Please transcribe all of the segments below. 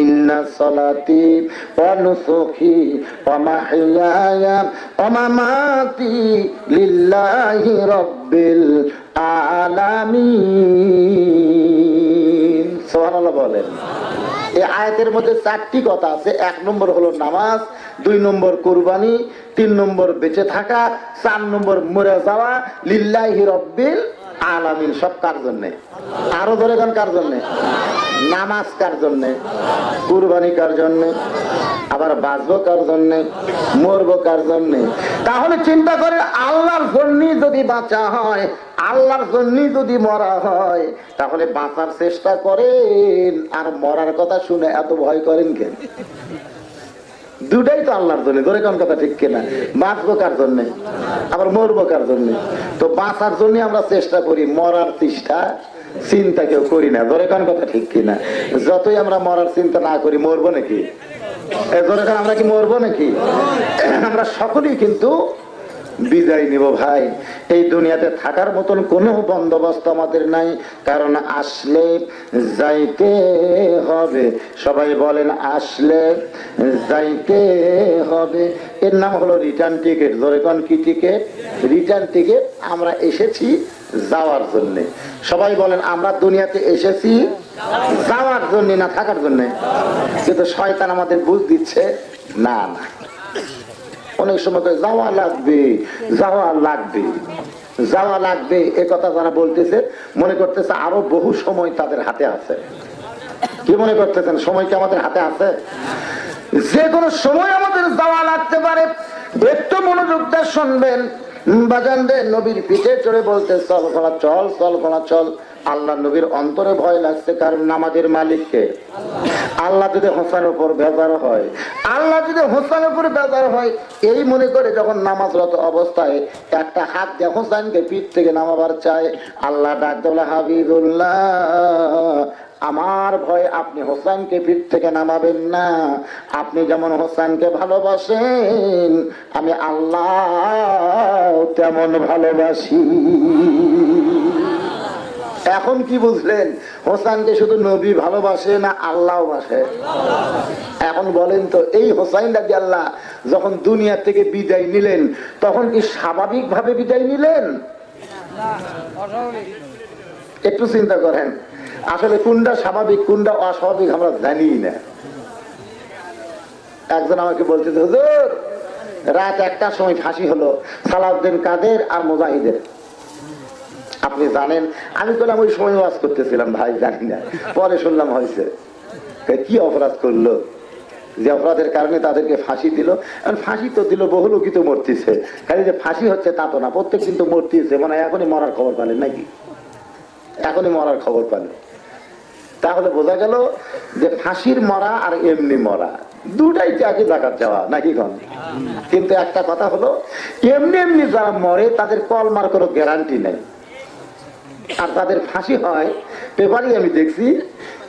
ইন্না সলাতি ওয়া নুসুকি ওয়া মাহইয়ায়া ওয়া মামাতি লিল্লাহি রাব্বিল আলামিন। সুবহানাল্লাহ বলেন। এই আয়াতের মধ্যে 4টি কথা আছে। 1 নম্বর হলো নামাজ, 2 নম্বর কুরবানি, 3 নম্বর বেঁচে থাকা, 4 নম্বর মরে যাওয়া। লিল্লাহি রাব্বিল আলামিন। সব কার জন্য? আরো ধরে গান কার জন্য? নামাজ কার জন্য? কুরবানি কার জন্য? আবার বাঁচবো কার জন্য? মরবো কার জন্য? তাহলে চিন্তা করে, আল্লাহর জন্যই যদি বাঁচা হয়, আল্লাহর জন্যই যদি মরা হয়, তাহলে বাঁচার চেষ্টা করেন আর মরার কথা শুনে এত ভয় করেন কেন? দুটাই তো আল্লাহর জন্য। ধরে কোন কথা ঠিক কিনা? বাঁচবো কার জন্য, আবার মরবো কার জন্য? তো বাঁচার জন্য আমরা চেষ্টা করি, মরার চেষ্টা চিন্তা কেউ করি না। ধরে কোন কথা ঠিক কিনা? যতই আমরা মরার চিন্তা না করি, মরবো নাকি? ধরে কোন আমরা কি মরবো নাকি? আমরা সকলেই কিন্তু বিদায় নিব ভাই। এই দুনিয়াতে থাকার মতন কোনো বন্দোবস্ত আমাদের নাই, কারণ আসলে যাইতে হবে। সবাই বলেন, আসলে যাইতে হবে। এর নাম হলো রিটার্ন টিকিট। ধরে কোন কি টিকিট? Return ticket. আমরা এসেছি যাওয়ার জন্য। সবাই বলেন, আমরা দুনিয়াতে এসেছি যাওয়ার জন্য, না থাকার জন্য। কিন্তু শয়তান আমাদের বুঝ দিচ্ছে না না, অনেক সময় যাওয়া লাগবে, যাওয়া লাগবে, যাওয়া লাগবে। এ কথা যারা বলতেছে মনে করতেছে আরো বহু সময় তাদের হাতে আছে। কি মনে করতেছেন সময় কি আমাদের হাতে আছে? যে কোনো সময় আমাদের যাওয়া লাগতে পারে। একটু মনোযোগ দিয়ে শুনবেন। বাজানদের নবীর পিঠে চড়ে বলতে, চল ঘোড়া চল, চল ঘোড়া চল। আল্লাহ নবীর অন্তরে ভয় লাগছে, কারণ নামাজের মালিককে। আল্লাহ যদি হোসেনের উপর বেজার হয়, আল্লাহ যদি হোসেনের উপর বেজার হয়, এই মনে করে যখন নামাজরত অবস্থায় একটা হাত দিয়ে হোসেনকে পিঠ থেকে নামাবার চায়, আল্লাহ ডাক দেওয়া, হাবিবুল্লাহ, আমার ভয় আপনি হোসেনকে পিঠ থেকে নামাবেন না। আপনি যেমন হোসেনকে ভালোবাসেন, আমি আল্লাহ তেমন ভালোবাসি। এখন কি বুঝলেন? হোসেনকে শুধু নবী ভালোবাসে না আল্লাহ বাসে? এখন বলেন তো, এই হোসাইন রাদিয়াল্লাহু যখন দুনিয়া থেকে বিদায় নিলেন, তখন কি স্বাভাবিক ভাবে বিদায় নিলেন? একটু চিন্তা করেন, আসলে কোনটা স্বাভাবিক কোনটা অস্বাভাবিক আমরা জানি না। একজন আমাকে বলছে, হুজুর রাত 1টার সময় ফাঁসি হলো সালাউদ্দিন কাদের আর মুজাহিদের, আপনি জানেন? আমি বললাম ওই সময় ওয়াজ করতেছিলাম, ভাই জানি না, পরে শুনলাম হয়েছে। কি অপরাধ করলো যে অপরাধের কারণে তাদেরকে ফাঁসি দিল? ফাঁসি তো দিল, বহু লোকই তো মরতেছে, খালি যে ফাঁসি হচ্ছে তা তো না, প্রত্যেক কিন্তু মরতেছে। মানে এখনই মরার খবর পেলেন নাকি? এখনই মরার খবর পেলেন? তাহলে বোঝা গেল যে ফাঁসির মরা আর এমনি মরা দুটাই একই জায়গার যাওয়া নাকি কন? কিন্তু একটা কথা হলো, এমনি এমনি যারা মরে তাদের কলমার কোনো গ্যারান্টি নেই। আর তাদের ফাঁসি হয়, পেপারে আমি দেখছি,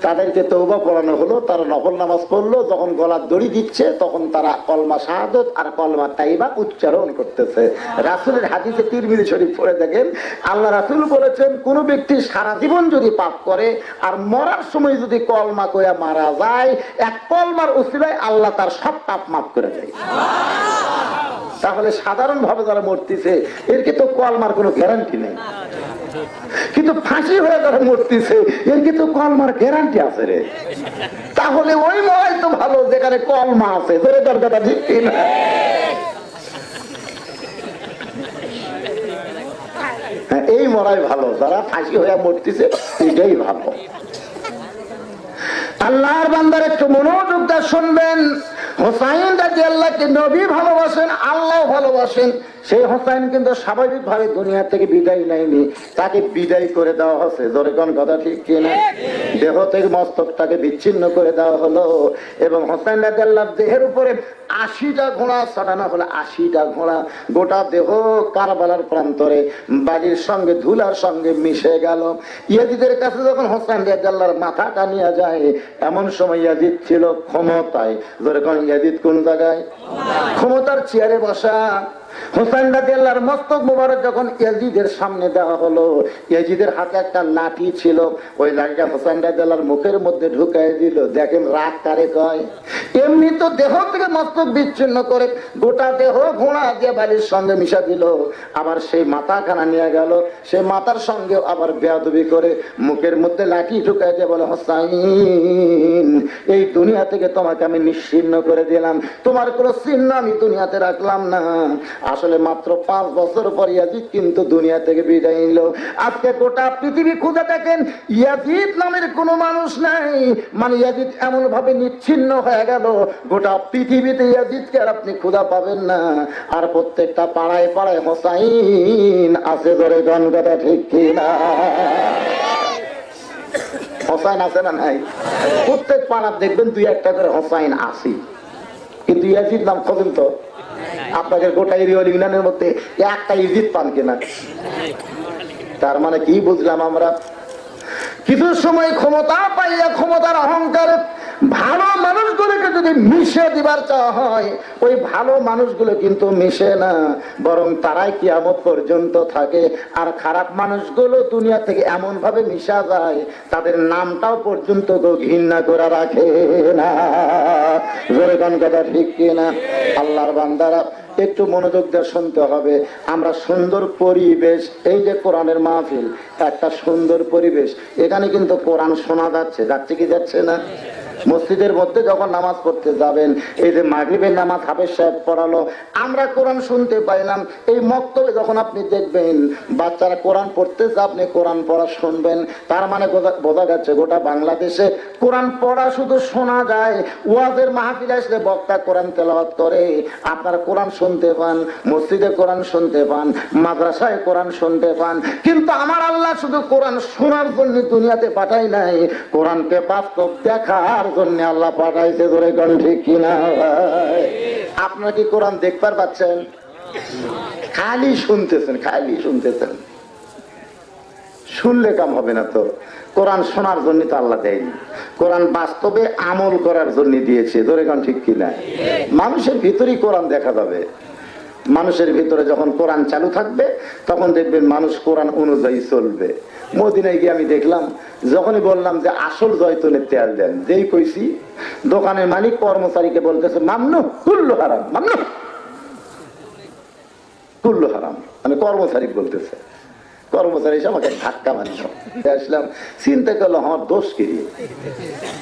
তাদেরকে তওবা পড়ানো হলো, তারা নফল নামাজ পড়লো, যখন গলার দড়ি দিচ্ছে তখন তারা কলমা শাহাদাত আর কলমা তাইবা উচ্চারণ করতেছে। রাসূলের হাদিসে তিরমিজি শরীফ পড়ে দেখেন, আল্লাহ রাসূল বলেছেন, কোন ব্যক্তি সারা জীবন যদি পাপ করে আর মরার সময় যদি কলমা কইয়া মারা যায়, এক কলমার উসিলায় আল্লাহ তার সব পাপ মাফ করে দেয়। তাহলে সাধারণ ভাবে যারা মরতেছে এর কি তো কলমার কোনো গ্যারান্টি নেই, কিন্তু ফাঁসি হয়ে যারা মরতেছে এর কি তো কলমার গ্যারান্টি আছে রে। তাহলে ওই মরাই তো ভালো যেখানে কলমা আছে। ধরে দরকারটা ঠিক কিনা? এই মরাই ভালো, যারা ফাঁসি হয়ে মরতেছে এটাই ভালো। আল্লাহর বান্দার একটু মনোযোগ দিয়ে শুনবেন। হোসাইন রাদিয়াল্লাহু নবী ভালোবাসেন, আল্লাহ ভালোবাসেন। সেই হোসাইন কিন্তু স্বাভাবিক ভাবে দুনিয়া থেকে বিদায় নেয়নি, তাকে বিদায় করে দেওয়া হচ্ছে। ধরে কোন কথা ঠিক কিনা? দেহ থেকে মস্তকটাকে বিচ্ছিন্ন করে দেওয়া হলো এবং হোসাইন রাদিয়াল্লাহু দেহের উপরে 80টা ঘোড়া চড়ানো হলো। 80টা ঘোড়া, গোটা দেহ কারবালার প্রান্তরে বালির সঙ্গে ধুলার সঙ্গে মিশে গেল। ইয়াজিদের কাছে যখন হোসাইন রাদিয়াল্লাহর মাথাটা নিয়ে যায়, এমন সময় ইয়াজিদ ছিল ক্ষমতায়। ধরে কোন ইয়াজিদ কোন জায়গায়? ক্ষমতার চেয়ারে বসা। হোসেন রাদিয়াল্লাহর মস্তক মুবারক যখন ইয়াজিদের সামনে দেওয়া হলো, ইয়াজিদের হাতে একটা লাঠি ছিল, ওই লাঠিটা হোসেন রাদিয়াল্লাহর মুখের মধ্যে ঢুকাই দিল। দেখেন রাগ কারে কয়। এমনি তো দেহ থেকে মস্তক বিচ্ছিন্ন করে গোটা দেহ ঘোড়া দিয়ে বালির সঙ্গে মিশা দিল, আবার সেই মাথাখানা নিয়ে গেল, সেই মাথার সঙ্গে আবার বেয়াদবি করে মুখের মধ্যে লাঠি ঢুকাই দিয়ে বলে, হোসাইন এই দুনিয়া থেকে তোমাকে আমি নিশ্চিহ্ন করে দিলাম, তোমার কোনো চিহ্ন আমি দুনিয়াতে রাখলাম না। আসলে মাত্র 5 বছর পর ইয়াজিদ কিন্তু দুনিয়া থেকে বিদায় নিল। আজকে গোটা পৃথিবী খুঁজে দেখেন, ইয়াজিদ নামের কোনো মানুষ নাই। মানে ইয়াজিদ এমন ভাবে নিচ্ছিন্ন হয়ে গেল, গোটা পৃথিবীতে ইয়াজিদকে আর আপনি খুঁজে পাবেন না। আর প্রত্যেকটা পাড়ায় পাড়ায় হোসাইন আছে, ধরে গান কথা ঠিক কিনা? হোসাইন আছে না নাই? প্রত্যেক পাড়া দেখবেন 2-1টা করে হোসাইন আছে, কিন্তু ইয়াজিদ নাম খোঁজেন তো আপনাদের গোটা ইউনিয়নের মধ্যে একটা ইজিদ পান কিনা? তার মানে কি বুঝলাম আমরা? কিছু সময় ক্ষমতা পাইয়া ক্ষমতার অহংকারে ভালো মানুষগুলোকে যদি মিশে দিবার চাওয়া হয়, ওই ভালো মানুষগুলো কিন্তু মিশে না, বরং তারাই কিয়ামত পর্যন্ত থাকে। আর খারাপ মানুষগুলো দুনিয়া থেকে এমন ভাবে মিশা যায়, তাদের নামটাও পর্যন্ত ঘৃণা করে রাখে না। জোরে গান কথা ঠিক কিনা? আল্লাহর বান্দারা একটু মনোযোগ দিয়ে শুনতে হবে। আমরা সুন্দর পরিবেশ, এই যে কোরআনের মাহফিল, একটা সুন্দর পরিবেশ, এখানে কিন্তু কোরআন শোনা যাচ্ছে, যাচ্ছে কি যাচ্ছে না? মসজিদের মধ্যে যখন নামাজ পড়তে যাবেন, এই যে মাগরিবের নামাজ হাফেজ সাহেব পড়ালো, আমরা কোরআন শুনতে পাইলাম। এই মক্তবে যখন আপনি দেখবেন বাচ্চারা কোরআন পড়তেছে, আপনি কোরআন পড়া শুনবেন। তার মানে বোঝা যাচ্ছে গোটা বাংলাদেশে কোরআন পড়া শুধু শোনা যায়, ওয়াজের মাহফিল আসলে বক্তা কোরআন তেলাওয়াত করে, আপনারা কোরআন শুনতে পান, মসজিদে কোরআন শুনতে পান, মাদ্রাসায় কোরআন শুনতে পান। কিন্তু আমার আল্লাহ শুধু কোরআন শোনার জন্য দুনিয়াতে পাঠাই নাই, কোরআনকে বাস্তব দেখার জন্য আল্লাহ পাঠাইতে। ধরে কোন ঠিক কিনা? আপনারা কি কোরআন দেখবার পাচ্ছেন? খালি শুনতেছেন, খালি শুনতেছেন। শুনলে কাম হবে না তো। কোরআন শোনার জন্য তো আল্লাহ দেয়নি, কোরআন বাস্তবে আমল করার জন্য দিয়েছে। ধরে কোন ঠিক কিনা? মানুষের ভিতরেই কোরআন দেখা যাবে। মানুষের ভিতরে যখন কোরআন চালু থাকবে, তখন দেখবেন মানুষ কোরআন অনুযায়ী চলবে। মদিনায় গিয়ে আমি দেখলাম, যখনই বললাম যে আসল জয়তুনের তেল দেন, যেই কইছি দোকানের মালিক কর্মচারীকে বলতেছে মামনু কুল্লু হারাম, মামনু কুল্লু হারাম, মানে কর্মচারী বলতেছে। কর্মচারী এসে আমাকে ধাক্কা মারল। আসলাম, চিন্তা করলাম আমার দোষ কি?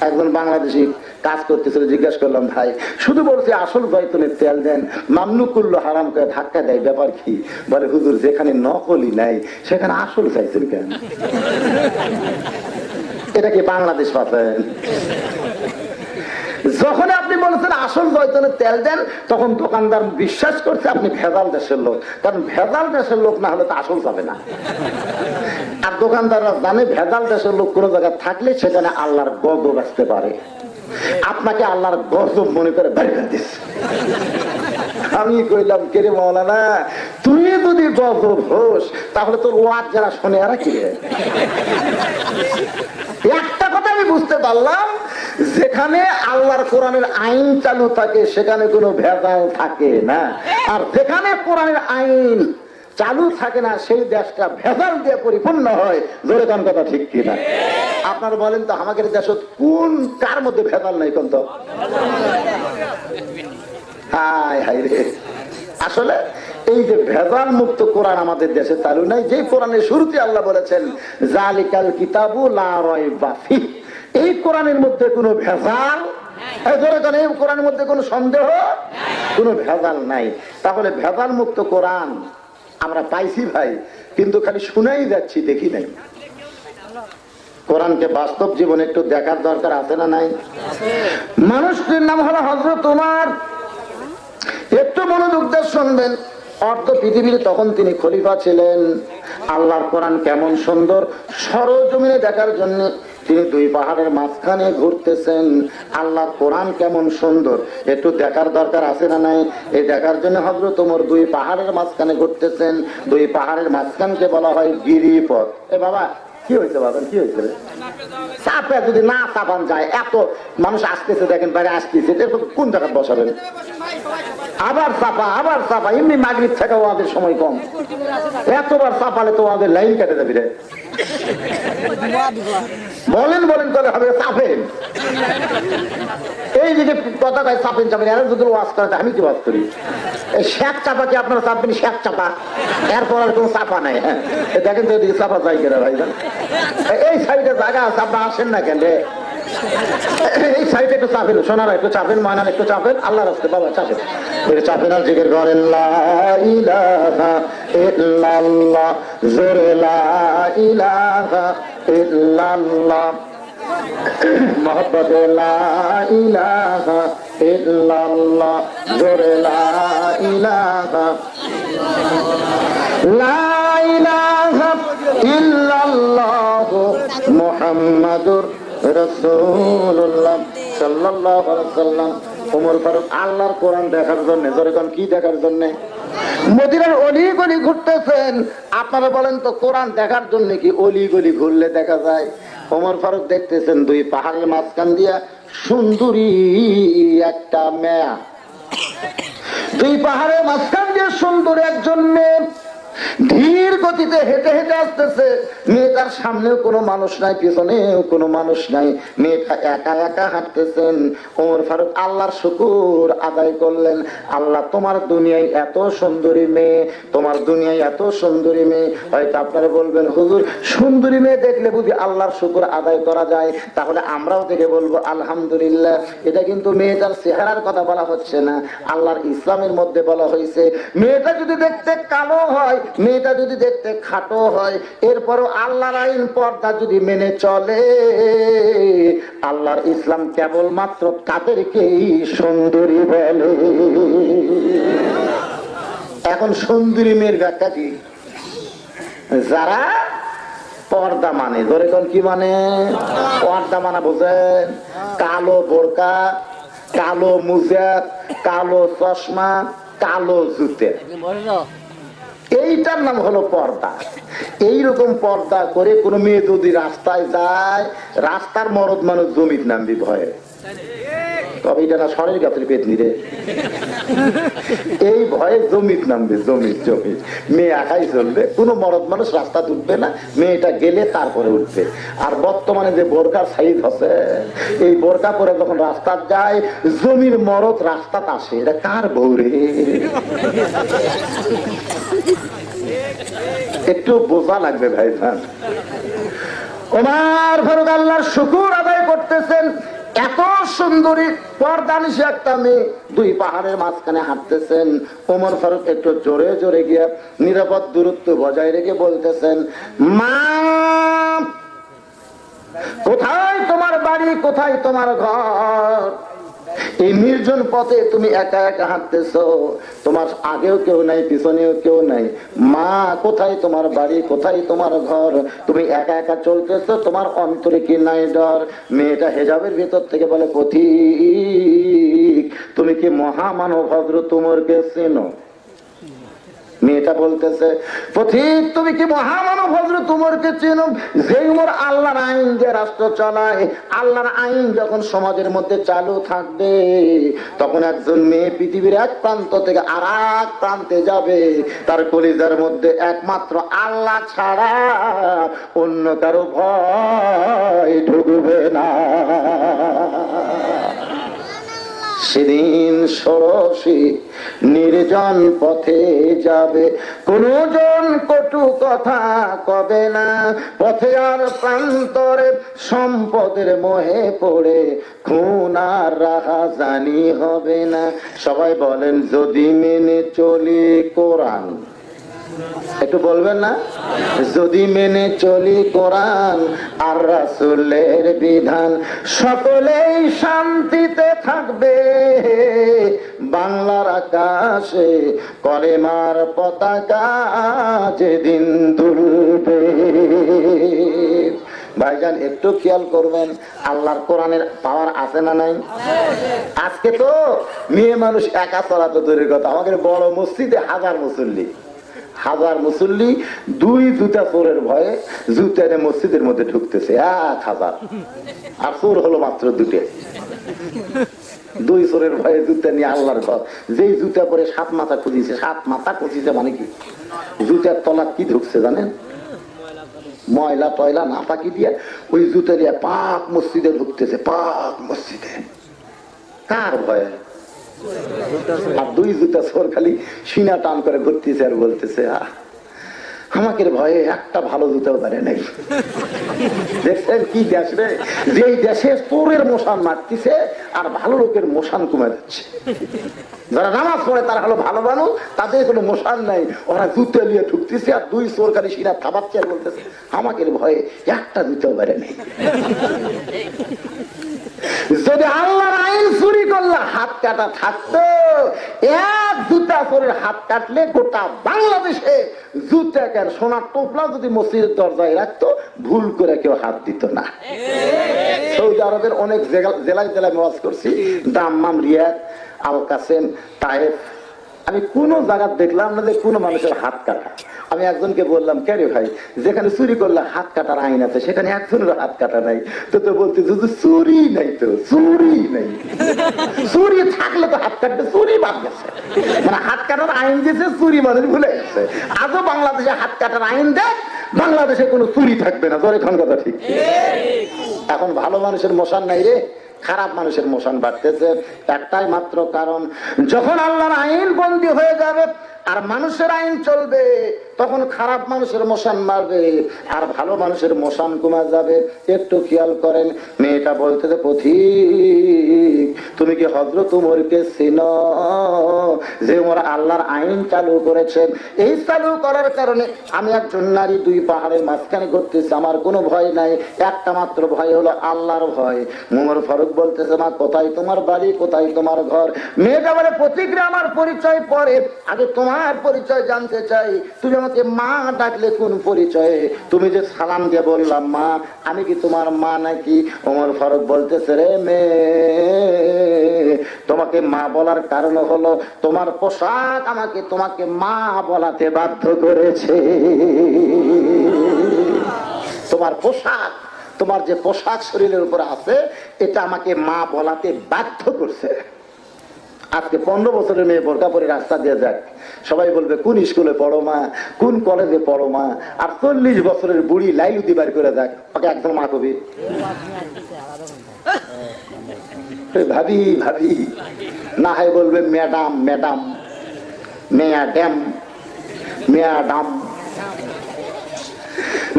একজন বাংলাদেশি কাজ করতেছিল, জিজ্ঞাসা করলাম ভাই শুধু বলছি আসল জয়তুনের তেল দেন, মামনু কুল্লু হারাম করে ধাক্কা দেয়, ব্যাপার কি? বলে হুজুর যেখানে নকলি নাই সেখানে আসল চাইছেন কেন? এটা কি বাংলাদেশ পাচ্ছেন? যখন আপনি বলেছেন আসল জয়তুনের তেল দেন, তখন দোকানদার বিশ্বাস করছে আপনি ভেজাল দেশের লোক, কারণ ভেজাল দেশের লোক না হলে তো আসল যাবে না। আর দোকানদাররা জানে ভেজাল দেশের লোক কোন জায়গায় থাকলে সেখানে আল্লাহর গজব আসতে পারে। আপনাকে আল্লাহর গজব মনে করে বাইরে দিচ্ছে। আমি কইলাম কেরে মাওলানা, তুই যদি গজব হোস তাহলে তোর ওয়াজ যারা শোনে এরা কি? একটা কথা আমি বুঝতে পারলাম, যেখানে আল্লাহর কোরআনের আইন চালু থাকে সেখানে কোনো ভেজাল থাকে না, আর যেখানে কোরআনের আইন চালু থাকে না সেই দেশটা ভেজাল দিয়ে পরিপূর্ণ হয়। জোরে কোন কথা ঠিক কিনা? আপনারা বলেন তো আমাদের দেশ কোন কার মধ্যে ভেজাল নাই? কোন তো হায় হায় রে, আসলে এই যে ভেজাল মুক্ত কোরআন আমাদের দেশে চালু নাই। যে কোরআনের শুরুতে আল্লাহ বলেছেন জালিকাল কিতাবু লা রাইবা ফিহ, এই কোরআনের মধ্যে কোনো ভেজাল, এই কোরআনের মধ্যে কোনো সন্দেহ, কোনো ভেজাল নাই। তাহলে ভেজাল মুক্ত কোরআন আমরা পাইছি ভাই, কিন্তু খালি শুনাই যাচ্ছি, দেখি নাই। কোরআনকে বাস্তব জীবনে একটু দেখার দরকার আছে না নাই? মানুষটির নাম হলো হযরত ওমর। একটু মনোযোগ দিয়ে শুনবেন। অর্ধ পৃথিবীর তখন তিনি খলিফা ছিলেন। আল্লাহর কোরআন কেমন সুন্দর সরজমিনে দেখার জন্য তিনি 2 পাহাড়ের মাঝখানে ঘুরতেছেন। আল্লাহর কোরআন কেমন সুন্দর একটু দেখার দরকার আছে না নাই? এই দেখার জন্য হযরত ওমর 2 পাহাড়ের মাঝখানে ঘুরতেছেন। 2 পাহাড়ের মাঝখানকে বলা হয় গিরিপথ। এ বাবা কি হয়েছে বাবান, কি হয়েছে? চাপে যদি না চাপান যায়, এত মানুষ আসতেছে দেখেন, বাইরে আসতেছে, কোন জায়গায় বসাবেন? আবার চাপা, আবার চাপা, এমনি মাগরিব থেকে ওদের সময় কম, এতবার চাপালে তো ওদের লাইন কেটে যাবি রে। বলেন বলেন করে হবে, চাপেন। এই যে কথা কয় চাপেন চাপেন, এরা যদি ওয়াজ করে আমি কি ওয়াজ করি? এই শেখ চাপা কি আপনারা চাপবেন? শেখ চাপা, এরপর আর কোনো চাপা নাই। হ্যাঁ দেখেন তো এদিকে চাপা যাই কেনা ভাই, এই সাইডে জায়গা আছে, আপনারা আসেন না কেন? এই সাইডে একটু চাপেন, সোনারা একটু চাপেন, ময়নার একটু চাপেন, আল্লাহ রাস্তে বাবা চাপেন, চাপেন আর জিকির করেন লা ইলাহা ইল্লাল্লাহ, জোরে লা ইলাহা ইল্লাল্লাহ, মহব্বতে লা ইলাহা ইল্লাল্লাহ, জোরে লা ইলাহা, লা ইলাহা ইল্লাল্লাহ মুহাম্মাদুর রাসূলুল্লাহ সাল্লাল্লাহু আলাইহি ওয়াসাল্লাম। ওমর ফারুক আল্লাহর কোরআন দেখার জন্য, যখন কি দেখার জন্য মদিনার অলি গলি ঘুরতেছেন। আপনারা বলেন তো কোরআন দেখার জন্য কি অলি গলি ঘুরলে দেখা যায়? ওমর ফারুক দেখতেছেন দুই পাহাড়ের মাঝখান দিয়া সুন্দরী একটা মেয়া, দুই পাহাড়ের মাঝখান দিয়ে সুন্দর একজন মেয়ে ধীর গতিতে হেঁটে হেঁটে আসতেছে। মেয়েটার সামনেও কোনো মানুষ নাই, পিছনেও কোনো মানুষ নাই, মেয়েটা একা একা হাঁটতেছেন। ওমর ফারুক আল্লাহর শুকর আদায় করলেন, আল্লাহ তোমার দুনিয়ায় এত সুন্দরী মেয়ে, তোমার দুনিয়ায় এত সুন্দরী মেয়ে। হয়তো আপনারা বলবেন হুজুর সুন্দরী মেয়ে দেখলে বুঝি আল্লাহর শুকর আদায় করা যায়? তাহলে আমরাও থেকে বলবো আলহামদুলিল্লাহ। এটা কিন্তু মেয়েটার চেহারার কথা বলা হচ্ছে না, আল্লাহর ইসলামের মধ্যে বলা হয়েছে মেয়েটা যদি দেখতে কালো হয়, মেয়েটা যদি দেখতে খাটো হয়, এরপরও আল্লাহর আইন পর্দা যদি মেনে চলে, আল্লাহর ইসলাম কেবলমাত্র তাদেরকেই সুন্দরী বলে। এখন সুন্দরী মেয়ের ব্যাখ্যা কি? যারা পর্দা মানে, ধরে কোন কি মানে? পর্দা মানা বোঝেন? কালো বোরকা, কালো মুজা, কালো চশমা, কালো জুতে, এইটার নাম হলো পর্দা। এইরকম পর্দা করে কোন মেয়ে যদি রাস্তায় যায়, রাস্তার মরদ মানুষ জমির নামবি ভয়ে, তবে এটা না সরের গাছের পেতনি রে, এই ভয়ে জমির নামবে, জমির জমির। মেয়ে একাই চলবে, কোন মরদ মানুষ রাস্তা উঠবে না, মেয়েটা গেলে তারপরে উঠবে। আর বর্তমানে যে বোরকার সাইজ আছে, এই বোরকা পরে যখন রাস্তা যায়, জমির মরদ রাস্তাতে আসে, এটা কার বউ রে? একটু বোঝা লাগবে ভাই যান। ওমর ফারুক আল্লাহর শুকর আদায় করতেছেন, এত সুন্দরী পর্দানিশী একটা মেয়ে দুই পাহাড়ের মাঝখানে হাঁটতেছেন। ওমর ফারুক একটু জোরে জোরে গিয়া নিরাপদ দূরত্ব বজায় রেখে বলতেছেন, মা কোথায় তোমার বাড়ি, কোথায় তোমার ঘর? এই নির্জন পথে তুমি একা একা হাঁটতেছো, তোমার আগেও কেউ নাই, পিছনেও কেউ নাই। মা কোথায় তোমার বাড়ি, কোথায় তোমার ঘর? তুমি একা একা চলতেছো, তোমার অন্তরে কি নাই ডর? মেয়েটা হেজাবের ভিতর থেকে বলে, পথিক তুমি কি মহামানব হযরত উমরকে চেনো? মেয়েটা বলতেছে, পথিক তুমি কি মহামানব হযরত উমরকে চেনো? যে উমর আল্লাহর আইন যে রাষ্ট্র চালায়, আল্লাহর আইন যখন সমাজের মধ্যে চালু থাকবে, তখন একজন মেয়ে পৃথিবীর এক প্রান্ত থেকে আর এক প্রান্তে যাবে, তার কলিজার মধ্যে একমাত্র আল্লাহ ছাড়া অন্য কারো ভয় ঢুকবে না। সেদিন ষোড়শী নির্জন পথে যাবে, কোনো জন কটু কথা কবে না, পথে আর প্রান্তরে সম্পদের মোহে পড়ে খুন আর রাহাজানি হবে না। সবাই বলেন যদি মেনে চলি কোরআন, একটু বলবেন না? যদি মেনে চলি কোরআন আর রাসূলের বিধান, সকলেই শান্তিতে থাকবে বাংলার আকাশে, কলেমার পতাকা যেদিন দুলবে। ভাইজান একটু খেয়াল করবেন, আল্লাহর কোরআনের পাওয়ার আছে না নাই? আজকে তো মেয়ে মানুষ একা চলা তো দূরের কথা, আমাদের বড় মসজিদে হাজার মুসল্লি, হাজার মুসল্লি 2 জুতা চোরের ভয়ে জুতা নিয়ে মসজিদের মধ্যে ঢুকতেছে 1000, আর চোর হলো মাত্র 2টে। 2 চোরের ভয়ে জুতা নিয়ে আল্লাহর ঘর। যেই জুতা পরে 7 মাথা খুঁজিছে, 7 মাথা খুঁজিছে মানে কি, জুতার তলা কি ঢুকছে জানেন? ময়লা টয়লা না পাকি দিয়ে ওই জুতা দিয়ে পাক মসজিদে ঢুকতেছে, পাক মসজিদে। কার ভয়ে? আর 2 জুতা চোর খালি সিনা টান করে ঘুরতেছে আর বলতেছে আমাকে ভয়ে একটা ভালো জুতাও পারে নাই। দেখছেন কি দেশ রে, যে দেশে চোরের মশান মারতেছে আর ভালো লোকের মশান কমে যাচ্ছে। যারা নামাজ পড়ে তারা হলো ভালো মানুষ, তাদের কোনো মশান নাই, ওরা জুতো নিয়ে ঢুকতেছে আর 2 চোর খালি সিনা থাবাচ্ছে আর বলতেছে আমাকে ভয়ে একটা জুতাও পারে নাই। যদি আল্লাহর আইন চুরি করলে হাত কাটা থাকতো, 1 জুতা চোরের হাত কাটলে গোটা বাংলাদেশে জুতাকার সোনার টোপলা যদি মসজিদের দরজায় রাখতো, ভুল করে কেউ হাত দিত না। সৌদি আরবের অনেক জেলায় জেলায় ওয়াজ করছি, দাম্মাম, রিয়াদ, আল কাসেম, তায়েফ। আমি কোন জায়গা দেখলাম না যে কোনো মানুষের হাত কাটা। আমি একজনকে বললাম কে রে ভাই, যেখানে চুরি করলে হাত কাটার আইন আছে সেখানে একজনের হাত কাটা নাই। তো বলতে চুরি নাই, তো চুরি নাই, চুরি থাকলে তো হাত কাটতে, চুরি বাদ গেছে। মানে হাত কাটার আইন দিয়েছে, চুরি মানুষ ভুলে গেছে। আজও বাংলাদেশে হাত কাটার আইন দেয়, বাংলাদেশে কোনো চুরি থাকবে না। ধরে খান কথা ঠিক। এখন ভালো মানুষের মশান নাই রে, খারাপ মানুষের মশান বাড়তেছে। একটাই মাত্র কারণ, যখন আল্লাহর আইন বন্দী হয়ে যাবে আর মানুষের আইন চলবে, তখন খারাপ মানুষের মশান মারবে আর ভালো মানুষের মশান কমা যাবে। একটু খেয়াল করেন, মেয়েটা বলতেছে পথিক তুমি কি হযরত উমরকে চিনো, যে উমর আল্লাহর আইন চালু করেছেন? এই চালু করার কারণে আমি একজন নারী 2 পাহাড়ের মাঝখানে করতেছি, আমার কোনো ভয় নাই, একটা মাত্র ভয় হলো আল্লাহর ভয়। উমর ফারুক বলতেছে মা কোথায় তোমার বাড়ি, কোথায় তোমার ঘর? মেয়েটা বলে পথিকরা আমার পরিচয় পরে, আগে তোমার পরিচয় জানতে চাই। তুমি আমাকে মা ডাকলে কোন পরিচয়ে? তুমি যে সালাম দিয়ে বললাম মা, আমি কি তোমার মা নাকি? ওমর ফারুক বলতেছে রে মেয়ে, তোমাকে মা বলার কারণ হলো তোমার পোশাক আমাকে তোমাকে মা বলাতে বাধ্য করেছে। তোমার পোশাক, তোমার যে পোশাক শরীরের উপর আছে, এটা আমাকে মা বলাতে বাধ্য করছে। আজকে 15 বছরের মেয়ে বোরকা পরে রাস্তা দিয়ে যাক, সবাই বলবে কোন স্কুলে পড়ো মা, কোন কলেজে পড়ো মা। আর 40 বছরের বুড়ি লাইলুতি বার করে যাক, ওকে একদম মা কবি ভাবি ভাবি, না হয় বলবে ম্যাডাম ম্যাডাম, ম্যাডাম ম্যাডাম,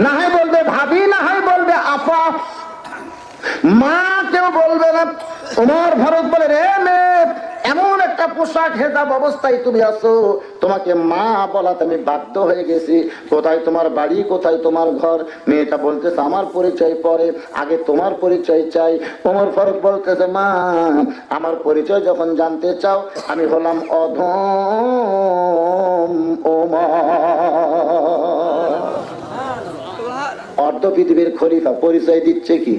না হয় বলবে ভাবি, না হয় বলবে আপা, মা কেউ বলবে না। ওমর ফারুক বলে রে মেয়ে, এমন একটা পোশাক হেজাব অবস্থায় তুমি আছো, তোমাকে মা বলাতে আমি বাধ্য হয়ে গেছি। কোথায় তোমার বাড়ি, কোথায় তোমার ঘর? মেয়েটা বলতেছে আমার পরিচয় পরে, আগে তোমার পরিচয় চাই। ওমর ফারুক বলতেছে মা আমার পরিচয় যখন জানতে চাও, আমি হলাম অধম ওমর, অর্ধ পৃথিবীর খলিফা। পরিচয় দিচ্ছে কি?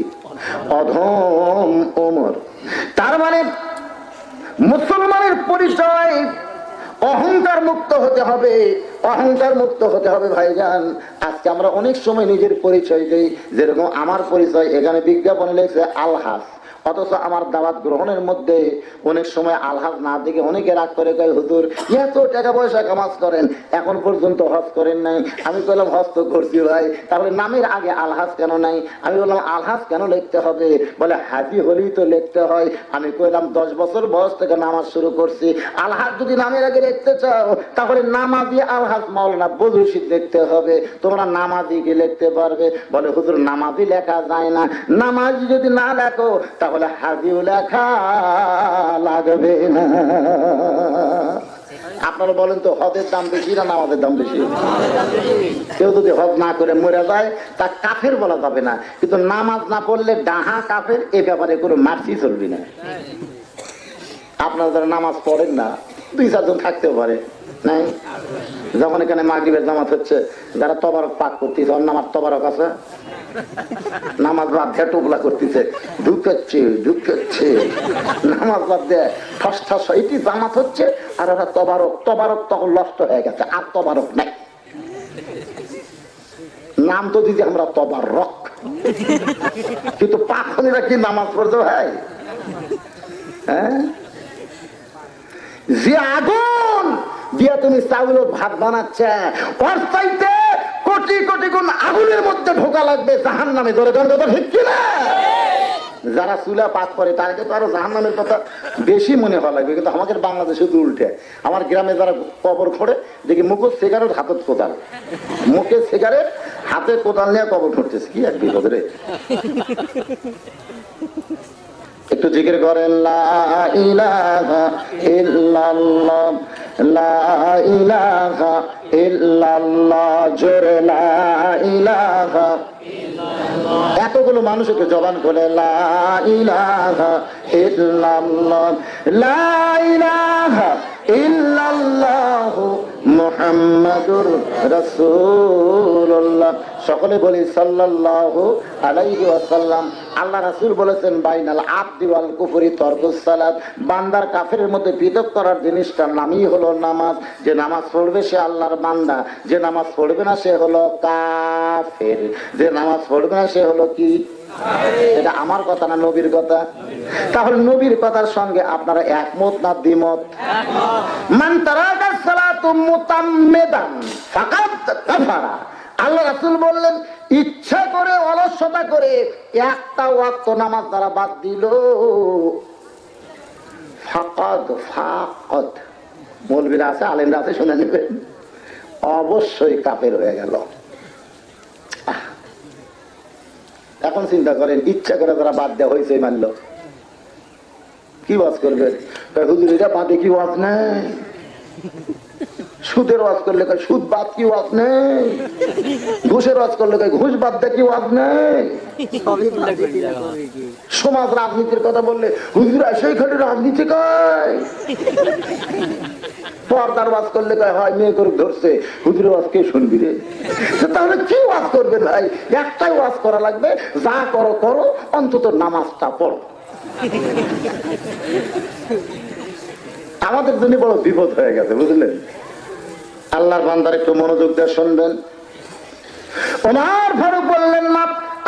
অধম ওমর। তার মানে মুসলমানের পরিচয় অহংকার মুক্ত হতে হবে, অহংকার মুক্ত হতে হবে ভাইজান। আজকে আমরা অনেক সময় নিজের পরিচয় দিই, যেরকম আমার পরিচয় এখানে বিজ্ঞাপনে লেখছে আলহাজ, অথচ আমার দাওয়াত গ্রহণের মধ্যে অনেক সময় আলহাজ না দেখে অনেকে রাগ করে কয় হুজুর এত টাকা পয়সা কামাজ করেন, এখন পর্যন্ত হজ করেন নাই। আমি বললাম হজ তো করছি ভাই, তাহলে নামের আগে আলহাজ কেন নাই? আমি বললাম আলহাজ কেন লিখতে হবে? বলে হাজি হলেই তো লিখতে হয়। আমি কইলাম 10 বছর বয়স থেকে নামাজ শুরু করছি, আলহাজ যদি নামের আগে লিখতে চাও তাহলে নামাজি আলহাজ মাওলানা বজরুশিদ লিখতে হবে, তোমরা নামাজি কি লিখতে পারবে? বলে হুজুর নামাজি লেখা যায় না। নামাজি যদি না লেখো তাহলে হাজিও লেখা লাগবে না। আপনারা বলেন তো হজের দাম বেশি না নামাজের দাম বেশি? কেউ যদি হজ না করে মরে যায় তা কাফের বলা যাবে না, কিন্তু নামাজ না পড়লে ডাহা কাফের, এ ব্যাপারে কোনো মার্সি চলবে না। আপনারা যারা নামাজ পড়েন না, 2-4 জন থাকতেও পারে নাই। যখন এখানে মাগরিবের জামাত হচ্ছে, যারা তবারক পাক করতেছে, অন্য আমার তবারক আছে, নামাজ বাদ দিয়ে টোপলা করতেছে, ঢুকাচ্ছে ঢুকাচ্ছে, নামাজ বাদ দিয়ে ঠস ঠস, এটি জামাত হচ্ছে আর ওরা তবারক, তবারক তখন নষ্ট হয়ে গেছে, আর তবারক নাই। নাম তো দিদি আমরা তবারক, কিন্তু পাখনিরা কি নামাজ পড়তে ভাই? হ্যাঁ, যে আগুন দিয়ে তুমি চাউল ভাত বানাচ্ছে, ওর চাইতে কোটি কোটি গুণ আগুনের মধ্যে ঢোকা লাগবে জাহান্নামে। ধরে ধরে কথা ঠিক কিনা? যারা চুলা পাক করে তাদেরকে তো আরো জাহান্নামের কথা বেশি মনে হওয়া লাগবে, কিন্তু আমাদের বাংলাদেশে তো উল্টে। আমার গ্রামে যারা কবর খোঁড়ে দেখি মুখের সিগারেট হাতত কোদাল, মুখে সিগারেট হাতে কোদাল নিয়ে কবর খুঁড়তেছে। কি এক বিপদ রে! একটু জিকির করেন লা ইলাহা ইল্লাল্লাহ, লা ইলাহা ইল্লাল্লাহ, জোরে লা ইলাহা। এতগুলো মানুষ একটু জবান খুলে লা ইলাহা ইল্লাল্লাহ, লা ইলাহা ইল্লাল্লাহু মুহাম্মাদুর রাসূলুল্লাহ। সকলে বলি সাল্লাল্লাহু আলাইহি ওয়াসাল্লাম। আল্লাহ রাসূল বলেছেন বাইনাল আবদি ওয়াল কুফরি তরকুস সালাত, বান্দার কাফেরের মধ্যে পৃথক করার জিনিসটার নামই হলো নামাজ। যে নামাজ পড়বে সে আল্লাহর বান্দা, যে নামাজ পড়বে না সে হলো কাফের, যে নামাজ পড়বে না সে হলো কি? এটা আমার কথা না নবীর কথা? তাহলে নবীর কথার সঙ্গে আপনারা একমত না দ্বিমত? মান তারাকা সালাতু মুতাম্মিদান ফাকাদ কাফারা। আল্লাহ রাসূল বললেন ইচ্ছা করে অলসতা করে একটা ওয়াক্ত নামাজ তারা বাদ দিল, ফাকাদ ফাকাদ, মৌলবীরা আছে আলেমরা আছে শুনে নেবেন, অবশ্যই কাফের হয়ে গেল। এখন চিন্তা করেন ইচ্ছা করে তারা বাদ দেওয়া হয়েছে মানলো, কি ওয়াজ করবেন? হুজুর এটা বাদে কি ওয়াজ নেই? সুদের ওয়াজ করলে সুদ বাদ কি ওয়াজ নেই? ঘুষের ওয়াজ করলে ঘুষ বাদ দে কি ওয়াজ নেই? সমাজ রাজনীতির কথা বললে হুজুর সেইখানে রাজনীতি কয়। পর্দার ওয়াজ করলে হয় মেয়ে করে ধরছে, হুজুরের ওয়াজ কে শুনবি রে? তাহলে কি ওয়াজ করবেন ভাই? একটাই ওয়াজ করা লাগবে, যা করো করো, অন্তত নামাজটা পড়ো। আমাদের জন্য বড় বিপদ হয়ে গেছে, বুঝলেন? আল্লাহর বান্দার একটু মনোযোগ দিয়ে শুনবেন। ওমর ফারুক বললেন না,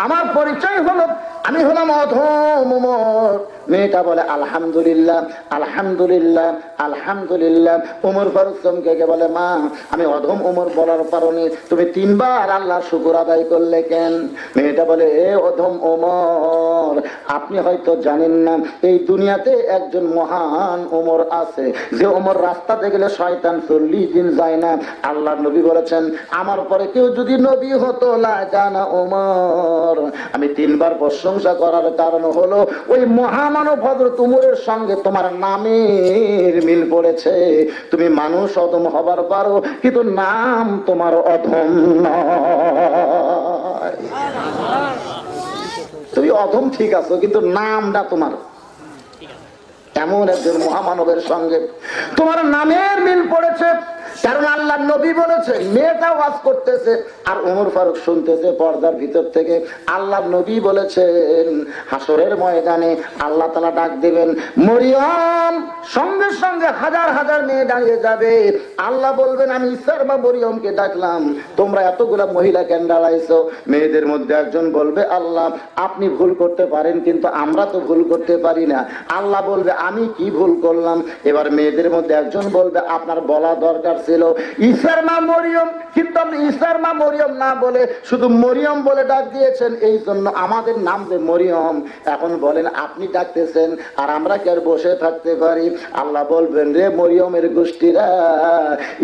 আমার পরিচয় হলো আমি হলাম অধম ওমর। মেয়েটা বলে আলহামদুলিল্লাহ আলহামদুলিল্লাহ আলহামদুলিল্লাহ। ওমর ফারুক চমকে বলে মা, আমি অধম ওমর বলার কারণে তুমি তিনবার আল্লাহর শুকর আদায় করলে কেন? মেয়েটা বলে এ অধম ওমর, আপনি হয়তো জানেন না এই দুনিয়াতে একজন মহান ওমর আছে, যে ওমর রাস্তাতে গেলে শয়তান 40 দিন যায় না। আল্লাহর নবী বলেছেন আমার পরে কেউ যদি নবী হতো লা কানা ওমর। আমি তিনবার প্রশংসা করার কারণ হলো ওই মহামানব হযরত ওমরের সঙ্গে তোমার নামের মিল পড়েছে। তুমি মানুষ অধম হবার পারো, কিন্তু নাম তোমার অধম নয়। তুমি অধম ঠিক আছো, কিন্তু নামটা তোমার এমন একজন মহামানবের সঙ্গে তোমার নামের মিল পড়েছে। কারণ আল্লাহ নবী বলেছে, মেয়েটা ওয়াজ করতেছে আর ওমর ফারুক শুনতেছে পর্দার ভিতর থেকে। আল্লাহ নবী বলেছেন হাসরের ময়দানে আল্লাহ তাআলা ডাক দিবেন মরিয়ম, সঙ্গে সঙ্গে হাজার হাজার মেয়ে দাঁড়িয়ে যাবে। আল্লাহ বলবেন আমি ঈসার মা মরিয়মকে ডাকলাম, তোমরা এতগুলা মহিলা কেন দাঁড়াইছো? মেয়েদের মধ্যে একজন বলবে আল্লাহ আপনি ভুল করতে পারেন, কিন্তু আমরা তো ভুল করতে পারি না। আল্লাহ বলবে আমি কি ভুল করলাম? এবার মেয়েদের মধ্যে একজন বলবে আপনার বলা দরকার ছিল ঈসার মা মরিয়ম, কিন্তু আপনি ঈসার মা মরিয়ম না বলে শুধু মরিয়ম বলে ডাক দিয়েছেন, এই জন্য আমাদের নাম যে মরিয়ম। এখন বলেন আপনি ডাকতেছেন আর আমরা কি আর বসে থাকতে পারি? আল্লাহ বলবেন রে মরিয়মের গোষ্ঠীরা,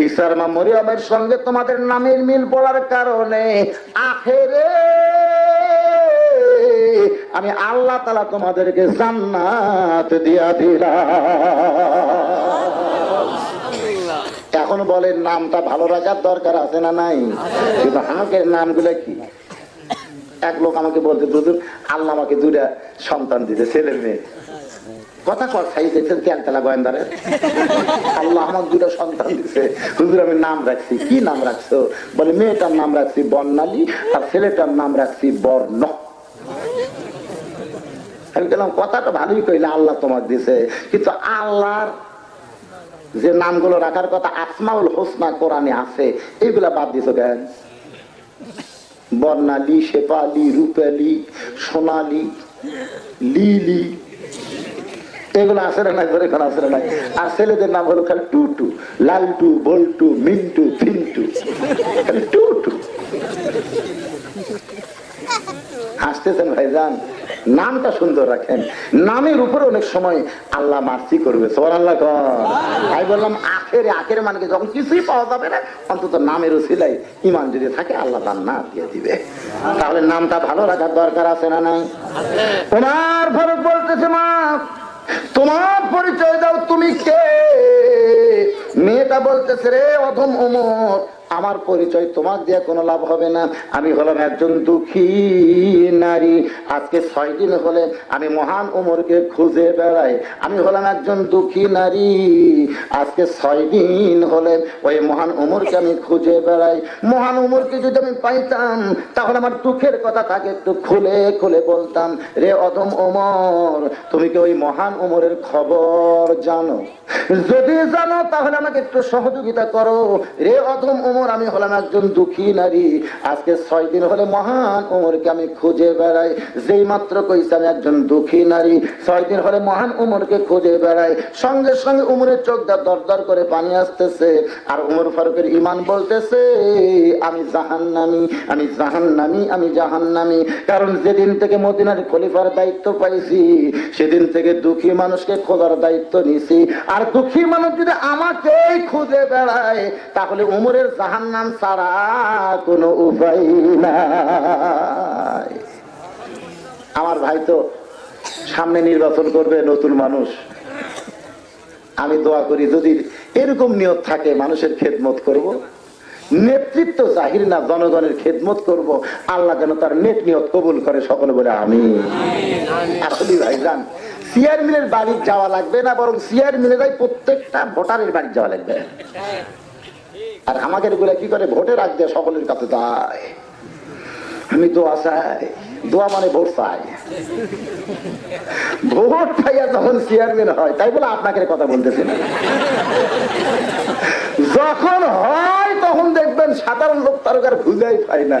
ঈসার মা মরিয়মের সঙ্গে তোমাদের নামের মিল পড়ার কারণে আখেরে আমি আল্লাহ তাআলা তোমাদেরকে জান্নাত দিয়া দিলাম। এখন বলেন নামটা ভালো রাখার দরকার আছে না নাই? কিন্তু আমাকে নামগুলো কি? এক লোক আমাকে বলতে হুজুর আল্লাহ আমাকে 2টা সন্তান দিতে, ছেলে মেয়ে। কথা কর খাইতেছেন তেলতেলা গোয়েন্দারে, আল্লাহ আমার 2টা সন্তান দিছে, হুজুর আমি নাম রাখছি। কি নাম রাখছো? বলে মেয়েটার নাম রাখছি বর্ণালী আর ছেলেটার নাম রাখছি বর্ণ। আমি বললাম কথাটা ভালোই কইলে, আল্লাহ তোমাকে দিছে, কিন্তু আল্লাহর যে নামগুলো রাখার কথা আসমাউল হোসনা কোরআনে আছে, এইগুলা বাদ দিছো কেন? বর্ণালী, শেফালি, রূপালি, সোনালি, লিলি, এগুলো আছে না নাই? ধরে আছে না নাই? আর ছেলেদের নাম হলো খালি টুটু, লালটু, বল্টু, মিন্টু, ফিন্টু, খালি টুটু। হাসতেছেন ভাইজান, নামটা সুন্দর রাখেন। নামের উপরে অনেক সময় আল্লাহ মার্সি করবে। সুবহানাল্লাহ। তাই বললাম আখের মানে যখন কিছুই পাওয়া যাবে না, অন্তত নামের উসিলাই ঈমান যদি থাকে আল্লাহ তার না দিয়ে দিবে। তাহলে নামটা ভালো রাখার দরকার আছে না নাই? ওমর ফারুক বলতেছে, মা তোমার পরিচয় দাও, তুমি কে? মেয়েটা বলতেছে, রে অধম ওমর, আমার পরিচয় তোমার দিয়ে কোনো লাভ হবে না। আমি হলাম একজন দুঃখী নারী। আজকে 6 দিন হলে আমি মহান ওমরকে খুঁজে বেড়াই। আমি হলাম একজন দুঃখী নারী। আজকে 6 দিন হলে ওই মহান ওমরকে আমি খুঁজে বেড়াই। মহান ওমরকে যদি আমি পাইতাম তাহলে আমার দুঃখের কথা তাকে একটু খুলে খুলে বলতাম। রে অধম ওমর, তুমি কি ওই মহান ওমরের খবর জানো? যদি জানো তাহলে আমাকে একটু সহযোগিতা করো। রে অধম ওমর, আমি হলাম একজন দুঃখী নারী। আজকে 6 দিন হলে মহান ওমরকে আমি খুঁজে বেড়াই। যেই মাত্র কইছে আমি একজন দুঃখী নারী, 6 দিন হলে মহান ওমরকে খুঁজে বেড়াই, সঙ্গে সঙ্গে ওমরের চোখ দা দরদর করে পানি আসতেছে। আর ওমর ফারুকের ঈমান বলতেছে, আমি জাহান্নামী, আমি জাহান্নামী, আমি জাহান্নামী। কারণ যেদিন থেকে মদিনার খলিফার দায়িত্ব পাইছি সেদিন থেকে দুঃখী মানুষকে খোঁজার দায়িত্ব নিছি। আর দুঃখী মানুষ যদি আমাকেই খুঁজে বেড়ায় তাহলে ওমরের জাহান্নাম ছাড়া কোনো উপায় নাই। আমার ভাই তো সামনে নির্বাচন করবে, নতুন মানুষ। আমি দোয়া করি যদি এরকম নিয়ত থাকে মানুষের খেদমত করব, নেতৃত্ব জাহির না, জনগণের খেদমত করব, আল্লাহ যেন তার নেক নিয়ত কবুল করে। সকলে বলে আমিন। আসলে ভাইজান, চেয়ারম্যানের বাড়ি যাওয়া লাগবে না, বরং চেয়ারম্যানেরাই প্রত্যেকটা ভোটারের বাড়ি যাওয়া লাগবে। আর আমাদের গুলা কি করে, ভোটের আগ দিয়ে সকলের কাছে যায়। আমি দোয়া চাই, দোয়া মানে ভোট চাই। ভোট পাইয়া যখন চেয়ারম্যান হয়, তাই বলে আপনাকে কথা বলতেছি না, যখন হয় তখন দেখবেন সাধারণ লোক তার খুঁজেই পায় না।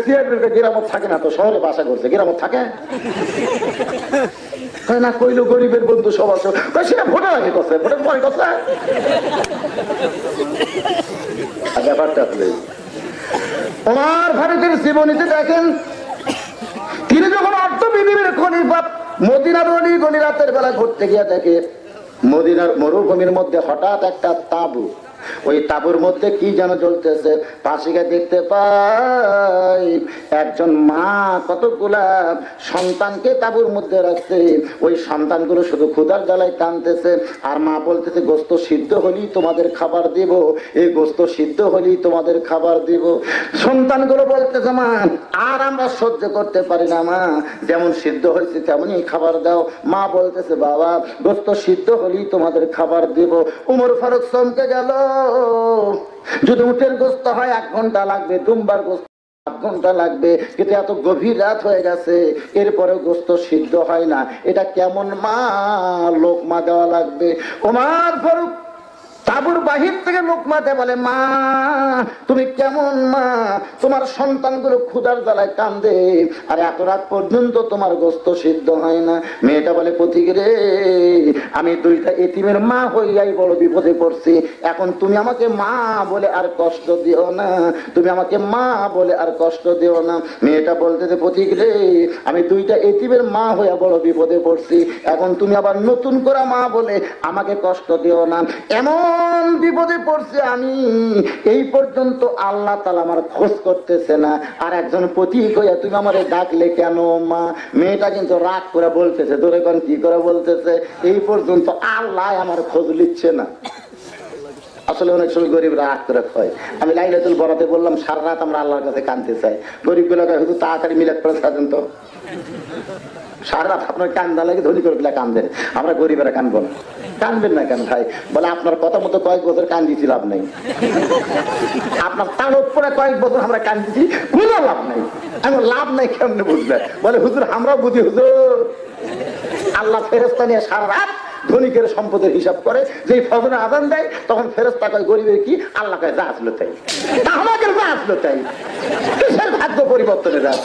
চেয়ারম্যানকে গ্রামত থাকে না, তো শহরে বাসা করছে, গ্রামত থাকে না। কইলো গরিবের বন্ধু সব আছে, সেটা ভোটের আগে করছে, ভোটের পরে করছে। ব্যাপারটা হলে ওমর ফারুকের জীবনীতে দেখেন, তিনি যখন অর্থবিধির খলিফা মদিনার অলি গলি রাতের বেলা ঘুরতে গিয়ে দেখে মদিনার মরুভূমির মধ্যে হঠাৎ একটা তাঁবু, ওই তাঁবুর মধ্যে কি যেন জ্বলতেছে। পাশে দেখতে পাই একজন মা কতগুলা সন্তানকে তাঁবুর মধ্যে রাখছে। ওই সন্তানগুলো শুধু ক্ষুধার জ্বালায় টানতেছে। আর মা বলতেছে, গোস্ত সিদ্ধ হলেই তোমাদের খাবার দিব, এই গোস্ত সিদ্ধ হলেই তোমাদের খাবার দিব। সন্তানগুলো বলতেছে, মা আর আমরা সহ্য করতে পারি না, মা যেমন সিদ্ধ হয়েছে তেমনই খাবার দাও। মা বলতেছে, বাবা গোস্ত সিদ্ধ হলেই তোমাদের খাবার দিব। উমর ফারুক চমকে গেল। যদি উটের গোস্ত হয় 1 ঘন্টা লাগবে, দুম্বার গোস্ত 8 ঘন্টা লাগবে, কিন্তু এত গভীর রাত হয়ে গেছে এরপরে গোস্ত সিদ্ধ হয় না। এটা কেমন মা, লোকমা দেওয়া লাগবে। ওমর ফারুক তাঁবুর বাহির থেকে লোকমাতে বলে, মা তুমি কেমন মা, তোমার সন্তানগুলো ক্ষুধার জ্বালায় কান্দে আর এত রাত পর্যন্ত তোমার গোস্ত সিদ্ধ হয় না। মেয়েটা বলে, পথিক রে, আমি 2টা এতিমের মা হইয়াই বড় বিপদে পড়ছি। এখন তুমি আমাকে মা বলে আর কষ্ট দিও না, তুমি আমাকে মা বলে আর কষ্ট দিও না। মেয়েটা বলতেছে, পথিক রে, আমি 2টা এতিমের মা হইয়া বড় বিপদে পড়ছি, এখন তুমি আবার নতুন করে মা বলে আমাকে কষ্ট দিও না। এমন বিপদে পড়ছে আমি, এই পর্যন্ত আল্লাহ তাআলা আমার খোঁজ করতেছে না, আর একজন পথিক হইয়া তুমি আমারে ডাকলে কেন মা? মেয়েটা কিন্তু রাগ করে বলতেছে, ধরে কোন কি করে বলতেছে, এই পর্যন্ত আল্লাহ আমার খোঁজ নিচ্ছে না। আসলে অনেক সময় গরিব রাগ করে হয়। আমি লাইলাতুল বরাতে বললাম সারা রাত আমরা আল্লাহর কাছে কাঁদতে চাই। গরিব গুলোকে শুধু তাড়াতাড়ি মিলাদ করে সাজেন তো, সারা রাত আপনার কান্দা লাগে, ধনী করে দিলে কান্দেন, আমরা গরিবেরা কানবো না। কানবেন না কেন ভাই? বলে আপনার কথা মতো কয়েক বছর কান্দিছি, লাভ নেই। আপনার তার উপরে কয়েক বছর আমরা কান্দিছি, কোনো লাভ নেই। আমি লাভ নাই কেমনে বুঝলে? বলে হুজুর আমরাও বুঝি হুজুর, আল্লাহ ফেরেশতা নিয়ে সারা রাত ধনীকের সম্পদের হিসাব করে। যে ফজরের আযান দেয় তখন ফেরেশতা কয় গরিবের কি, আল্লাহ কয় যা আসলো তাই, আমাদের যা আসলো তাই। কিসের ভাগ্য পরিবর্তনের রাত।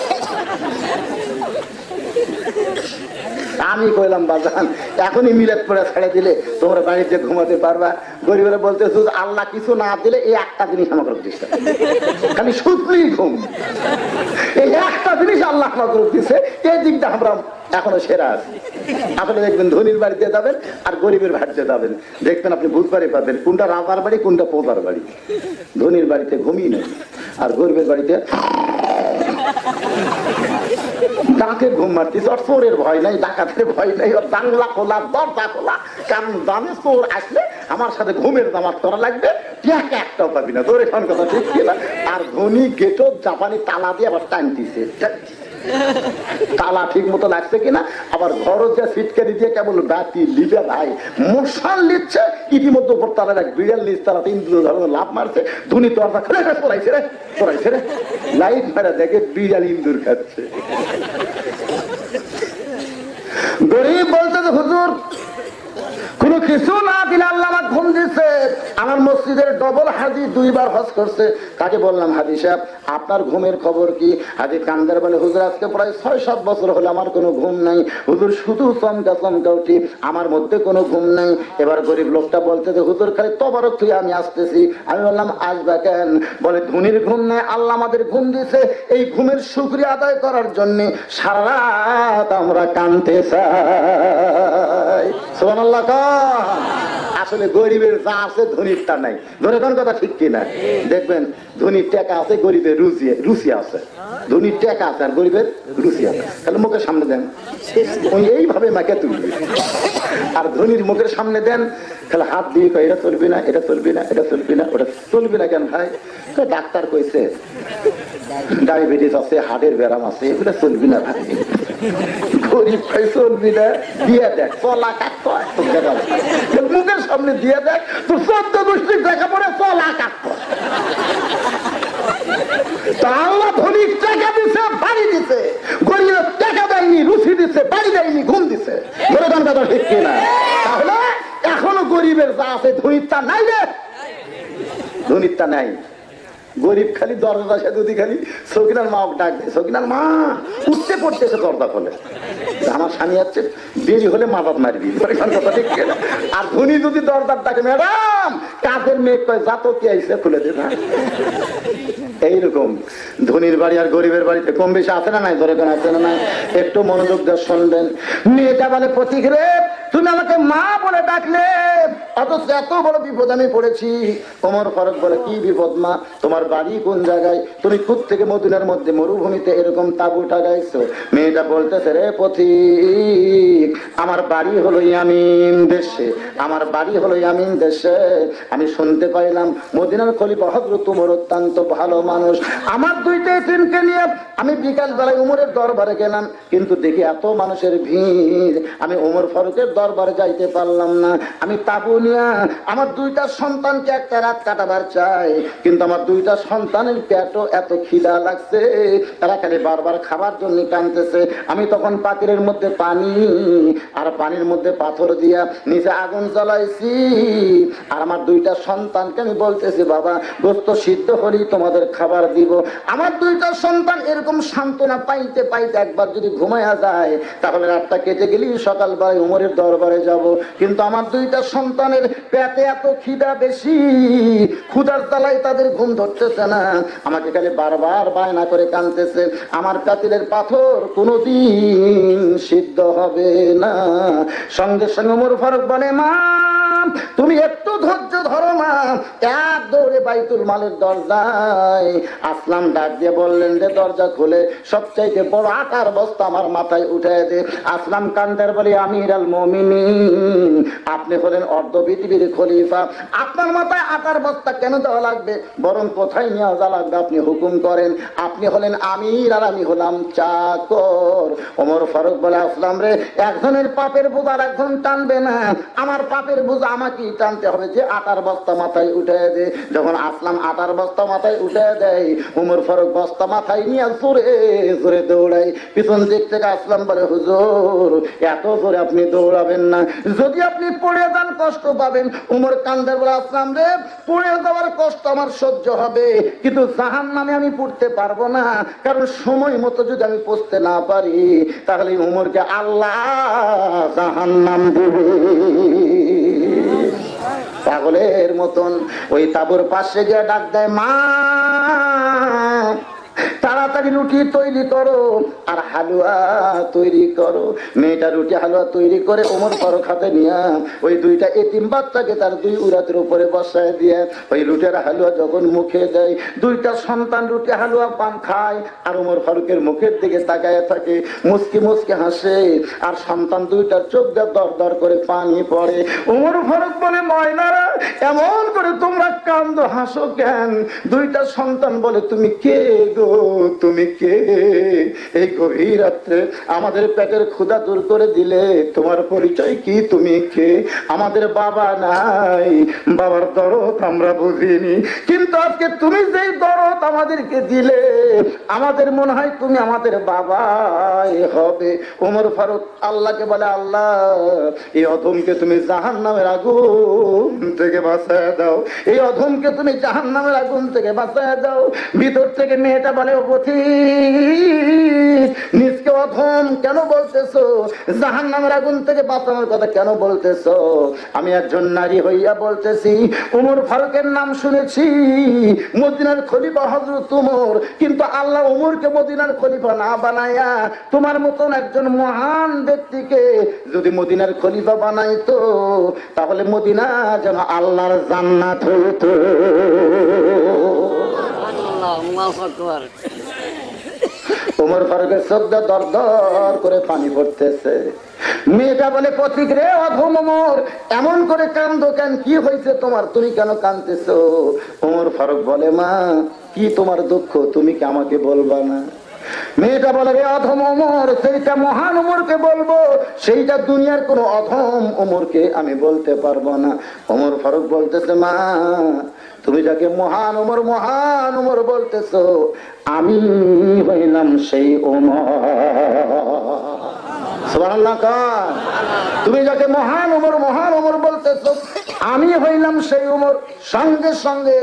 আমি কইলাম বাজান এখনই মিলাদ পড়া ছেড়ে দিলে তোমরা বাড়িতে ঘুমাতে পারবা। গরিবেরা বলতে আল্লাহ কিছু না দিলে এই একটা জিনিস আমাকে দিচ্ছে, খালি শুধুই ঘুম। এই একটা জিনিস আল্লাহ আমাকে দিচ্ছে, এই দিকটা আমরা এখনো সেরা আছি। আসলে দেখবেন ধনীর বাড়িতে যাবেন আর গরিবের বাড়িতে যাবেন, দেখবেন আপনি বুধবারে পাবেন কোনটা রাজার বাড়ি কোনটা পোতার বাড়ি। ধনীর বাড়িতে ঘুমিয়ে নেই আর গরিবের বাড়িতে ডাকের ঘুম মারতিস। ওর চোরের ভয় নাই, ডাকাতের ভয় নাই, ওর জানলা খোলা দরজা খোলা, কারণ জানে চোর আসলে আমার সাথে ঘুমের জামাত করা লাগবে, একটাও পাবি না। তোর এখন কথা ঠিক কিনা? আর ধনী গেটো জাপানি তালা দিয়ে আবার টানতিছে, তালা ঠিক মতো লাগছে কিনা, আবার ঘরও যে সিটকারি দিয়ে কেবল বাতি লিবে ভাই মশাল লিখছে। ইতিমধ্যে উপর তালার এক বিড়াল নিচ তারা 3 ধরনের লাভ মারছে। ধনী তো পড়াইছে রে পড়াইছে রে, লাইট মারা দেখে বিড়াল ইন্দুর খাচ্ছে। গরিব বলতে হুজুর কোনো কিছু না দিলে আল্লাহ আমার ঘুম দিচ্ছে। আমার মসজিদের ডবল হাজি 2 বার হজ করছে। তাকে বললাম হাজি সাহেব আপনার ঘুমের খবর কি? হাজি কান্দার বলে হুজুর আজকে প্রায় 6-7 বছর হলো আমার কোনো ঘুম নাই হুজুর, শুধু চমকা চমকা উঠি, আমার মধ্যে কোনো ঘুম নাই। এবার গরিব লোকটা বলতে যে হুজুর খালি তবারক তুই আমি আসতেছি। আমি বললাম আসবা কেন? বলে ধনীর ঘুম নেই, আল্লাহ আমাদের ঘুম দিছে, এই ঘুমের শুকরিয়া আদায় করার জন্য সারা রাত আমরা কাঁদতে চাই। সুবহানাল্লাহ। আসলে গরিবের যা আছে ধনীর তা নাই। ধরে কোন কথা ঠিক কিনা? দেখবেন ধনীর টাকা আছে, গরিবের রুচি আছে। ধনীর টাকা আছে আর গরিবের রুচি আছে। তাহলে মুখের সামনে দেন, ওই এইভাবে মাকে তুলবে। আর ধনীর মুখের সামনে দেন তাহলে হাত দিয়ে কয় এটা চলবি না, এটা চলবি না, এটা চলবি না, ওটা চলবি না। কেন ভাই? ডাক্তার কইছে ডায়াবেটিস আছে, হার্টের ব্যারাম আছে, এগুলো চলবি না ভাই। গরিব খাই চলবি না, দিয়ে দেখ চলা কাটতো মুখের সামনে দিয়ে দেখ তোর 14 গোষ্ঠীর দেখা পড়ে চলা কাটতো। আল্লাহ ধনীর টাকা দিছে, বাড়ি দিছে, গরিবের টাকা দেয়নি, রুচি দিছে, বাড়ি দেয়নি, ঘুম দিছে। ধরে কোন কথা ঠিক কিনা? তাহলে এখনো গরিবের যা আছে ধনীর তা নাই রে, ধনীর তা নাই। গরিব খালি দরজা সাথে যদি খালি সকিনার মা ডাক দেয়, সকিনার মা উঠতে পড়তেছে দরজা খোলে, আমার স্বামী আছে দেরি হলে মা বাপ মারবি। আর ধনী যদি দরজার ডাকে ম্যাডাম কাজের মেয়ে কয় যা তো কি আইসে খুলে দেবে। এইরকম ধনীর বাড়ি আর গরিবের বাড়িতে কম বেশি আছে না নাই? ধরে কেন আছে না নাই? একটু মনোযোগ দিয়ে শুনবেন। মেয়েটা বলে প্রতীক রে তুমি আমাকে মা বলে ডাকলে, অথচ এত বড় বিপদ আমি পড়েছি। ওমর ফারুক বলে কি বিপদ মা? তোমার বাড়ি কোন জায়গায়? তুমি কোথ থেকে মদিনার মধ্যে মরুভূমিতে এরকম তাবু টাকাইছো? মেয়েটা বলতেছে রে পথিক আমার বাড়ি হলো ইয়ামিন দেশে, আমার বাড়ি হলো ইয়ামিন দেশে। আমি শুনতে পাইলাম মদিনার খলিফা হযরত ওমর অত্যন্ত ভালো মানুষ। আমার 2টা এতিমকে নিয়ে আমি বিকাল বেলায় ওমরের দরবারে গেলাম, কিন্তু দেখি এত মানুষের ভিড়, আমি ওমর ফারুকের দরবারে যাইতে পারলাম না। আমি তাবু নিয়ে আমার 2টা সন্তানকে একটা রাত কাটাবার চাই, কিন্তু আমার 2টা সন্তানের পেটও এত খিদা লাগছে, তারা খালি বারবার খাবার জন্য কাঁদতেছে। আমি তখন পাতিলের মধ্যে পানি আর পানির মধ্যে পাথর দিয়া নিচে আগুন জ্বালাইছি, আর আমার 2টা সন্তানকে আমি বলতেছি বাবা গোস্ত সিদ্ধ হলেই তোমাদের খাবার দিব। আমার 2টা সন্তান এরকম সান্ত্বনা পাইতে পাইতে একবার যদি ঘুমায়া যায় তাহলে রাতটা কেটে গেলেই সকালবেলায় ওমরের দরবারে যাব। কিন্তু আমার 2টা সন্তানের পেটে এত খিদা বেশি, ক্ষুধার জ্বালায় তাদের ঘুম ধরতেছে না, আমাকে খালি বারবার বায়না করে কাঁদতেছে। আমার পাতিলের পাথর কোনোদিন সিদ্ধ হবে না। সঙ্গে সঙ্গে ওমর ফারুক বলে মা তুমি একটু ধৈর্য ধরো না। এক দৌড়ে বাইতুল মালের দরজায় আসলাম, ডাক দিয়ে বললেন যে দরজা খুলে সবচাইতে বড় আটার বস্তা আমার মাথায় উঠে দে। আসলাম কান্দার বলে আমির আল মুমিনিন আপনি হলেন অর্ধ পৃথিবীর খলিফা, আপনার মাথায় আটার বস্তা কেন দেওয়া লাগবে, বরং কোথায় নিয়ে যাওয়া লাগবে আপনি হুকুম করেন। আপনি হলেন আমির আর আমি হলাম চাকর। ওমর ফারুক বলে আসলাম রে একজনের পাপের বোঝা আর একজন টানবে না, আমার পাপের বোঝা আমাকেই টানতে হবে, যে আটার বস্তা মাথায় উঠে দে। যখন আসলাম আটার বস্তা মাথায় উঠে দেয়, উমর ফারুক বস্তা মাথায় নিয়ে জোরে জোরে দৌড়াই। পিছন দিক থেকে আসলাম বলে, হুজুর এত জোরে আপনি দৌড়াবেন না, যদি আপনি পড়ে যান কষ্ট পাবেন। উমর কান্দের বলে, আসলাম রে, পড়ে যাওয়ার কষ্ট আমার সহ্য হবে, কিন্তু জাহান্নামে আমি পড়তে পারবো না, কারণ সময় মতো যদি আমি পৌঁছতে না পারি তাহলে উমরকে আল্লাহ জাহান্নাম দেবে। পাগলের মতন ওই তাবুর পাশে গিয়ে ডাক দেয়, মা তাড়াতাড়ি রুটি তৈরি করো আর হালুয়া তৈরি করো। মেয়েটা রুটি হালুয়া তৈরি করে ওমর ফারুক হাতে নিয়ে ওই দুইটা এতিম বাচ্চাকে তার দুই উরাতের উপরে বসায় দিয়ে ওই রুটির হালুয়া যখন মুখে দেয়, দুইটা সন্তান রুটি হালুয়া পান খায় আর ওমর ফারুকের মুখের দিকে তাকায় থাকে, মুচকি মুচকি হাসে, আর সন্তান দুইটার চোখ দিয়ে দর দর করে পানি পড়ে। ওমর ফারুক বলে, ময়নারা এমন করে তোমরা কান্দো হাসো কেন? দুইটা সন্তান বলে, তুমি কে গো, তুমি কে? এই গভীর রাত্রে আমাদের পেটের ক্ষুধা দূর করে দিলে, তোমার পরিচয় কি, তুমি কে? আমাদের বাবা নাই, বাবার দরদ আমরা বুঝিনি, কিন্তু আজকে তুমি যেই দরদ আমাদেরকে দিলে আমাদের মনে হয় তুমি আমাদের বাবাই হবে। ওমর ফারুক আল্লাহকে বলে, আল্লাহ এই অধমকে তুমি জাহান্নামের আগুন থেকে বাঁচায় দাও, এই অধমকে তুমি জাহান্নামের আগুন থেকে বাঁচায় দাও। ভিতর থেকে মেয়েটা বলে, ও পথিক, নিজকে অধম কেন বলতেছো? জাহান্নামের আগুন থেকে বাঁচানোর কথা কেন বলতেছো? আমি একজন নারী হইয়া বলতেছি, ওমর ফারুকের নাম শুনেছি, মদিনার খলিফা হযরত ওমর, কিন্তু আল্লাহ ওমরকে মদিনার খলিফা না বানায়া তোমার মতন একজন মহান ব্যক্তিকে যদি মদিনার খলিফা বানাইতো তাহলে মদিনা যেন আল্লাহর জান্নাত হইতো। ওমর ফারুকের চোখ দিয়ে দর দর করে পানি পড়তেছে। মেয়েটা বলে, পথিক রে অধম ওমর, এমন করে কান্দো কেন? কি হয়েছে তোমার, তুমি কেন কাঁদতেছো? ওমর ফারুক বলে, মা কি তোমার দুঃখ, তুমি কি আমাকে বলবা না? মেয়েটা বলে, রে অধম ওমর, সেইটা মহান ওমরকে বলবো, সেইটা দুনিয়ার কোন অধম ওমরকে আমি বলতে পারবো না। ওমর ফারুক বলতেছে, মা তুমি যাকে মহান ওমর বলতেছো, আমি হইলাম সেই ওমর। সুবহানাল্লাহ। তুমি যাকে মহান ওমর বলতেছো, আমি হইলাম সেই ওমর। সঙ্গে সঙ্গে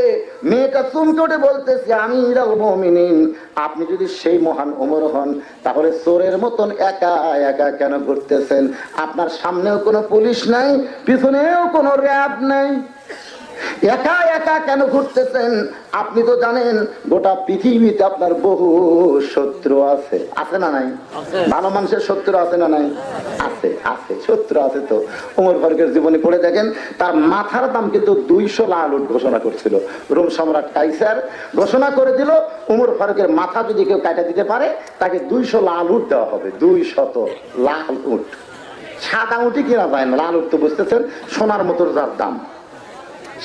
মেয়েটা চমকে উঠে বলতেছে, আমিরুল মুমিনিন, আপনি যদি সেই মহান ওমর হন তাহলে চোরের মতন একা একা কেন ঘুরতেছেন? আপনার সামনেও কোনো পুলিশ নাই, পিছনেও কোনো র্যাব নাই, একা একা কেন ঘুরতেছেন? আপনি তো জানেন গোটা পৃথিবীতে আপনার বহু শত্রু আছে, আছে না নাই? ভালো মানুষের শত্রু আছে না নাই? আছে, আছে, শত্রু আছে। তো ওমর ফারুকের জীবনে পড়ে দেখেন, তার মাথার দাম কিন্তু 200 লাল উট ঘোষণা করছিল রোম সম্রাট কাইসার। ঘোষণা করে দিল, ওমর ফারুকের মাথা যদি কেউ কাটা দিতে পারে তাকে 200 লাল উট দেওয়া হবে। 200 লাল উট। সাদা উঠি কিনা যায় না, লাল উট তো বুঝতেছেন সোনার মতোর যার দাম।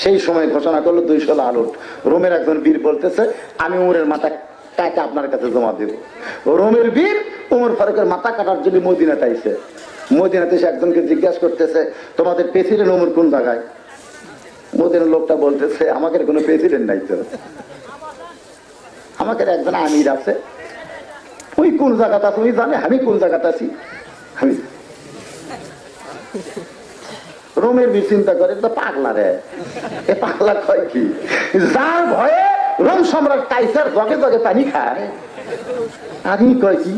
সেই সময় ঘোষণা করলো 200 লাল উট। রোমের একজন বীর বলতেছে, আমি ওমরের মাথা কাটা আপনার কাছে জমা দেব। রোমের বীর ওমর ফারুকের মাথা কাটার জন্য মদিনাতে আইছে। মদিনাতে এসে একজনকে জিজ্ঞাসা করতেছে, তোমাদের প্রেসিডেন্ট ওমর কোন জায়গায়? মদিনার লোকটা বলতেছে, আমাদের কোনো প্রেসিডেন্ট নাই তো, আমাদের একজন আমির আছে। ওই কোন জায়গাটা তুমি জানে, আমি কোন জায়গাটা আছি? আমি রোমের বীর চিন্তা করে, তো পাগলা রে, এ পাগলা কয় কি? যার ভয়ে রোম সম্রাট কাইসার জগে জগে পানি খায়, আর ই কয় কি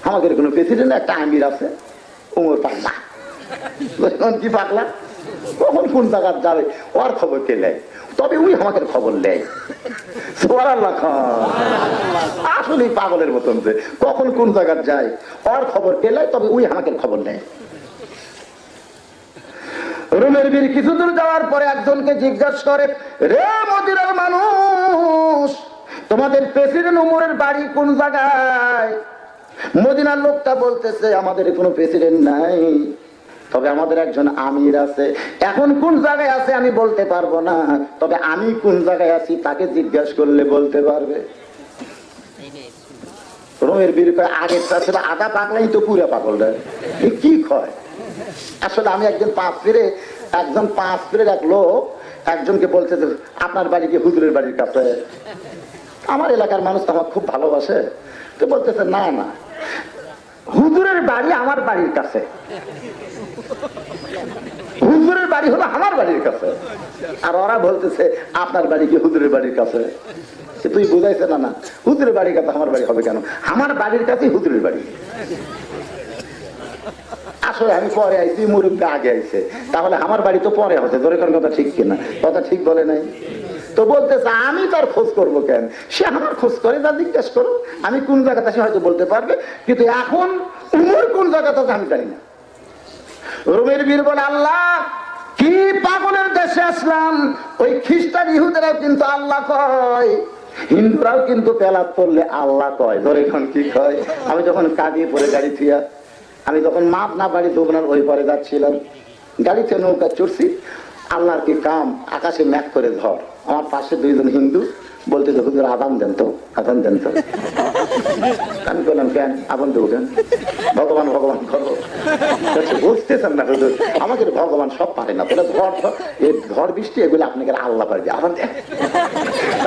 আমাদের কোনো প্রেসিডেন্ট একটা আমির আছে, ওমর পাগলা। কি পাগলা? কখন কোন জায়গা যাবে ওর খবর কে নেয়? তবে ওই আমাকে খবর নেয়। আসলে পাগলের মতন যে কখন কোন জায়গা যায় ওর খবর কে নেয়, তবে ওই আমাকে খবর নেয়। রোমের বীর কিছু দূর যাওয়ার পরে একজনকে জিজ্ঞাসা করে, রে মদিনার মানুষ, তোমাদের প্রেসিডেন্ট ওমরের বাড়ি কোন জায়গায়? মদিনার লোকটা বলতেছে, আমাদের কোনো প্রেসিডেন্ট নাই, তবে আমাদের একজন আমির আছে। এখন কোন জায়গায় আছে আমি বলতে পারবো না, তবে আমি কোন জায়গায় আছি তাকে জিজ্ঞাসা করলে বলতে পারবে। রোমের বীর কয়, আগেরটা ছিল আধা পাগলাই তো পুরা পাগল, কি কয়? আসলে আমি একজন পাঁচ ফিরের এক লোক একজনকে বলছে যে আপনার বাড়ি কি হুজুরের বাড়ির কাছে? আমার এলাকার মানুষ তো আমার খুব ভালোবাসে, তো বলতেছে না না, হুজুরের বাড়ি আমার বাড়ির কাছে, হুজুরের বাড়ি হলো আমার বাড়ির কাছে। আর ওরা বলতেছে আপনার বাড়ি কি হুজুরের বাড়ির কাছে? তুই বুঝাইছে না না, হুজুরের বাড়ির কাছে আমার বাড়ি হবে কেন? আমার বাড়ির কাছেই হুজুরের বাড়ি। আসলে আমি পরে আইছি, মুরব্বী আগে আইছে, তাহলে আমার বাড়ি তো পরে হচ্ছে। ধরে কোন কথা ঠিক কিনা? কথা ঠিক বলে নাই তো। বলতেছে আমি তার খোঁজ করবো কেন? সে আমার খোঁজ করে, তা জিজ্ঞেস করো, আমি কোন জায়গাতে সে হয়তো বলতে পারবে, কিন্তু এখন উমর কোন জায়গাতে আমি জানি না। রুমের বীর বলে আল্লাহ কি পাগলের দেশে আসলাম, ওই খ্রিস্টান ইহুদেরাও কিন্তু আল্লাহ কয়, হিন্দুরাও কিন্তু পেলাত করলে আল্লাহ কয়। ধরে এখন কি কয়? আমি যখন কাঁদিয়ে পড়ে গাড়ি থিয়া, আমি যখন মাপ না বাড়ি দুবনার ওই পরে যাচ্ছিলাম, গাড়িতে নৌকা চড়ছি, আল্লাহর কি কাম, আকাশে ম্যাক করে ঝড়, আমার পাশে দুইজন হিন্দু বলতে যে হুজুর আদান দেন তো, আদান দেন তো। আমি বললাম কেন আদান দেবো কেন? ভগবান ভগবান করবো, বুঝতেছেন না হুজুর, আমাকে ভগবান সব পারে না, তাহলে ঝড় বৃষ্টি এগুলো আপনাকে আল্লাহ পারে, আদান দেন।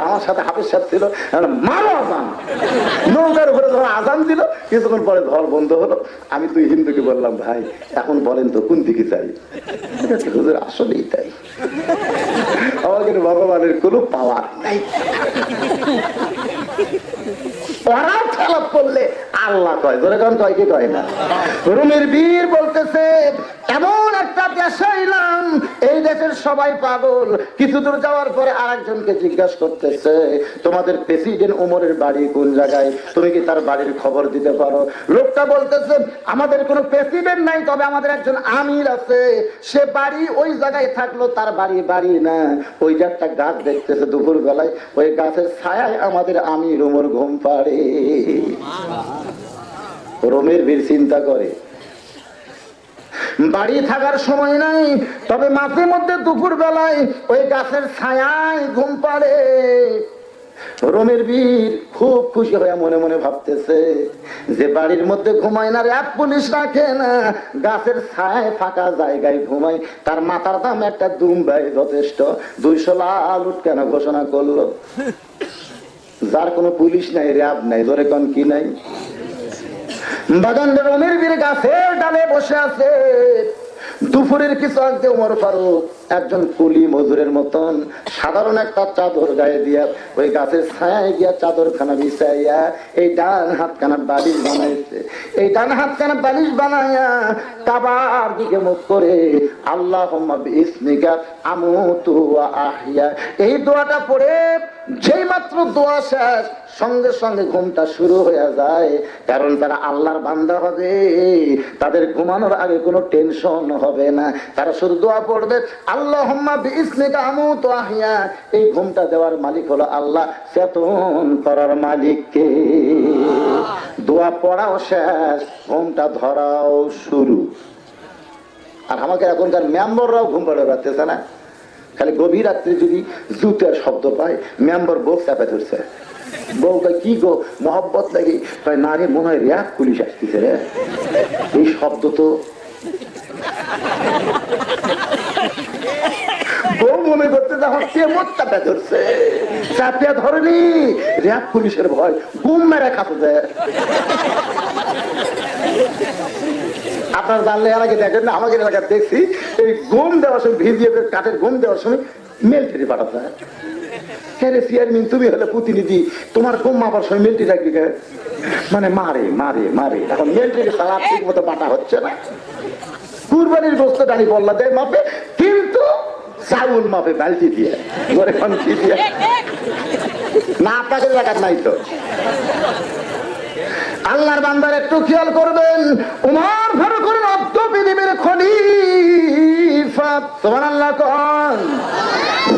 আমার সাথে হাফেজ সাহেব ছিল, মারো আজান। নৌকার উপরে ধর আজান দিল, কিছুক্ষণ পরে ঝড় বন্ধ হলো। আমি তুই হিন্দুকে বললাম ভাই এখন বলেন তো কোন দিকে চাই? হুজুর আসলেই তাই, আমাদের ভগবানের কোনো পাওয়ার নাই, ওরা খেলাপ করলে আল্লাহ কয়। ধরে কারণ কয় কি কয় না? রুমের বীর বলতেছে এমন একটা দেশে এলাম, এই দেশের সবাই পাগল। কিছু দূর যাওয়ার পরে আরেকজনকে জিজ্ঞাসা করতেছে তোমাদের প্রেসিডেন্ট উমরের বাড়ি কোন জায়গায়, তুমি কি তার বাড়ির খবর দিতে পারো? লোকটা বলতেছে আমাদের কোনো প্রেসিডেন্ট নাই, তবে আমাদের একজন আমির আছে, সে বাড়ি ওই জায়গায় থাকলো, তার বাড়ি না, ওই যে একটা গাছ দেখতেছে দুপুর বেলায়, ওই গাছের ছায়ায় আমাদের আমির উমর ঘুম পাড়ে। রোমের বীর চিন্তা করে বাড়ি থাকার সময় নাই, তবে মাঝে মধ্যে দুপুর বেলায় ওই গাছের ছায়ায় ঘুম পাড়ে। রোমের বীর খুব খুশি হয়ে মনে মনে ভাবতেছে যে বাড়ির মধ্যে ঘুমায় না, র্যাব পুলিশ রাখে না, গাছের ছায়ায় ফাঁকা জায়গায় ঘুমায়, তার মাথার দাম একটা দুম্বাই যথেষ্ট। 200 লাল উট কেন ঘোষণা করলো? যার কোনো পুলিশ নাই, র্যাব নাই, ধরে কোন কি নাই? বাগানের রোমের বীর গাছের ডালে বসে আছে। দুপুরের কিছু আগে ওমর ফারুক একজন কুলি মজুরের মতন সাধারণ একটা চাদর গায়ে দিয়া ওই গাছের ছায়ায় গিয়া চাদরখানা বিছাইয়া এই ডান হাতখানা বালিশ বানাইছে। এই ডান হাতখানা বালিশ বানাইয়া কাবার দিকে মুখ করে আল্লাহুম্মা বিইসমিকা আমুতু ওয়া আহইয়া এই দোয়াটা পড়ে যেই মাত্র দোয়া শেষ, সঙ্গে সঙ্গে ঘুমটা শুরু হয়ে যায়। কারণ তারা আল্লাহর বান্দা হবে, তাদের ঘুমানোর আগে কোনো টেনশন হবে না, তারা শুধু দোয়া পড়বে আল্লাহুম্মা বিইসমিকা আমুতু ওয়া আহইয়া। এই ঘুমটা দেওয়ার মালিক হলো আল্লাহ, চেতন করার মালিক কে? দোয়া পড়াও শেষ, ঘুমটা ধরাও শুরু। আর আমাকে এখনকার মেম্বররাও ঘুম পাড়ে রাখতেছে না, খালি গভীর রাত্রে যদি জুতের শব্দ পায় মেম্বার বউ চাপে ধরছে। বউটা কি গো মহব্বত লাগে, নারী মনে হয় র্যাব পুলিশ আসতেছে রে, এই শব্দ তো বউ মনে করতে আমার কেমন চাপে ধরছে, চাপে ধরেনি র্যাব পুলিশের ভয়, গুম মেরে খাতে দেয়। আপনার জানলে এলাকায় দেখেন না, আমাদের এলাকায় দেখছি এই গম দেওয়ার সময়, ভিজিয়ে কাঠের গম দেওয়ার সময় মিলিটারি পাঠাতে হয়। চেয়ারম্যান তুমি হলে প্রতিনিধি, তোমার গম মাপার সময় মিলিটারি রাখবি, মানে মারে মারে মারে। এখন মিলিটারি সারা ঠিক মতো পাঠা হচ্ছে না। কুরবানির গোস্ত ডালি বল্লা দেয় মাপে, কিন্তু চাউল মাপে বালতি দিয়ে, কি দিয়ে না আপনাকে জায়গা নাই তো। আল্লাহর বান্দার একটু খেয়াল করবেন, উমর ফারুক পৃথিবীর খলিফা লিফাফ, সুবহানাল্লাহ কোন।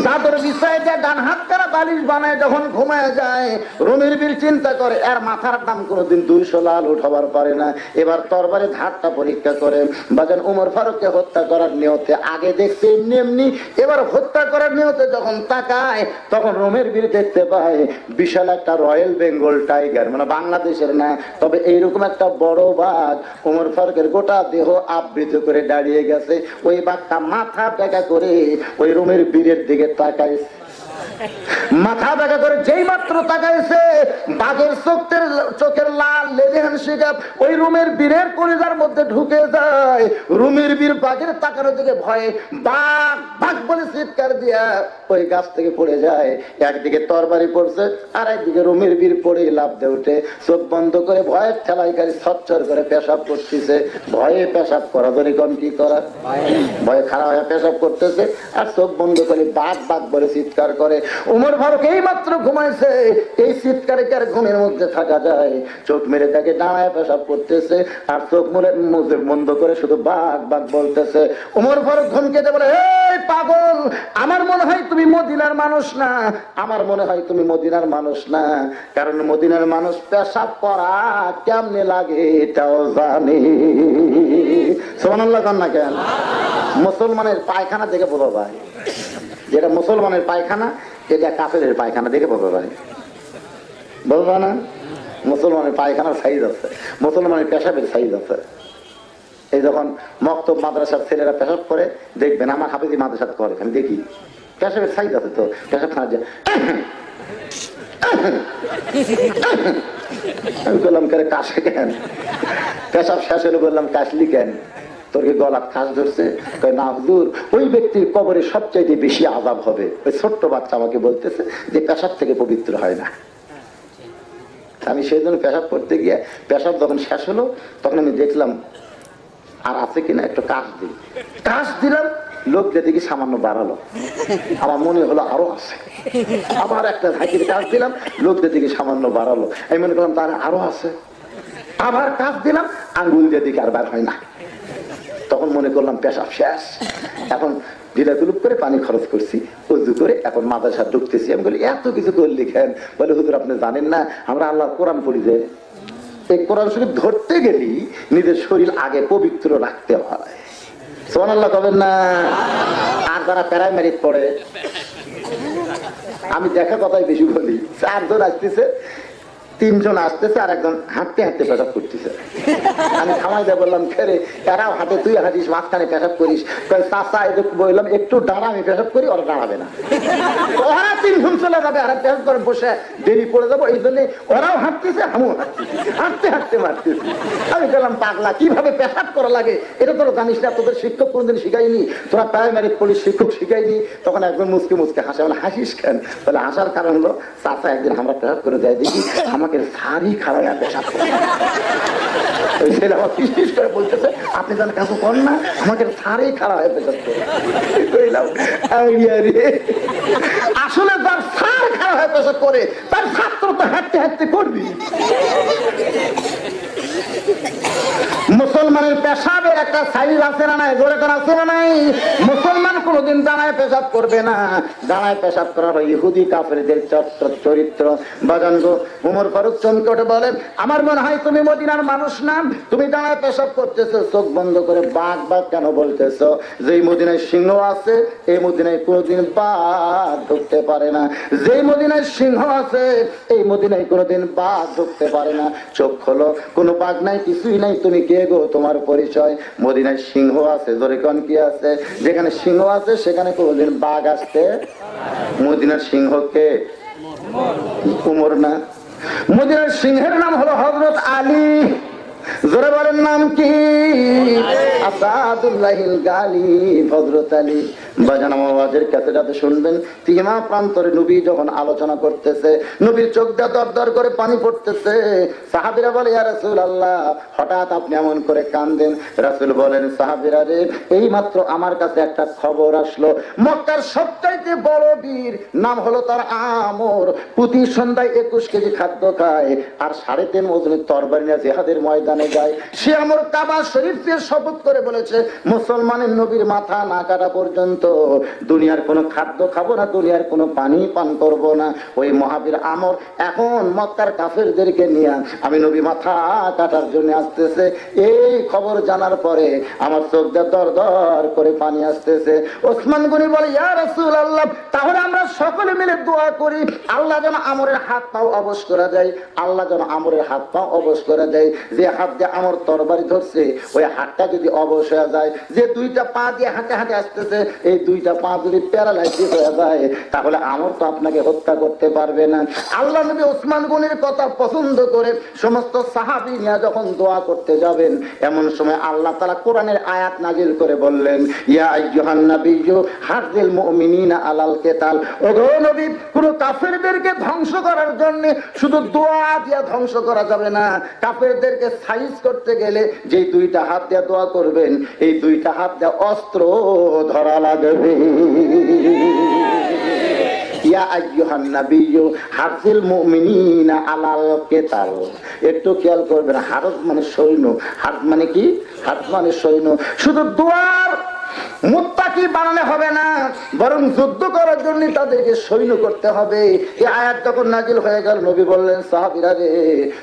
চাদর বিছায় ডান হাত কারা বালিশ বানায় যখন ঘুমায় যায়, রুমির বীর চিন্তা করে এর মাথার দাম কোনোদিন 200 লাল উঠাবার পারে না। এবার তরবারি ধারটা পরীক্ষা করে বাজান উমর ফারুককে হত্যা করার নিয়তে আগে দেখছে এমনি এমনি, এবার হত্যা করার নিয়তে যখন তাকায় তখন রুমের বীর দেখতে পায় বিশাল একটা রয়্যাল বেঙ্গল টাইগার, মানে বাংলাদেশের না তবে এইরকম একটা বড় বাঘ উমর ফারুকের গোটা দেহ আবৃত করে দাঁড়িয়ে গেছে। ওই বাঘটা মাথা বেঁকা করে ওই রুমের বীরের দিকে তাকাইছে, মাথা বেঁকা করে যেই মাত্র তাকাইছে বাঘের চোখের লাল লেজেহান শিকাব ওই রুমের বীরের কলিজার মধ্যে ঢুকে যায়। রুমের বীর বাঘের তাকানোর দিকে ভয়ে বাঘ বাঘ বলে চিৎকার দিয়া ওই গাছ থেকে পড়ে যায়। একদিকে তরবারি পড়ছে আর একদিকে রুমের বীর পড়ে লাফ দিয়ে উঠে চোখ বন্ধ করে ভয়ের ঠেলাইকারী ছটছর করে পেশাব করতেছে। ভয়ে পেশাব করা ধরে কম কি করা, ভয়ে খারাপ হয়ে পেশাব করতেছে আর চোখ বন্ধ করে বাঘ বাঘ বলে চিৎকার করে। উমর ফারুক এই মাত্র ঘুমাইছে, এই চিৎকারে কি আর ঘুমের মধ্যে থাকা যায়? চোখ মেরে তাকে দাঁড়ায় পেশাব করতেছে আর চোখ মুখে বন্ধ করে শুধু বাঘ বাঘ বলতেছে। উমর ফারুক ধমকেতে বলে এই পাগল, আমার মনে হয় তুমি মদিনার মানুষ না, আমার মনে হয় তুমি মদিনার মানুষ না, কারণ মদিনার মানুষ পেশাব করা কেমনে লাগে এটাও জানি। সুবহানাল্লাহ না কেন? মুসলমানের পায়খানা দেখে বোঝা যায়, যেটা মুসলমানের পায়খানা এটা কাফেরের পায়খানা দেখে বোঝা যায়, বলবা না? মুসলমানের পায়খানার সাইজ আছে, মুসলমানের পেশাবের সাইজ আছে। এই যখন মক্তব মাদ্রাসার ছেলেরা পেশাব করে দেখবেন, আমার হাফেজি মাদ্রাসা করে, আমি দেখি পেশাবের সাইজ আছে তো পেশাব খানা যায়। আমি বললাম করে কাশে কেন? পেশাব শেষ হলে বললাম কাশলি কেন? তোর কি গলা খাস ধরছে? না হুজুর, ওই ব্যক্তির কবরে সবচাইতে বেশি আযাব হবে। ওই ছোট্ট বাচ্চা আমাকে বলতেছে যে পেশাব থেকে পবিত্র হয় না। আমি সেই জন্য পেশাব করতে গিয়ে পেশাব যখন শেষ হলো তখন আমি দেখলাম আর আছে কিনা, একটু কাশ দিই, কাশ দিলাম, লোক দেখি সামান্য বাড়ালো, আমার মনে হলো আরো আছে। আবার একটা ঝাঁকির কাজ দিলাম, লোক দেখি সামান্য বাড়ালো, আমি মনে করলাম তার আরো আছে। আবার কাজ দিলাম, আঙ্গুল দিয়ে দিকে আর বার হয় না। তখন মনে করলাম পেশাব শেষ, এখন ঢিলাতুলুপ করে পানি খরচ করছি, উজু করে এখন মাদ্রাসা ঢুকতেছি। আমি বলি এত কিছু করলি কেন? বলে হুজুর আপনি জানেন না আমরা আল্লাহর কোরআন পড়ি যে, এই কোরআন শরীফ ধরতে গেলি নিজের শরীর আগে পবিত্র রাখতে হয়। সুবহানাল্লাহ কবেন না? আর যারা প্রাইমারিতে পড়ে, আমি দেখা কথাই বেশি বলি, 4 জন আসতেছে, 3 জন আসতেছে আর একজন হাঁটতে হাঁটতে পেশাব করতেছে। আমি থামাই দিয়ে বললাম খেরে এরাও হাঁটে, তুই হাঁটিস, মাঝখানে পেশাব করিস। চাচা বললাম একটু দাঁড়া, আমি পেশাব করি, ওরা দাঁড়াবে না। ওরা 3 জন চলে যাবে আর পেশাব করে বসে দেরি পড়ে যাবো, এই জন্য ওরাও হাঁটতেছে, আমিও হাঁটতেছি, হাঁটতে হাঁটতে মারতেছি। আমি বললাম পাগলা, কিভাবে পেশাব করা লাগে এটা তোরা জানিস না? তোদের শিক্ষক কোনদিন শিখাইনি? তোরা প্রাইমারি পড়িস, শিক্ষক শিখাইনি? তখন একজন মুসকে মুসকে হাসে। বলে হাসিস কেন? বলে হাসার কারণ হলো চাচা একদিন আমরা পেশাব করে দেয় দেখি আমাকে সারি খারাপ পেশাব করে। ওই ছেলে আমার পিস করে বলতেছে আপনি যেন কাজ করেন না, আমাকে সারি খারাপ হয়ে পেশাব করে। আসলে তার সার খারাপ হয়ে পেশাব করে, তার ছাত্র তো হাঁটতে হাঁটতে করবি। মুসলমানের পেশাবের একটা সাইজ আছে না নাই? জোরে করে আছে না নাই? মুসলমান কোনদিন দাঁড়ায় পেশাব করবে না। দাঁড়ায় পেশাব করার ইহুদি কাফেরদের চরিত্র। বাজানগো উমর ফারুক চমকে ওঠে বলে আমার মনে হয় তুমি মদিনার মানুষ না, তুমি দাঁড়ায় পেশাব করতেছো চোখ বন্ধ করে। বাঘ বাঘ কেন বলতেছো? যেই মদিনায় সিংহ আছে এই মদিনায় কোনোদিন বাঘ ঢুকতে পারে না। যেই মদিনায় সিংহ আছে এই মদিনায় কোনোদিন বাঘ ঢুকতে পারে না। চোখ খোলো, কোনো বাঘ নাই, কিছুই নাই, তুমি কে গো, তোমার পরিচয়? মদিনায় সিংহ আছে। জোরে কোন কি আছে? যেখানে সিংহ আছে সেখানে কোনোদিন বাঘ আসতে? মদিনার সিংহ কে? উমর না? মদিনার সিংহের নাম হলো হযরত আলী। জোরে বলেন নাম কি? আসাদুল্লাহিল গালিব হযরত আলী। বাজান আমার ওয়াজের ক্যাসেটাতে শুনবেন, তিহিমা প্রান্তরে নবী যখন আলোচনা করতেছে, নবীর চোখ দিয়ে দরদর করে পানি পড়তেছে। সাহাবীরা বলে, ইয়া রাসূলুল্লাহ, হঠাৎ আপনি এমন করে কাঁদেন? রাসূল বলেন, সাহাবীরা রে, এই মাত্র আমার কাছে একটা খবর আসলো, মক্কার সবচাইতে বড় বীর, নাম হলো তার আমর, প্রতি সন্ধ্যায় 21 কেজি খাদ্য খায় আর 3.5 ওজনের তরবারি নিয়ে জিহাদের ময়দানে যায়। সে আমর কাবা শরীফ দিয়ে শপথ করে বলেছে, মুসলমানের নবীর মাথা না কাটা পর্যন্ত দুনিয়ার কোনো খাদ্য খাবো না, দুনিয়ার কোনো পানি পান করব না। ওই মহাবীর আমর এখন মক্কার কাফেরদেরকে নিয়ে আমি নবী মাথা কাটার জন্য আসতেছে। এই খবর জানার পরে আমার চোখ দিয়ে দর দর করে পানি আসতেছে। ওসমান গনি বলে, ইয়া রাসূলুল্লাহ, তাহলে আমরা সকলে মিলে দোয়া করি, আল্লাহ যেন আমরের হাত পাও অবশ করে দেয়, আল্লাহ যেন আমরের হাত পাও অবশ করে দেয়। যে হাত দিয়ে আমর তরবারি ধরছে, ওই হাতটা যদি অবশ হয়ে যায়, যে 2টা পা দিয়ে হাঁটে হাঁটে আসতেছে, এই 2টা পা যদি প্যারালাইসিস হয়ে যায়, তাহলে আমর তো আপনাকে হত্যা করতে পারবে না। আল্লাহ নবী ওসমান গনির কথা পছন্দ করে সমস্ত সাহাবী নিয়ে যখন দোয়া করতে যাবেন, এমন সময় আল্লাহ তাআলা কোরআনের আয়াত নাজিল করে বললেন, ইয়া আইয়ুহান নাবিয়্যু হাযিল মুমিনিনা আলাল কিতাল, ওগো নবী, কোন কাফেরদেরকে ধ্বংস করার জন্য শুধু দোয়া দিয়ে ধ্বংস করা যাবে না, কাফেরদেরকে সাইজ করতে গেলে যে 2টা হাত দিয়ে দোয়া করবেন, এই 2টা হাত দিয়ে অস্ত্র ধরা লাগবে। ইয়া আইয়ুহান নাবিয়্যু হাযিল মুমিনিনা আলাল কিতাল। একটু খেয়াল করবেন, হারজ মানে সৈন্য, হাত মানে কি? হাত মানে সৈন্য। শুধু দোয়ার মুত্তাকি বানালে হবে না, বরং যুদ্ধ করার জন্য তাদেরকে সৈন্য করতে হবে। এই আয়াত যখন নাজিল হয়ে গেল, নবী বললেন, সাহাবীরা রে,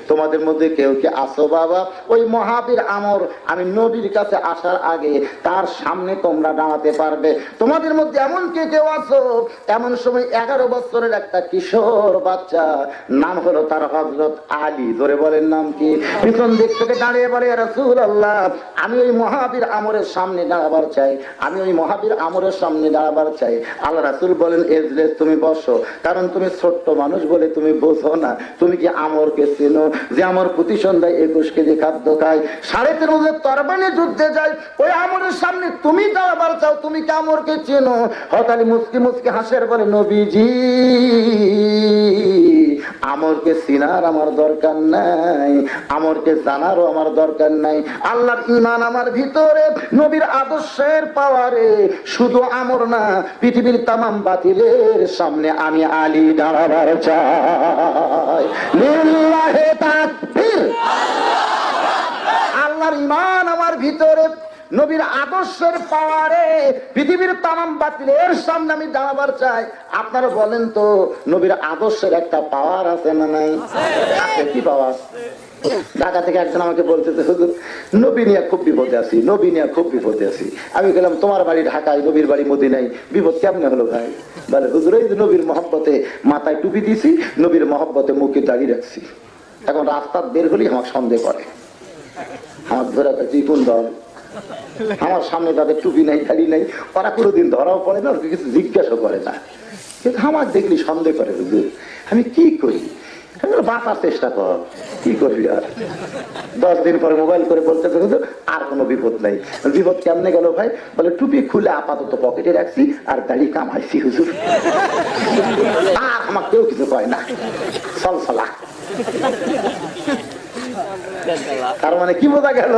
তোমাদের মধ্যে কেউ কি আসো বাবা, ওই মহাবীর আমর আমি নবীর কাছে আসার আগে তার সামনে তোমরা দাঁড়াতে পারবে? তোমাদের মধ্যে এমন কে কেউ আসো? এমন সময় 11 বছরের একটা কিশোর বাচ্চা, নাম হলো তার হযরত আলী, ধরে বলেন নাম কি? পিছন দিক থেকে দাঁড়িয়ে বলে, ইয়া রাসূলুল্লাহ, আমি ওই মহাবীর আমরের সামনে দাঁড়াবার চাই, আমি ওই মহাবীর আমরের সামনে দাঁড়াবার চাই। আল্লাহ রাসূল বলেন, এজলেস, তুমি বসো, কারণ তুমি ছোট্ট মানুষ বলে তুমি বোঝো না। তুমি কি আমরকে চেনো, যে আমর প্রতি সন্ধ্যায় 21 কেজি খাদ্য খায়, 3.5 ওজনের তরবারি যুদ্ধে যায়? ওই আমরের সামনে তুমি দাঁড়াবার চাও, তুমি কি আমরকে চেনো? হযরত আলী মুস্কি মুস্কি হাসের বলে, নবীজি, আমরকে চিনার আমার দরকার নাই, আমরকে জানারও আমার দরকার নাই। আল্লাহর ঈমান আমার ভিতরে, নবীর আদর্শের পাওয়ারে শুধু আমর না, পৃথিবীর তামাম বাতিলের সামনে আমি আলী দাঁড়াবার চাই। লিল্লাহি তাকবীর। আল্লাহর ঈমান আমার ভিতরে, নবীর আদর্শের পাওয়ারে পৃথিবীর তামাম বাতিলের সামনে আমি দাঁড়াবার চাই। আপনারা বলেন তো, নবীর আদর্শের একটা পাওয়ার আছে না নাই? আছে। কি পাওয়ার? ঢাকা থেকে একজন আমাকে বলতেছে, হুজুর, নবী নিয়ে খুব বিপদে আছি, নবী নিয়ে খুব বিপদে আছি। আমি বললাম, তোমার বাড়ি ঢাকায়, নবীর বাড়ি মদিনায়, বিপদ কেমনে হলো ভাই? বলে, হুজুর, এই যে নবীর মহব্বতে মাথায় টুপি দিছি, নবীর মহব্বতে মুখে দাঁড়িয়ে রাখছি, এখন রাস্তা বের হলেই আমার সন্দেহ করে, আমার ধরে কাছে কোন দল, আমার সামনে তাদের টুপি নাই, দাড়ি নাই, ওরা কোনোদিন ধরাও পড়ে না, কিছু জিজ্ঞাসা করে না, কিন্তু আমার দেখলি সন্দেহ করে। হুজুর, আমি কি করি? বাঁচার চেষ্টা কর, কি করবি আর? 10 দিন পরে মোবাইল করে বলতেছে, হুজুর, আর কোনো বিপদ নাই। বিপদ কেমনে গেল ভাই? বলে, টুপি খুলে আপাতত পকেটে রাখছি আর দাড়ি কামাইছি হুজুর, আর আমার কেউ কিছু কয় না, চলছলা। তার মানে কি বোঝা গেল?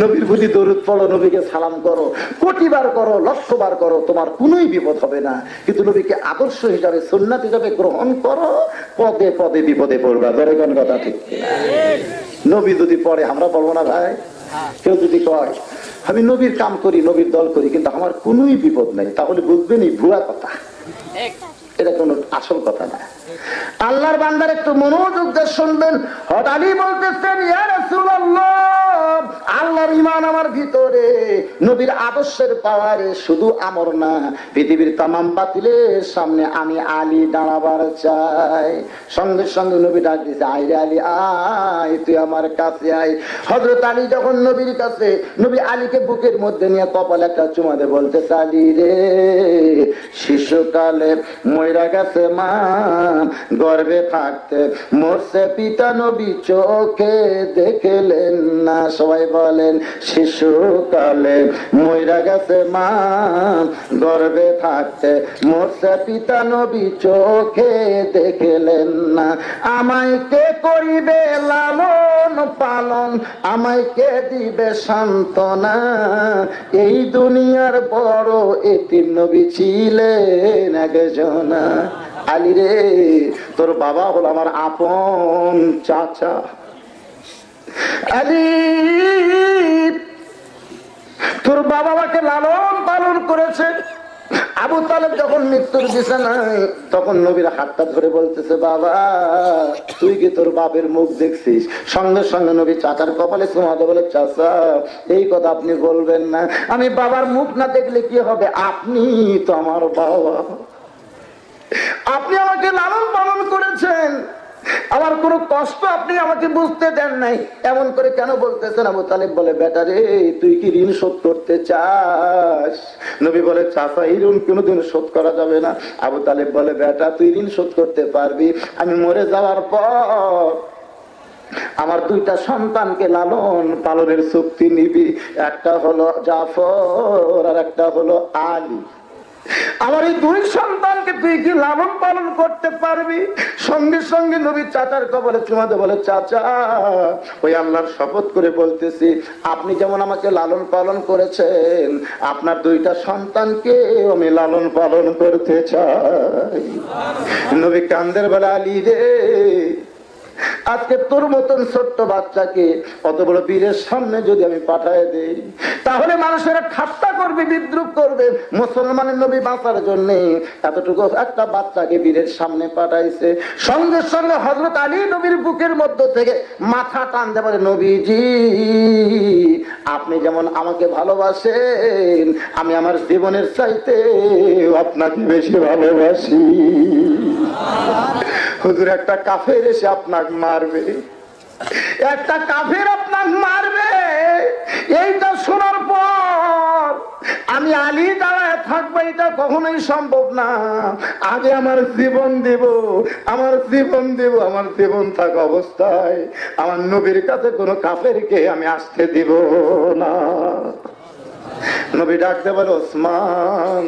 নবীর প্রতি দরুদ পড়ো, নবীকে সালাম করো, কোটিবার করো, 100বার করো, তোমার কোনোই বিপদ হবে না। কিন্তু নবীকে আদর্শ হিসাবে, সুন্নাত হিসাবে গ্রহণ করো, পদে পদে বিপদে পড়বা। ধরে কোন কথা ঠিক? নবী যদি পড়ে, আমরা পড়বো না ভাই? কেউ যদি কয় আমি নবীর কাম করি, নবীর দল করি, কিন্তু আমার কোনোই বিপদ নাই, তাহলে বুঝবেনই ভুয়া কথা, এটা কোন আসল কথা না। আল্লাহর বান্দার একটু মনোযোগ দিয়ে শুনবেন। হযরত আলী বলতেছেন, ইয়া রাসূলুল্লাহ, আল্লাহর ঈমান আমার ভিতরে, নবীর আদর্শের পাওয়ারে শুধু আমর না, পৃথিবীর তামাম বাতিলের সামনে আমি আলী দাঁড়াবার চাই। সঙ্গে সঙ্গে নবী ডাক দিয়েছে, আয় রে আলী, আয়, তুই আমার কাছে আয়। হযরত আলী যখন নবীর কাছে, নবী আলীকে বুকের মধ্যে নিয়ে কপালে একটা চুমা দিয়ে বলতেছে, আলী রে, শিষ্য শিশুকালে মইরা গেছে মা, গর্ভে থাকতে মরছে পিতা, নবী চোখে দেখলেন না। সবাই বলেন, শিশুকালে মইরা গেছে মা, গর্ভে থাকতে মরছে পিতা, নবী চোখে দেখলেন না। আমায় কে করিবে লালন পালন, আমায় কে দিবে সান্ত্বনা, এই দুনিয়ার বড় এতিম নবী ছিলেন একজনা। আলী রে, তোর বাবা হলো আমার আপন চাচা। আলী, তোর বাবা আমাকে লালন পালন করেছে। আবু তালেব যখন মৃত্যুর বিছানায়, তখন নবীর হাতটা ধরে বলতেছে, বাবা তুই কি তোর বাপের মুখ দেখছিস? সঙ্গে সঙ্গে নবী চাচার কপালে চুমা দিয়ে বলে, চাচা এই কথা আপনি বলবেন না, আমি বাবার মুখ না দেখলে কি হবে, আপনি তো আমার বাবা, আপনি আমাকে লালন পালন করেছেন, আমার কোনো কষ্ট আপনি আমাকে বুঝতে দেন নাই, এমন করে কেন বলতেছেন? আবু তালেব বলে, বেটা রে, তুই কি ঋণ শোধ করতে চাস? নবী বলে, চাচা এই ঋণ কোনোদিন শোধ করা যাবে না। আবু তালেব বলে, বেটা তুই ঋণ শোধ করতে পারবি, আমি মরে যাওয়ার পর আমার দুইটা সন্তানকে লালন পালনের চুক্তি নিবি, একটা হলো জাফর আর একটা হলো আলী। আমার এই দুই সন্তানকে তুই কি লালন পালন করতে পারবি? সঙ্গে সঙ্গে নবী চাচার কবরে চুমাতে বলে, চাচা ওই আল্লাহর শপথ করে বলতেছি, আপনি যেমন আমাকে লালন পালন করেছেন, আপনার দুইটা সন্তানকে আমি লালন পালন করতে চাই। নবী কান্দের বেলা, আলী রে, আজকে তোর মতন ছোট্ট বাচ্চাকে অত বড় বীরের সামনে যদি আমি পাঠায় দেই, তাহলে মানুষেরা ঠাট্টা করবে, বিদ্রুপ করবে। মুসলমানের নবী বাঁচার জন্য এতটুকু একটা বাচ্চাকে বীরের সামনে পাঠাইছে। সঙ্গে সঙ্গে হযরত আলী নবীর বুকের মধ্য থেকে মাথা টানতে পারে, নবীজি আপনি যেমন আমাকে ভালোবাসেন, আমি আমার জীবনের চাইতে আপনাকে বেশি ভালোবাসি। হুজুর, একটা কাফের এসে আপনাকে মারবে, একটা কাফের আপনাকে মারবে, এইটা শোনার পর আমি আলী দাঁড়ায় থাকবো, এটা কখনোই সম্ভব না। আগে আমার জীবন দেব, আমার জীবন দেব, আমার জীবন থাকা অবস্থায় আমার নবীর কাছে কোনো কাফেরকে আমি আসতে দিব না। নবী ডাকতে বলে, ওসমান।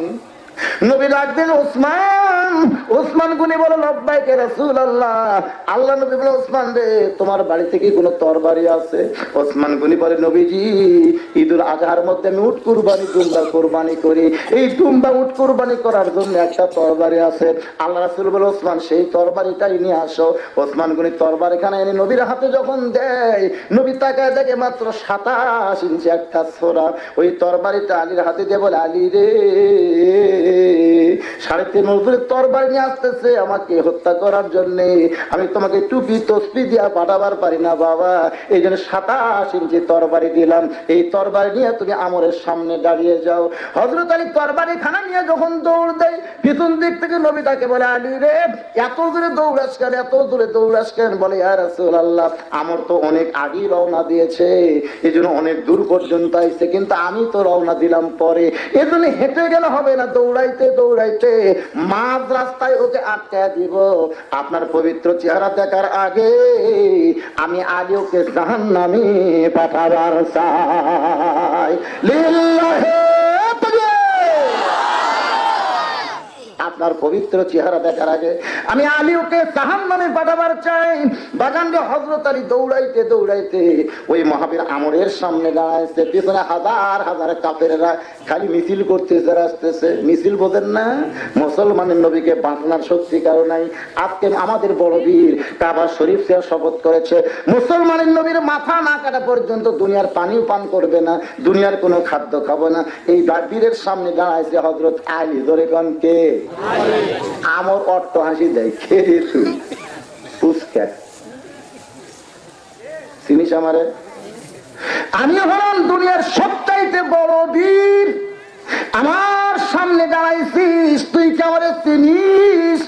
নবী ডাকতেন, ওসমান। ওসমান গুনি বলে, লব্বাইকে রাসূলুল্লাহ। আল্লাহ নবী বলে, ওসমান রে, তোমার বাড়ি থেকে কোনো তরবারি আছে? ওসমান গুনি বলে, নবীজি ঈদুল আজহার মধ্যে আমি উট কুরবানি, দুম্বা কুরবানি করি, এই দুম্বা উট কুরবানি করার জন্য একটা তরবারি আছে। আল্লাহ রাসূল বলে, ওসমান সেই তরবারিটাই নিয়ে আসো। ওসমান গুনি তরবারিখানা এনে নবীর হাতে যখন দেয়, নবী তাকায় দেখে মাত্র 27 ইঞ্চি একটা ছোরা। ওই তরবারিটা আলীর হাতে দিয়ে বলে, আলী রে, 3.5 মজুরের তরবারি নিয়ে আসতেছে আমাকে হত্যা করার জন্য, আমি তোমাকে টুপি তসবি দিয়া পাঠাবার পারি না বাবা, এই জন্য 27 ইঞ্চি তরবারি দিলাম, এই তরবারি নিয়ে তুমি আমরের সামনে দাঁড়িয়ে যাও। হযরত আলী তরবারি খানা নিয়ে যখন দৌড় দেয়, পিছন দিক থেকে নবী তাকে বলে, আলী রে, এত দূরে দৌড়াস কেন, এত দূরে দৌড়াস কেন? বলে, ইয়া রাসূলুল্লাহ, আমর তো অনেক আগেই রওনা দিয়েছে, এই জন্য অনেক দূর পর্যন্ত আইছে, কিন্তু আমি তো রওনা দিলাম পরে, এজন্য হেঁটে গেলে হবে না, দৌড়াইতে দৌড়াইতে মাঝ রাস্তায় ওকে আটকায় দিব। আপনার পবিত্র চেহারা দেখার আগে আমি আলী ওকে জাহান্নামে পাঠাবার চাই। লিল্লাহি আপনার পবিত্র চেহারা দেখার আগে আমি আলী ওকে জাহান্নামে পাঠাবার চাই। বাগানকে হযরত আলী দৌড়াইতে দৌড়াইতে ওই মহাবীর আমরের সামনে দাঁড়াইছে, পিছনে হাজার হাজার কাফেররা খালি মিছিল করতেছে, আসতেছে। মিছিল বোঝেন না? মুসলমানের নবীকে বাঁচানোর শক্তি কারো নাই। আজকে আমাদের বড় বীর কাবা শরীফ সে শপথ করেছে, মুসলমানের নবীর মাথা না কাটা পর্যন্ত দুনিয়ার পানিও পান করবে না, দুনিয়ার কোনো খাদ্য খাবো না। এই বীরের সামনে দাঁড়াইছে হযরত আলী। ধরে কোন কে? আমর অট্ট হাসি দেয়, কে রে তুই? পুষ্কা চিনিস আমারে? আমি হলাম দুনিয়ার সবচাইতে বড় বীর, আমার সামনে দাঁড়াইছিস, তুই কি আমারে চিনিস?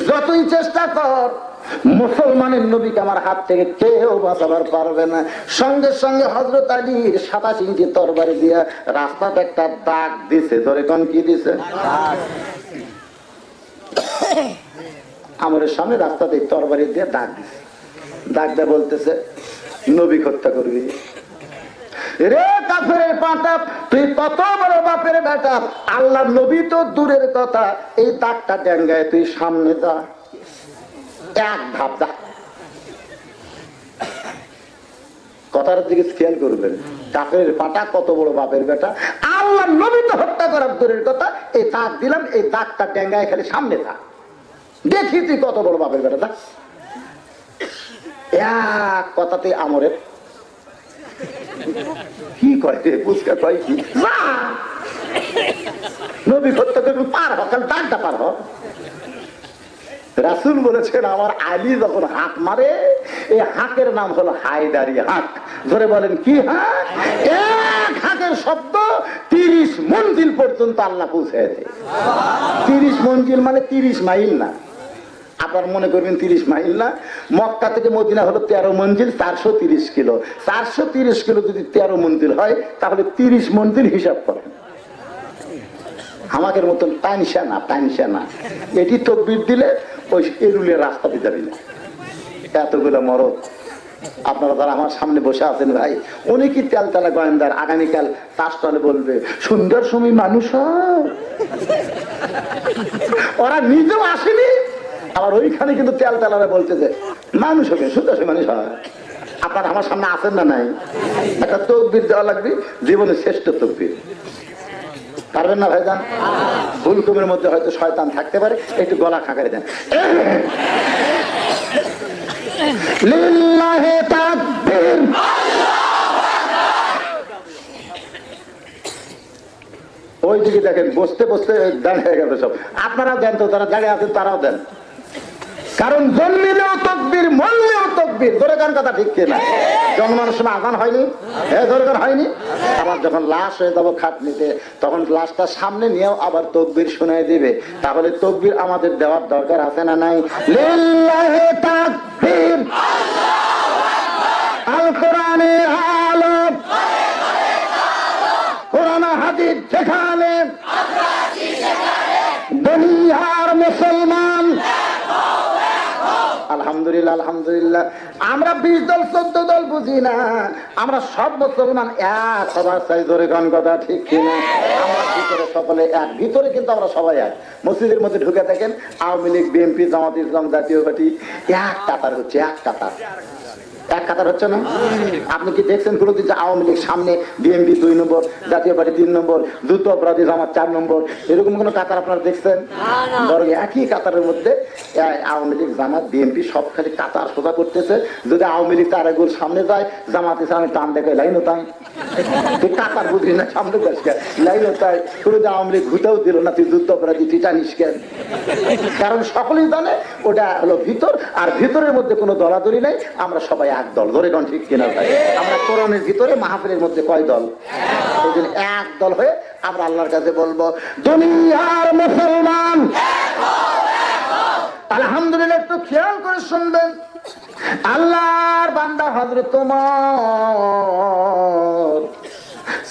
যতই চেষ্টা কর মুসলমানের নবীকে আমার হাত থেকে কেউ বাঁচাবার পারবে না। সঙ্গে সঙ্গে হযরত আলীর 27 ইঞ্চি তরবারি দিয়া রাস্তাতে একটা দাগ দিছে। ধরে কোন কি দিছে? আমরের সামনে রাস্তাতে তরবারি দিয়ে দাগ দিছে। দাগ দিয়ে বলতেছে, নবী হত্যা করবি রে কাফেরের পাটা, তুই কত বড় বাপের বেটা, আল্লাহ নবী তো দূরের কথা, এই দাগটা ডেঙ্গায় তুই সামনে যা, এক ধাপ যা। কথার দিকে খেয়াল করবেন, কাফেরের পাটা কত বড় বাপের বেটা, আল্লাহ নবী তো হত্যা করার দূরের কথা, এই দাগ দিলাম, এই দাগটা ডেঙ্গায় খালি সামনে যা, দেখি তুই কত বড় বাপের বেটা। যা, এক কথাতে আমরের কি কয় রে পুচকা কয় কি, নবী হত্যা করবি, পার হ, কাল দাগটা পার হ। রাসূল বলেছেন, আমার আলী যখন হাত মারে, এই হাকের নাম হলো হায়দারি হাক। ধরে বলেন কি হাক? এক হাকের শব্দ 30 মঞ্জিল পর্যন্ত আল্লাহ পৌঁছেছে। 30 মঞ্জিল মানে 30 মাইল না। আপনার মনে করবেন 30 মাইল না, মক্কা থেকে মদিনা হলো 13 মঞ্জিল, 430 কিলো। 430 কিলো যদি 13 মঞ্জিল হয়, তাহলে 30 মঞ্জিল হিসাব করেন। আমাদের মতন টাইনসা না, এটি তকবীর দিলে ওই এরুলের রাস্তাতে যাবি না। এতগুলো মরদ আপনারা যারা আমার সামনে বসে আছেন ভাই, অনেকই তেলতেলা গোয়েন্দার, আগামীকাল তাসতলে বলবে সুন্দর সময় মানুষ হয়। ওরা নিজেও আসেনি, আবার ওইখানে কিন্তু তেলতেলারা বলছে যে মানুষ হবে, সুন্দর সময় মানুষ হয়। আপনারা আমার সামনে আছেন না নাই? একটা তকবীর দেওয়া লাগবে, জীবনের শ্রেষ্ঠ তকবীর। পারবেন না ভাইজান? হুলকুমের মধ্যে হয়তো শয়তান থাকতে পারে, একটু গলা খাঁকারে দেন। লিল্লাহি তাকবীর। ওই দিকে দেখেন, বসতে বসতে দাঁড়িয়ে গেল সব। আপনারাও দেন তো, যারা দাঁড়িয়ে আছেন তারাও দেন, কারণ জন্মিলেও তকবীর, মরলেও তকবীর। ধরে গান কথা ঠিক কিনা? জন্মানোর সময় আজান হয়নি, ধরে গান হয়নি। আবার যখন লাশ হয়ে যাবো খাটনিতে, তখন লাশটা সামনে নিয়েও আবার তকবীর শোনায় দিবে। তাহলে তকবীর আমাদের দেওয়ার দরকার আছে না নাই? লিল্লাহি তাকবীর। আল কোরআনের আলো, কোরআন হাদিস যেখানে, দুনিয়ার মুসলমান। আলহামদুলিল্লাহ, আলহামদুলিল্লাহ। আমরা 20 দল 14 দল বুঝি না, আমরা সব মুসলমান এক সবার চাই। ধরে গান কথা ঠিক কিনা? আমরা ভিতরে সকলে এক, ভিতরে কিন্তু আমরা সবাই এক। মসজিদের মধ্যে ঢুকে থাকেন, আওয়ামী লীগ, বিএনপি, জামাত ইসলাম, জাতীয় পার্টি এক কাতার হচ্ছে, এক কাতার। এক কাতার হচ্ছে না? আপনি কি দেখছেন কোনোদিন যে আওয়ামী লীগ সামনে, বিএনপি 2 নম্বর, জাতীয় পার্টি 3 নম্বর, যুদ্ধ অপরাধী জামাত 4 নম্বর, এরকম কোন কাতার আপনারা দেখছেন? বরং একই কাতারের মধ্যে আওয়ামী লীগ, জামাত, বিএনপি সব খালি কাতার সোজা করতেছে। যদি আওয়ামী লীগ তার এগুলো সামনে যায়, জামাত ইসলামে টান দেখে লাইনও তাই, কাতার বুঝি না, সামনে যাস লাইনও তাই। কোনোদিন আওয়ামী লীগ ঘুতেও দিল না, তুই যুদ্ধ অপরাধী, তুই টানিস কেন? কারণ সকলেই জানে ওটা হলো ভিতর, আর ভিতরের মধ্যে কোনো দলাদলি নাই, আমরা সবাই এক দল। ধরে কোন ঠিক কিনা ভাই? আমরা কোরআনের ভিতরে, মাহফিলের মধ্যে কয় দল? এই জন্য এক দল হয়ে আমরা আল্লাহর কাছে বলবো, দুনিয়ার মুসলমান আলহামদুলিল্লাহ। একটু খেয়াল করে শুনবেন, আল্লাহর বান্দা হযরত ওমর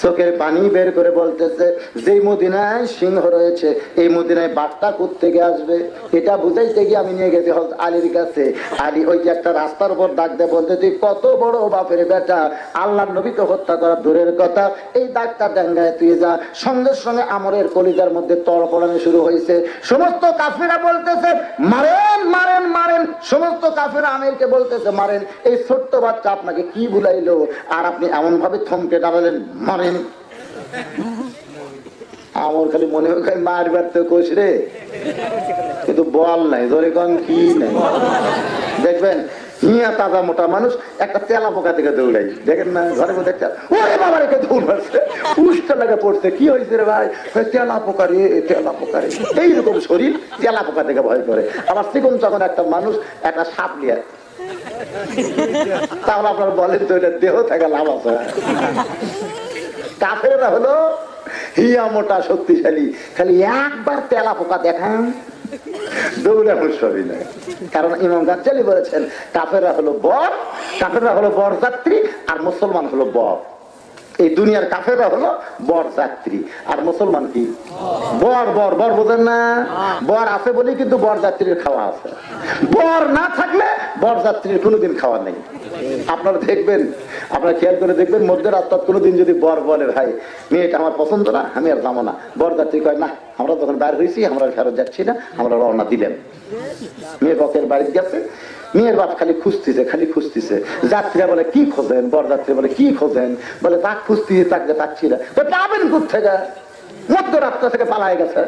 চোখের পানি বের করে বলতেছে, যে মদিনায় সিংহ রয়েছে, এই মদিনায় বাঘটা কোত্থেকে আসবে? এটা বুঝাইতে গিয়ে আমি নিয়ে গেছি হযরত আলীর কাছে। আলী ওই যে একটা রাস্তার উপর ডাক দিয়ে বলতে, তুই কত বড় বাপের বেটা, আল্লাহর নবীকে হত্যা করার দূরের কথা, এই দাগটা ডাঙ্গায় তুই যা। সঙ্গে সঙ্গে আমরের কলিজার মধ্যে তড়পড়ানো শুরু হয়েছে। সমস্ত কাফিরা বলতেছে মারেন মারেন মারেন, সমস্ত কাফিরা আমিরকে বলতেছে মারেন। এই ছোট্ট বাচ্চা আপনাকে কি ভুলাইলো, আর আপনি এমন ভাবে থমকে দাঁড়ালেন, মারেন। আমার খালি মনে হয় মারবার তো কোষ রে, কিন্তু বল নাই, ধরে কন কি নাই। দেখবেন হিয়া তাজা মোটা মানুষ একটা তেলা পোকা থেকে দৌড়াই, দেখেন না ঘরের মধ্যে একটা, ওরে বাবা রেখে দৌড় মারছে, উষ্টা লাগে পড়ছে, কি হয়েছে রে ভাই? তেলা পোকা রে, তেলা পোকা রে। এইরকম শরীর তেলা পোকা থেকে ভয় করে। আবার চিকন যখন একটা মানুষ একটা সাপ নিয়ে, তাহলে আপনার বলেন তো এটা দেহ থেকে লাভ আছে? কাফেররা হলো হিয়া মোটা শক্তিশালী, খালি একবার তেলা পোকা দেখান দৌড়ে মুসবি না। কারণ ইমাম গাজ্জালি বলেছেন কাফেররা হলো বরযাত্রী আর মুসলমান হলো বর। এই দুনিয়ার কাফেররা হলো বরযাত্রী আর মুসলমান কি বর। বর বর বোঝেন না? বর আছে বলে কিন্তু বরযাত্রীর খাওয়া আছে, বর না থাকলে বরযাত্রীর কোনোদিন খাওয়া নেই। আপনারা দেখবেন, আপনারা খেয়াল করে দেখবেন, মধ্যে রাস্তা কোনোদিন যদি বর বলে ভাই মেয়েটা আমার পছন্দ না, আমি আর যাবো না, বরযাত্রী কয় না আমরা যখন বাইরে হয়েছি আমরা ফেরত যাচ্ছি না, আমরা রওনা দিলেন। মেয়ে পকের বাড়িতে গেছে, মেয়ের বাপ খালি খুঁজতেছে। যাত্রীরা বলে কি খোঁজেন? বরযাত্রী বলে কি খোঁজেন? বলে তাক খুঁজতেছি, তাকে পাচ্ছি না। পাবেন কোথেকে? মধ্য রাস্তা থেকে পালাই গেছে।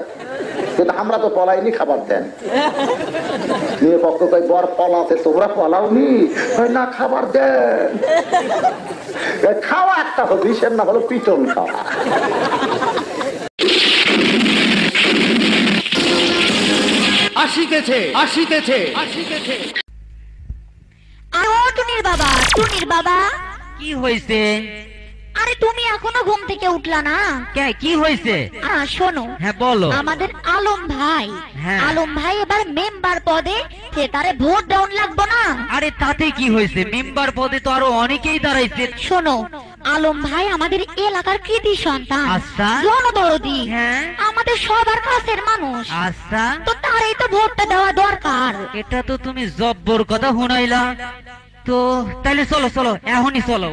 কিন্তু আমরা তো পলাইনি, খাবার দেন। মেয়ে পক্ষ কয় বর পলাতে, তোমরা পলাওনি? না, খাবার দেন। খাওয়া একটা হবি, সে না হলো পিটন খাওয়া। টুনির বাবা কি হয়েছে? আরে তুমি এখনো ঘুম থেকে উঠলা না? কি হয়েছে? শোনো, হ্যাঁ বলো। আমাদের আলম ভাই, হ্যাঁ। আলম ভাই এবার মেম্বার পদে, তারে ভোট দেওয়ান লাগবো না? আরে তাতে কি হয়েছে? মেম্বার পদে তো আরো অনেকেই দাঁড়াইছে। শোনো, আলম ভাই আমাদের এলাকার কৃতি সন্তান, আচ্ছা। জনদরদি, হ্যাঁ। আমাদের সবার কাছের মানুষ, আচ্ছা, তো তারই তো ভোটটা দেওয়া দরকার। এটা তো তুমি জব্বর কথা শুনাইলা। তো তাহলে চলো চলো, এখনই চলো।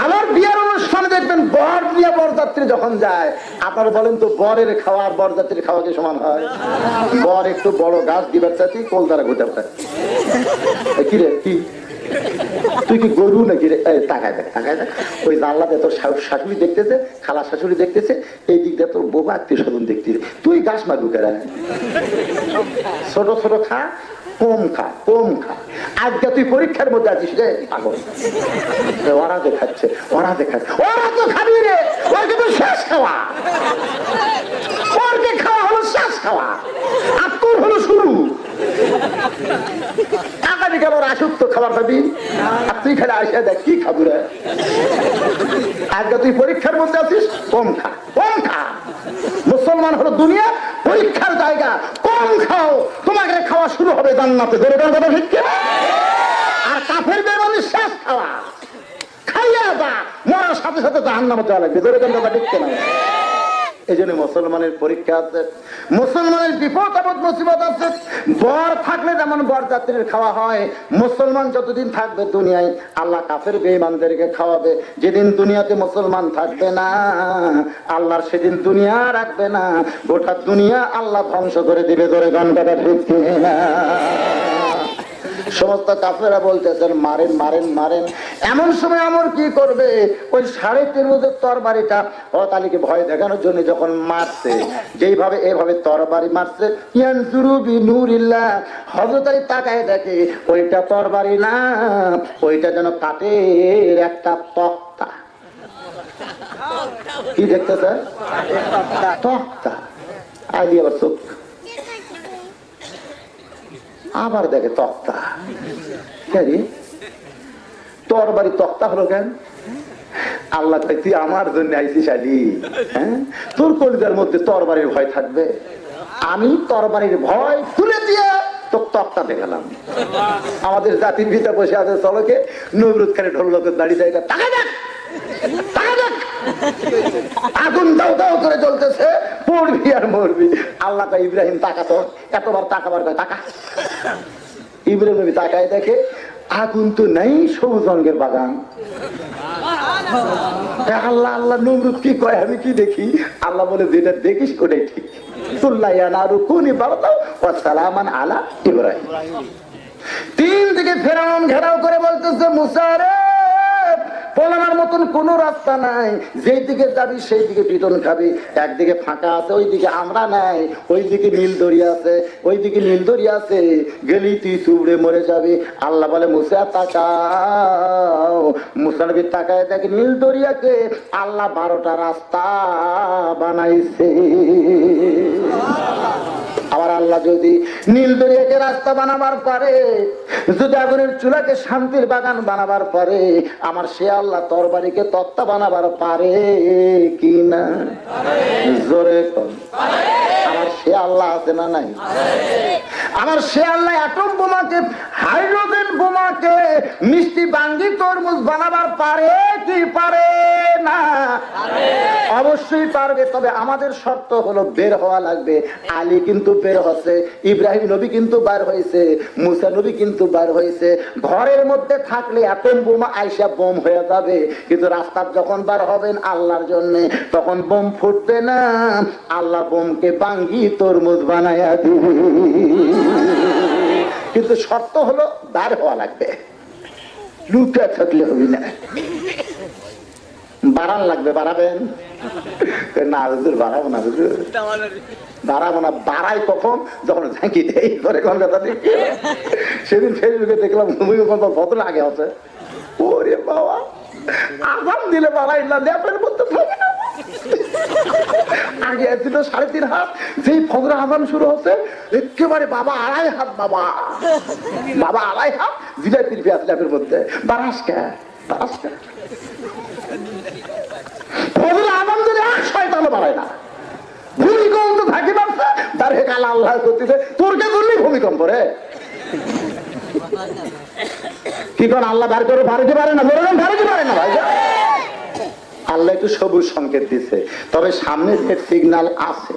আমার বিয়ের অনুষ্ঠানে দেখবেন বর বিয়ে বরযাত্রী যখন যায়, আপনারা বলেন তো বরের খাওয়া আর বরযাত্রীর খাওয়া কি সমান হয়? বর একটু বড় গাছ দিবার চাচ্ছি, কোল দ্বারা ঘুরতে পারে। কি রে, কি তুই কি গরু নাকি রে? তাকায় দেখ। ওই জানলাতে তোর শাশুড়ি দেখতেছে, খালা শাশুড়ি দেখতেছে, এই দিক দিয়ে তোর বউ আত্মীয় স্বজন দেখতেছে। তুই গাছ মারবি কেন? ছোট ছোট খা, কম খা। আজকে তুই পরীক্ষার মধ্যে আছিস রে পাগল। ওরা দেখাচ্ছে, ওরা তো খাবি রে, ওর কিন্তু শেষ খাওয়া। ওরকে খাওয়া হলো শেষ খাওয়া, আর তোর হলো শুরু। আগামী কাল ওর আসুক তো খাবার খাবি, আর তুই খালি আসে দেখ কি খাবি রে। আজকে তুই পরীক্ষার মধ্যে আছিস, কম খা। মুসলমান হলো দুনিয়া পরীক্ষার জায়গা, কম খাও, তোমাকে খাওয়া শুরু হবে জান্নাতে। আর কাফের বেঈমানের শেষ খাওয়া, খাইয়া যা, মরার সাথে সাথে জাহান্নামে যাওয়া লাগবে। দেখতে না, এই জন্য মুসলমানের পরীক্ষা আছে, মুসলমানের বিপদ আপদ মুসিবত আছে। বর থাকলে যেমন বরযাত্রীর খাওয়া হয়, মুসলমান যতদিন থাকবে দুনিয়ায় আল্লাহ কাফের বেঈমানদেরকে খাওয়াবে। যেদিন দুনিয়াতে মুসলমান থাকবে না, আল্লাহর সেদিন দুনিয়া রাখবে না, গোটা দুনিয়া আল্লাহ ধ্বংস করে দিবে। ধরে গান গাটা ঠিক না? সমস্ত কাফেরা বলতেছেন মারেন। এমন সময় আমর কি করবে? ওই 3.5 তরবারিটা হযরত আলীকে ভয় দেখানোর জন্য যখন মারছে, যেইভাবে এভাবে তরবারি মারছে, ইয়ানজুরু বিনুরিল্লাহ, হযরত আলী তাকায় দেখে ওইটা তরবারি না, ওইটা যেন কাঠের একটা তক্তা। কি দেখতেছে? তক্তা। আলী আবার চোখ, আবার দেখে তক্তা। তরবারি তক্তা হলো কেন? আল্লাহ তুই আমার জন্য আইসিস আলী? হ্যাঁ, তোর কলিজার মধ্যে তরবারির ভয় থাকবে? আমি তরবারির ভয় তুলে দিয়ে তো তক্তা দেখালাম। আমাদের জাতির ভিতরে বসে আছে চলকে, নবরুদ খানে ঢোলকের দাঁড়িয়ে যায়, টাকা দেখ, আগুন দাও দাও করে জ্বলতেছে, পড়বি আর মরবি। আল্লাহ কা ইব্রাহিম তাকাতো, এতবার তাকাবার তাকা। ইব্রাহিম নবী তাকায় দেখে আগুন তো নাই, সবুজ রঙের বাগান। আল্লাহ আল্লাহ, নমরুদ কি কয় আমি কি দেখি? আল্লাহ বলে যেটা দেখিস ওটাই ঠিক। তিন দিকে ফেরাউন ঘেরাও করে বলতেছে, মুসা রে, পলানোর মতন কোন রাস্তা নাই, যেই দিকে যাবি সেই দিকে পিটন খাবি। একদিকে ফাঁকা আছে, ওইদিকে আমরা নাই, ওইদিকে নীল দরিয়া আছে, ওইদিকে নীল দরিয়া আছে, গেলি তুই চুবড়ে মরে যাবি। আল্লাহ বলে মুসা তাকাও। মুসা নবী তাকায় দেখে নীল দরিয়াকে আল্লাহ 12টা রাস্তা বানাইছে। আবার আল্লাহ যদি নীল দরিয়াকে রাস্তা বানাবার পরে, যদি আগুনের চুলাকে শান্তির বাগান বানাবার পরে, আমার সে আল্লাহ তরবারিকে তক্তা বানাবার পারে কি না? জোরে কর। আমার সে আল্লাহ আছে না নাই? আমার সে আল্লাহ অ্যাটম বোমাকে, হাইড্রোজেন বোমাকে মিষ্টি বাঙ্গি তরমুজ বানাবার পারে কি পারে না? অবশ্যই পারবে। তবে আমাদের শর্ত হলো বের হওয়া লাগবে। আলী কিন্তু বের হচ্ছে, ইব্রাহিম নবী কিন্তু বার হয়েছে, মুসা নবী কিন্তু বার হয়েছে। ঘরের মধ্যে থাকলে অ্যাটম বোমা আইসা বোম হয়ে যাবে, কিন্তু রাস্তার যখন বার হবেন আল্লাহর জন্য, তখন বোম ফুটবে না, আল্লাহ বোমকে বাঙ্গি তরমুজ বানায়া দিবে। কিন্তু শর্ত হলো বার হওয়া লাগবে, লুকা থাকলে হবে না। বাড়ান লাগবে, বাড়াবেন না? হুজুর বাড়াবো না, হুজুর বাড়াবো না। বাড়াই কখন? যখন ঝাঁকি দেয় করে কোন কথা নেই। সেদিন ফেসবুকে দেখলাম ভূমিকম্প কত আগে আছে। ওরে বাবা, আজান দিলে বাড়াই না, ল্যাপের মধ্যে থাকে না। আগে ছিল 3.5 হাত, যেই ফজর আজান শুরু হচ্ছে একেবারে বাবা 2.5 হাত, বাবা 2.5 হাত জিলাই তিরপি আছে ল্যাপের মধ্যে। বারাস কে বারাস কে ফজর আজান দিলে 1 শয়তানও বাড়ায় না। ভূমিকম্প থাকি বাড়ছে তার হেকাল আল্লাহ করতেছে, তোর কে বললি ভূমিকম্প রে? কি কোন আল্লাহ বার করে ভারতে পারে না? বললাম ভারতে পারে না ভাই। আল্লাহ একটু সবুজ সংকেত দিচ্ছে, তবে সামনে রেড সিগন্যাল আছে।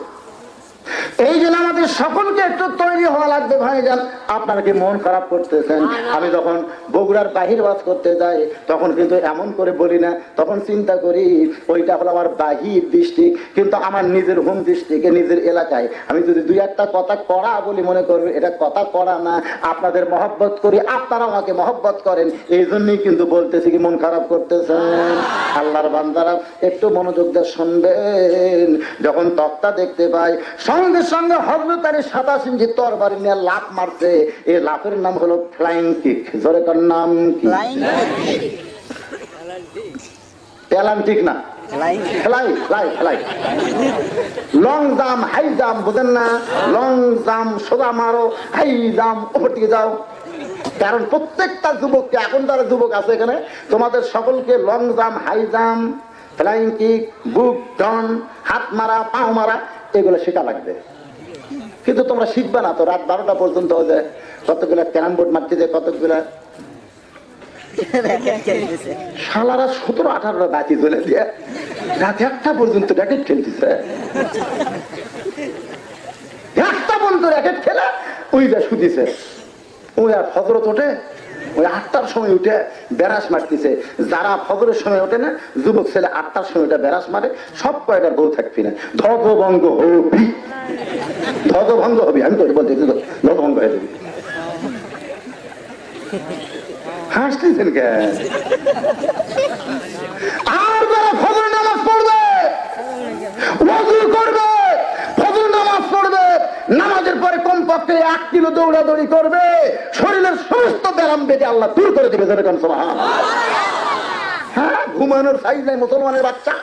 এই জন্য আমাদের সকলকে একটু তৈরি হওয়া লাগবে। ভাইজান, আপনারা কি মন খারাপ করতেছেন? আমি যখন বগুড়ার বাহির বাস করতে যাই তখন কিন্তু এমন করে বলি না, তখন চিন্তা করি ওইটা হলো আমার বাহির ডিস্ট্রিক্ট, কিন্তু আমার নিজের হোম ডিস্ট্রিক্টে, নিজের এলাকায় আমি যদি 2-1টা কথা কড়া বলি, মনে করবে এটা কথা কড়া না, আপনাদের মহব্বত করি, আপনারা আমাকে মহব্বত করেন, এই জন্যই কিন্তু বলতেছি। কি মন খারাপ করতেছেন? আল্লাহর বান্দারা একটু মনোযোগ দিয়ে শুনবেন। যখন তক্তা দেখতে পাই, সঙ্গে সঙ্গে হযরত আলী 27 ইঞ্চি তরবারি নিয়ে লাফ মারছে। এই লাফের নাম হলো ফ্লাইং কিক। জোরে কর, নাম কি? প্যালান্টিক না, লং জাম্প, হাই জাম্প, বুঝেন না? লং জাম্প সোজা মারো, হাই জাম্প উপর দিকে যাও। কারণ প্রত্যেকটা যুবককে, এখন যারা যুবক আছে এখানে, তোমাদের সকলকে long jump, high jump, flying kick, বুক ডাউন, হাত মারা, পাও মারা, এগুলো শেখা লাগবে। কিন্তু তোমরা শিখবে না তো, রাত 12টা পর্যন্ত যায়, কতগুলা ক্যারাম বোর্ড মারতে যায়, কতগুলা শালারা 17-18টা বাতি জ্বলে দিয়ে রাত 1টা পর্যন্ত র্যাকেট খেলতেছে। 1টা পর্যন্ত র্যাকেট খেলে ওই যা শুধিছে, ওই আর ফজরত ওঠে, ওই 8টার সময় উঠে বেড়াস মারতেছে। যারা ফজরের সময় ওঠে না, যুবক ছেলে 8টার সময় উঠে বেড়াস মারে, সব কয়টার বউ থাকবি না, ধ্বজভঙ্গ হবি, ধ্বজভঙ্গ হবি। আমি তো বলতেছি ধ্বজভঙ্গ হয়ে যাবি। হাসতেছেন কে? আর যারা ফজর নামাজ পড়বে, ওযু করবে, ফজর নামাজ পড়বে, নামাজের পরে কমপক্ষে 1 কিলো দৌড়াদৌড়ি করবে, শরীরের সমস্ত ব্যায়াম বেঁধে আল্লাহ দূর করে দেবে। যেরকম সুবহানাল্লাহ। হ্যাঁ, ঘুমানোর সাইজ নাই মুসলমানের বাচ্চা।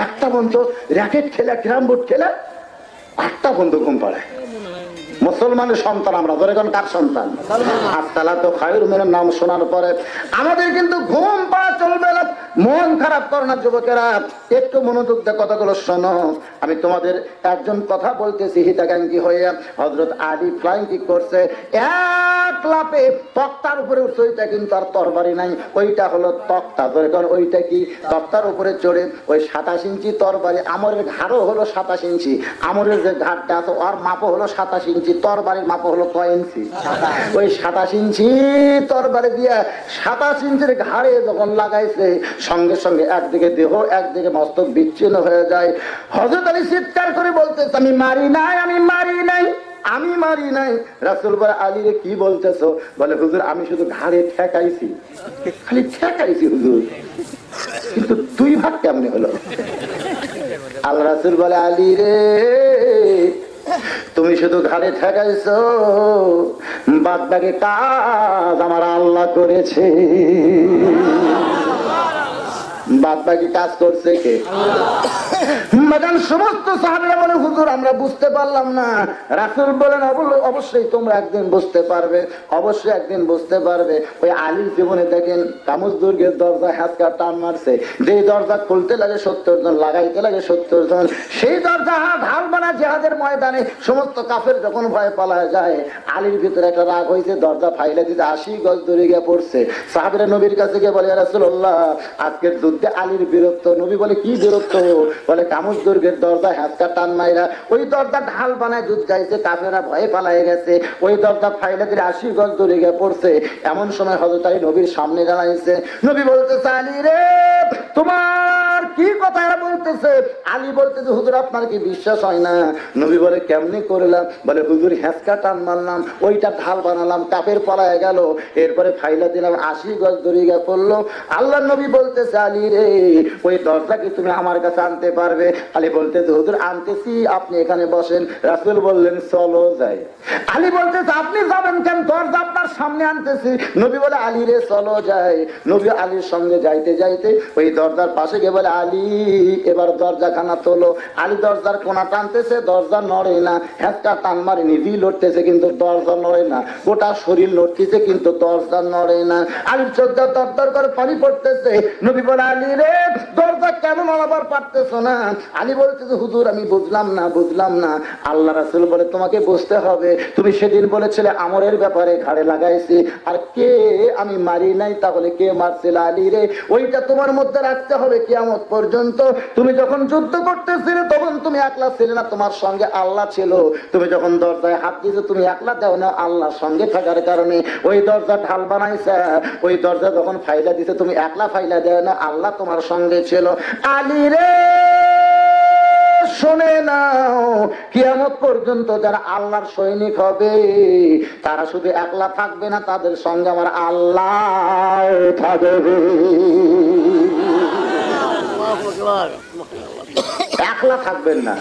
1টা পর্যন্ত র্যাকেট খেলে, ক্যারাম বোর্ড খেলে, 8টা পর্যন্ত ঘুম পাড়ায়। মুসলমানের সন্তান আমরা, ধরে কোন কার সন্তান? আসসালাতু খায়রুম মিনান নাম শোনার পরে আমাদের কিন্তু ঘুম পাড়া চলবে না। মন খারাপ করো না যুবকেরা, একটু মনোযোগ দিয়ে কথাগুলো শোনো। আমি তোমাদের একজন কথা বলতেছি, হিতাকাঙ্ক্ষী হয়ে। হযরত আলী ফ্লাইং কিক করছে, এক লাফে তক্তার উপরে উঠছে। ওইটা কিন্তু আর তরবারি নাই, ওইটা হলো তক্তা। ধরে কোন ওইটা কি? তক্তার উপরে চড়ে ওই 27 ইঞ্চি তরবারি, আমরের ঘাড়ও হলো 27 ইঞ্চি, আমরের যে ঘাটটা আছে ওর মাপও হলো 27 ইঞ্চি, তরবারির মাপ হলো কয় ইঞ্চি? ওই 27 ইঞ্চি তরবারি দিয়ে 27 ইঞ্চির ঘাড়ে যখন লাগাইছে, সঙ্গে সঙ্গে একদিকে দেহ, একদিকে মস্তক বিচ্ছিন্ন হয়ে যায়। হযরত আলী চিৎকার করে বলতেছে, আমি মারি নাই, আমি মারি নাই, আমি মারি নাই। রাসূল বলে, আলী রে কি বলতেছো? বলে, হুজুর আমি শুধু ঘাড়ে ঠেকাইছি, খালি ঠেকাইছি হুজুর, কিন্তু 2 ভাগ কেমনে হলো? আল্লাহ রাসূল বলে, আলী রে তুমি শুধু ঘাড়ে ঠেকাইছো, বাদ বাকি কাজ আমার আল্লাহ করেছে। বাদ বাকি কাজ করছে কে? মাদান সমস্ত সাহাবীরা বলে হুজুর আমরা বুঝতে পারলাম না। রাসূল বলেন অবশ্যই তোমরা একদিন বুঝতে পারবে, অবশ্যই একদিন বুঝতে পারবে। ওই আলীর জীবনে দেখেন কামুজ দুর্গের দরজা হাতকা টান মারছে, যে দরজা খুলতে লাগে 70 জন, লাগাইতে লাগে 70 জন। সেই দরজা ঢাল বানা জিহাদের ময়দানে সমস্ত কাফের যখন ভয় পালায় যায়, আলীর ভিতরে একটা রাগ হয়েছে, দরজা ফাইলে দিতে 80 গজ দূরে গিয়ে পড়ছে। সাহাবীরা নবীর কাছে গিয়ে বলে ইয়া রাসূলুল্লাহ আজকের যুদ্ধে আলীর বীরত্ব। নবী বলে কি বীরত্ব? বলে কামুজ দুর্গের দরজা হাতকা টান মাইরা ওই দরজা ঢাল বানায় যুদ্ধ গাইছে, কাফেরা ভয়ে পালায় গেছে, ওই দরজা ফাইলে দিলে 80 গজ দূরে গিয়ে পড়ছে। এমন সময় হযরত আলী নবীর সামনে দাঁড়াইছে। নবী বলতেছে আলী রে তোমার কি কথা এরা বলতেছে? আলী বলতেছে হুজুর আপনার কি বিশ্বাস হয় না? নবী বলে কেমনি করলাম? বলে হুজুর হ্যাঁচকা টান মারলাম, ওইটা ঢাল বানালাম, কাফের পালায় গেল, এরপরে ফাইলা দিলাম 80 গজ দূরে গিয়ে পড়লো। আল্লাহ নবী বলতেছে আলী রে ওই দরজা কি তুমি আমার কাছে আনতে পারবে? আলী বলতেছে হুজুর আনতেছি, আপনি এখানে বসেন। রাসূল বললেন চলো যাই। আলী বলতেছে আপনি যাবেন কেন? দরজা আপনার সামনে আনতেছি। নবী বলে আলী রে চলো যাই। নবী আলীর সঙ্গে যাইতে যাইতে ওই দরজার পাশে গিয়ে বলে আলী এবার দরজাখানা তোলো। আলী দরজার কোনা টানতেছে, দরজা নড়ে না। হ্যাঁচকা টান মারে নিজে লড়তেছে কিন্তু দরজা নড়ে না, গোটা শরীর লড়তেছে কিন্তু দরজা নড়ে না। আলীর চোখ দরদর করে পানি পড়তেছে। নবী বলে আলী রে দরজা কেন নড়াবার পারতেছো না? আলী বলতেছে হুজুর আমি বুঝলাম না। আল্লাহ রাসূল বলে তোমাকে বুঝতে হবে, তুমি সেদিন বলেছিলে আমরের ব্যাপারে ঘাড়ে লাগাইছি, আর কে আমি মারি নাই, তাহলে কে মারছিল? আলী রে ওইটা তোমার মধ্যে রাখতে হবে কিয়ামত পর্যন্ত। তুমি যখন যুদ্ধ করতেছিলে তখন তুমি একলা ছিলে না, তোমার সঙ্গে আল্লাহ ছিল। তুমি যখন দরজায় হাত দিয়েছো তুমি একলা দেও না, আল্লাহর সঙ্গে থাকার কারণে ওই দরজা ঢাল বানাইছে। ওই দরজা যখন ফাইলা দিছে তুমি একলা ফাইলা দেও না, আল্লাহ তোমার সঙ্গে ছিল। আলী রে শুনে নাও, কিয়ামত পর্যন্ত যারা আল্লাহর সৈনিক হবে তারা শুধু একলা থাকবে না, তাদের সঙ্গে আমার আল্লাহ থাকবে। একলা থাকবেন না,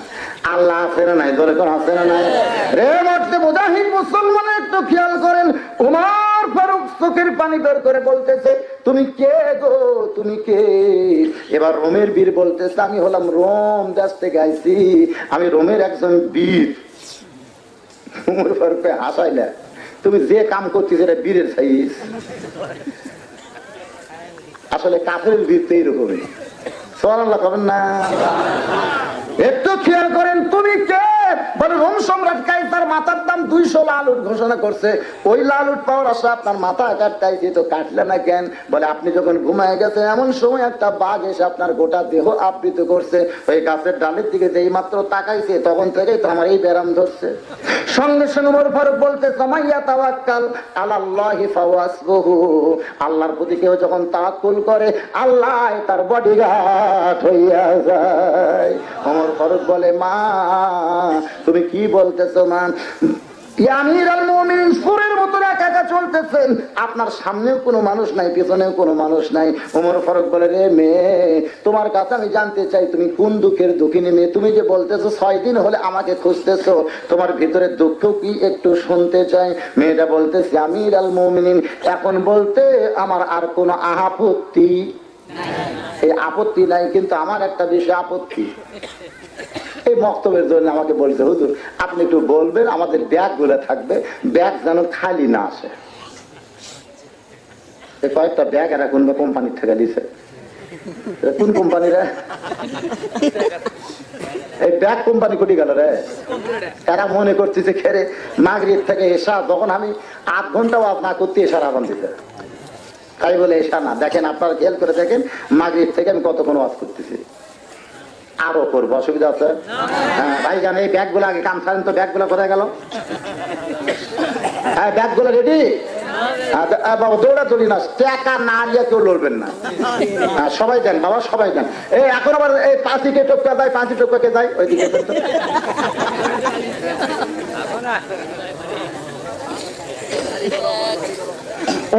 আল্লাহ আছে না নাই? ধরে কোন আছে না নাই? রে মরতে মুজাহিদ মুসলমান একটু খেয়াল করেন। ওমর ফারুক চোখের পানি বের করে বলতেছে তুমি কে গো, তুমি কে? এবার রোমের বীর বলতেছে আমি হলাম রোম দেশ থেকে আইছি, আমি রোমের একজন বীর। ওমর ফারুক হাসাইলা, তুমি যে কাম করছিস এটা বীরের সাইজ। আসলে কাফের বীর তো এইরকমই। সুবহানাল্লাহ করেন না? একটু খেয়াল করেন তুমি কে? বলে রোম সম্রাট কাইসার মাথার দাম 200 লাল উট ঘোষণা করছে। ওই লাল উট পাওয়ার আশা আপনার মাথা কাটতেছি, তো কাটলে না কেন? বলে আপনি যখন ঘুমায় গেছেন এমন সময় একটা বাঘ এসে আপনার গোটা দেহ আবৃত করছে। ওই গাছের ডালের দিকে যেই মাত্র তাকাইছে তখন থেকেই তো আমার এই ব্যারাম ধরছে। সঙ্গে সঙ্গে ওমর ফারুক বলতে সামাইয়া তাওয়াক্কাল আলাল্লাহি ফাওয়াসবুহু, আল্লাহর প্রতি কেউ যখন তাওয়াক্কুল করে আল্লাহ তার বডিগার্ড হইয়া যায়। ওমর ফারুক বলে মা তুমি কি বলতেছো মা? আমিরুল মুমিনিন সুরের মতো একা একা চলতেছেন, আপনার সামনেও কোনো মানুষ নাই, পেছনেও কোনো মানুষ নাই। ওমর ফারুক বলে রে মেয়ে তোমার কাছে আমি জানতে চাই তুমি কোন দুঃখের দুঃখিনী মেয়ে? তুমি যে বলতেছো 6 দিন হলে আমাকে খুঁজতেছো, তোমার ভিতরে দুঃখ কি একটু শুনতে চাই। মেয়েটা বলতেছে আমিরুল মুমিনিন এখন বলতে আমার আর কোনো আপত্তি এই আপত্তি নাই, কিন্তু আমার একটা বিষয় আপত্তি। এই বক্তব্যের জন্য আমাকে বলছে হুজুর আপনি একটু বলবেন আমাদের ব্যাগ গুলো থাকবে, ব্যাগ যেন খালি না আসে। কয়েকটা ব্যাগ এরা কোন কোম্পানির থেকে দিছে। কোন কোম্পানিরা? এই ব্যাগ কোম্পানি কোটি গেল রে। এরা মনে করতেছে খেরে মাগরিব থেকে এসা, যখন আমি 8 ঘন্টা ওয়াজ না করতে এসার আহ্বান দিতে, তাই বলে এসা না। দেখেন আপনারা খেয়াল করে দেখেন মাগরিব থেকে আমি কতক্ষণ ওয়াজ করতেছি। আরো করবো, অসুবিধা আছে? হ্যাঁ ভাই জান এই ব্যাগ গুলো আগে কাম ছাড়েন তো। ব্যাগ গুলো কোথায় গেল? হ্যাঁ ব্যাগ গুলো রেডি? বাবা দৌড়া দৌড়ি না, টাকা না নিয়ে কেউ লড়বেন না। সবাই দেন বাবা, সবাই দেন। এই এখন আবার এই 5টি টোকা যায়, 5টি টোকাকে যায় ওইদিকে।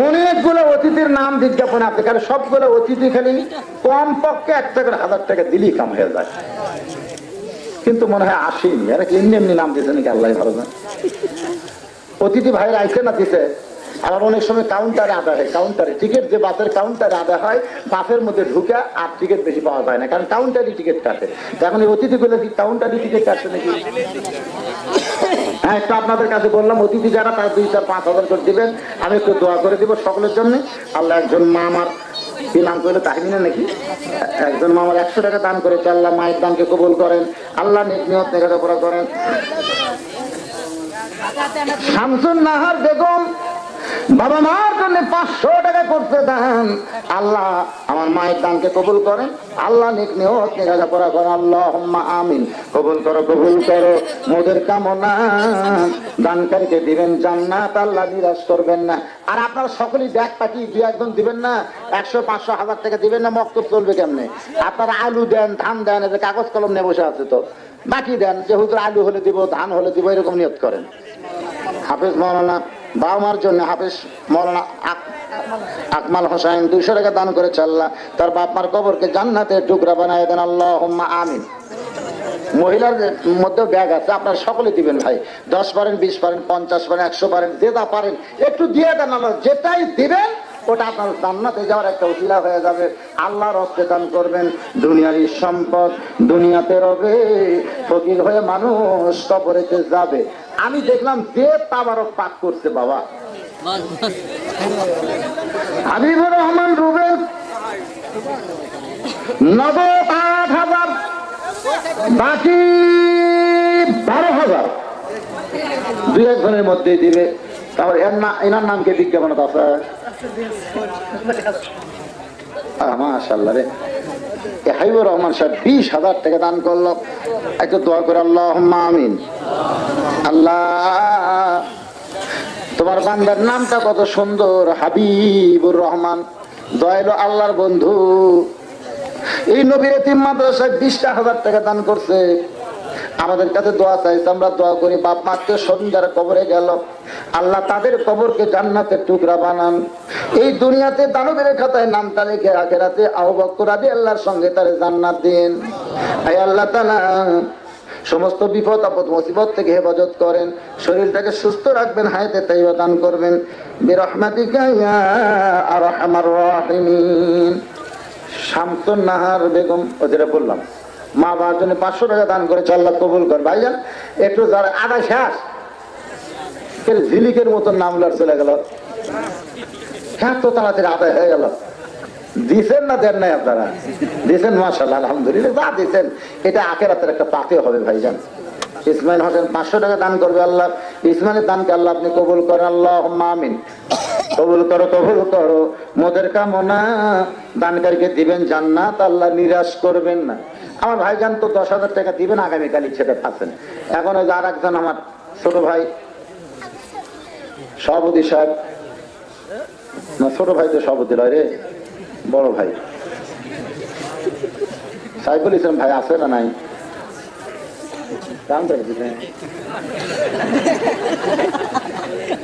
অনেকগুলো অতিথির নাম বিজ্ঞাপন আছে, কারণ সবগুলো অতিথি খালি কম পক্ষে 1 টাকা 1000 টাকা দিলেই কাম হয়ে যায়, কিন্তু মনে হয় আসেনি। এরা এমনি এমনি নাম দিচ্ছে নাকি আল্লাহ ভালো না। অতিথি ভাইয়ের আইসে না দিছে আবার অনেক সময় কাউন্টারে আদায় হয়, কাউন্টারে টিকিট যে বাসের কাউন্টারে আদায় হয়, বাসের মধ্যে ঢুকে আর টিকিট বেশি পাওয়া যায় না, কারণ কাউন্টারই টিকিট কাটে। এখন এই অতিথিগুলো কি কাউন্টারই টিকিট কাটছে নাকি? হ্যাঁ, একটু আপনাদের কাছে বললাম, অতিথি যারা তার 2,000-5,000 করে দিবেন, আমি একটু দোয়া করে দিব সকলের জন্য। আল্লাহ, একজন মা আমার কি নাম করলো তাহমিনা নাকি, একজন মা আমার 100 টাকা দান করেছে, আল্লাহ মায়ের দানকে কবুল করেন, আল্লাহ নেক নিয়ত নেকাটা করেন। শামসুন নাহার বেগম বাবা মার জন্য 500 টাকা করতে দান, আল্লাহ আমার মায়ের দানকে কবুল করেন, আল্লাহ নেক নিয়ত নেকাটা করেন, আল্লাহুম্মা আমিন। কবুল করো, কবুল করো মোদের কামনা, দানকারীকে দিবেন জান্নাত, আল্লাহ নিরাশ করবেন না। আর আপনারা সকলেই ব্যাগ পাঠিয়ে 2-1 দিবেন না, 100, 500, 1000 টাকা দিবেন না, মক্তব চলবে কেমনে? আপনারা আলু দেন, ধান দেন, এদের কাগজ কলম নিয়ে বসে আছে, তো বাকি দেন, যে হুজুর আলু হলে দিব, ধান হলে দিব, এরকম নিয়ত করেন। হাফেজ মাওলানা বাবা মার জন্য হাফেজ মাওলানা আকমাল হোসেন 200 টাকা দান করেছে, আল্লাহ তার বাপ মার কবরকে জান্নাতের টুকরা বানায় দেন, আল্লাহুম্মা আমিন। মহিলার মধ্যেও ব্যাগ আছে, আপনারা সকলে দিবেন ভাই, 10 পারেন, 20 পারেন, 50 পারেন, 100 পারেন, যেটা পারেন একটু দিয়ে দেন, আল্লাহ যেটাই দিবেন ওটা আপনার জান্নাতে যাওয়ার একটা উসিলা হয়ে যাবে। আল্লাহর হস্তে দান করবেন, দুনিয়ারই সম্পদ দুনিয়াতে রবে, ফকির হয়ে মানুষ কবরেতে যাবে। আমি দেখলাম যে তাবারক পাক করছে বাবা, হাবিবুর রহমান রুবেল 98,000, বাকি 12,000, 2-1 জনের মধ্যেই দিবে। তারপর এনার নামকে বিজ্ঞাপন আছে, মাশাআল্লাহ রে, হাবিবুর রহমান সাহেব 20,000 টাকা দান করলো, একটু দোয়া করে আল্লাহুম্মা আমিন। আল্লাহ তোমার বান্দার নামটা কত সুন্দর, হাবিবুর রহমান, দয়ালু আল্লাহর বন্ধু। এই নবীর এতিম মাদ্রাসায় 20,000 টাকা দান করছে, আমাদের কাছে দোয়া চাইছে, আমরা দোয়া করি বাপ মাকে সন্ধ্যার কবরে গেল, আল্লাহ তাদের কবরকে জান্নাতের টুকরা বানান, এই দুনিয়াতে দানবের খাতায় নামটা রেখে আখিরাতে আবু বকর রাদিয়াল্লাহর সঙ্গে তার জান্নাত দিন। আয় আল্লাহ তাআলা সমস্ত বিপদ আপদ মুসিবত থেকে হেফাজত করেন, শরীরটাকে সুস্থ রাখবেন, হায়াতে তাইয়্যিবা দান করবেন, বিরহমাতিকা ইয়া আরহামার রাহিমিন। শামসুন নাহার বেগম, ও যেটা বললাম, মা বাবার জন্য 500 টাকা দান করেছে, আল্লাহ কবুল কর। ভাইজান একটু যারা আদা শেষ ঝিলিকের মতন নামলার চলে গেল, এত তাড়াতাড়ি আদায় হয়ে গেল। দিছেন না দেন নাই? আপনারা দিছেন, মাশাআল্লাহ, আলহামদুলিল্লাহ, যা দিছেন এটা আখিরাতের একটা পাতে হবে। ভাইজান ইসমাইল হোসেন 500 টাকা দান করবে, আল্লাহ ইসমাইলের দানকে আল্লাহ আপনি কবুল করেন, আল্লাহুম্মা আমিন। কবুল করো, কবুল করো মোদের কামনা, দানকারীকে দিবেন জান্নাত, আল্লাহ নিরাশ করবেন না। আমার ভাইজান তো 10,000 টাকা দিবেন, আগামীকাল ইচ্ছেটা থাকছেন। এখন ওই আর একজন আমার ছোট ভাই সভাপতি সাহেব, না ছোট ভাই তো সভাপতি নয় রে, বড় ভাই সাইফুল ইসলাম ভাই আছে না নাই?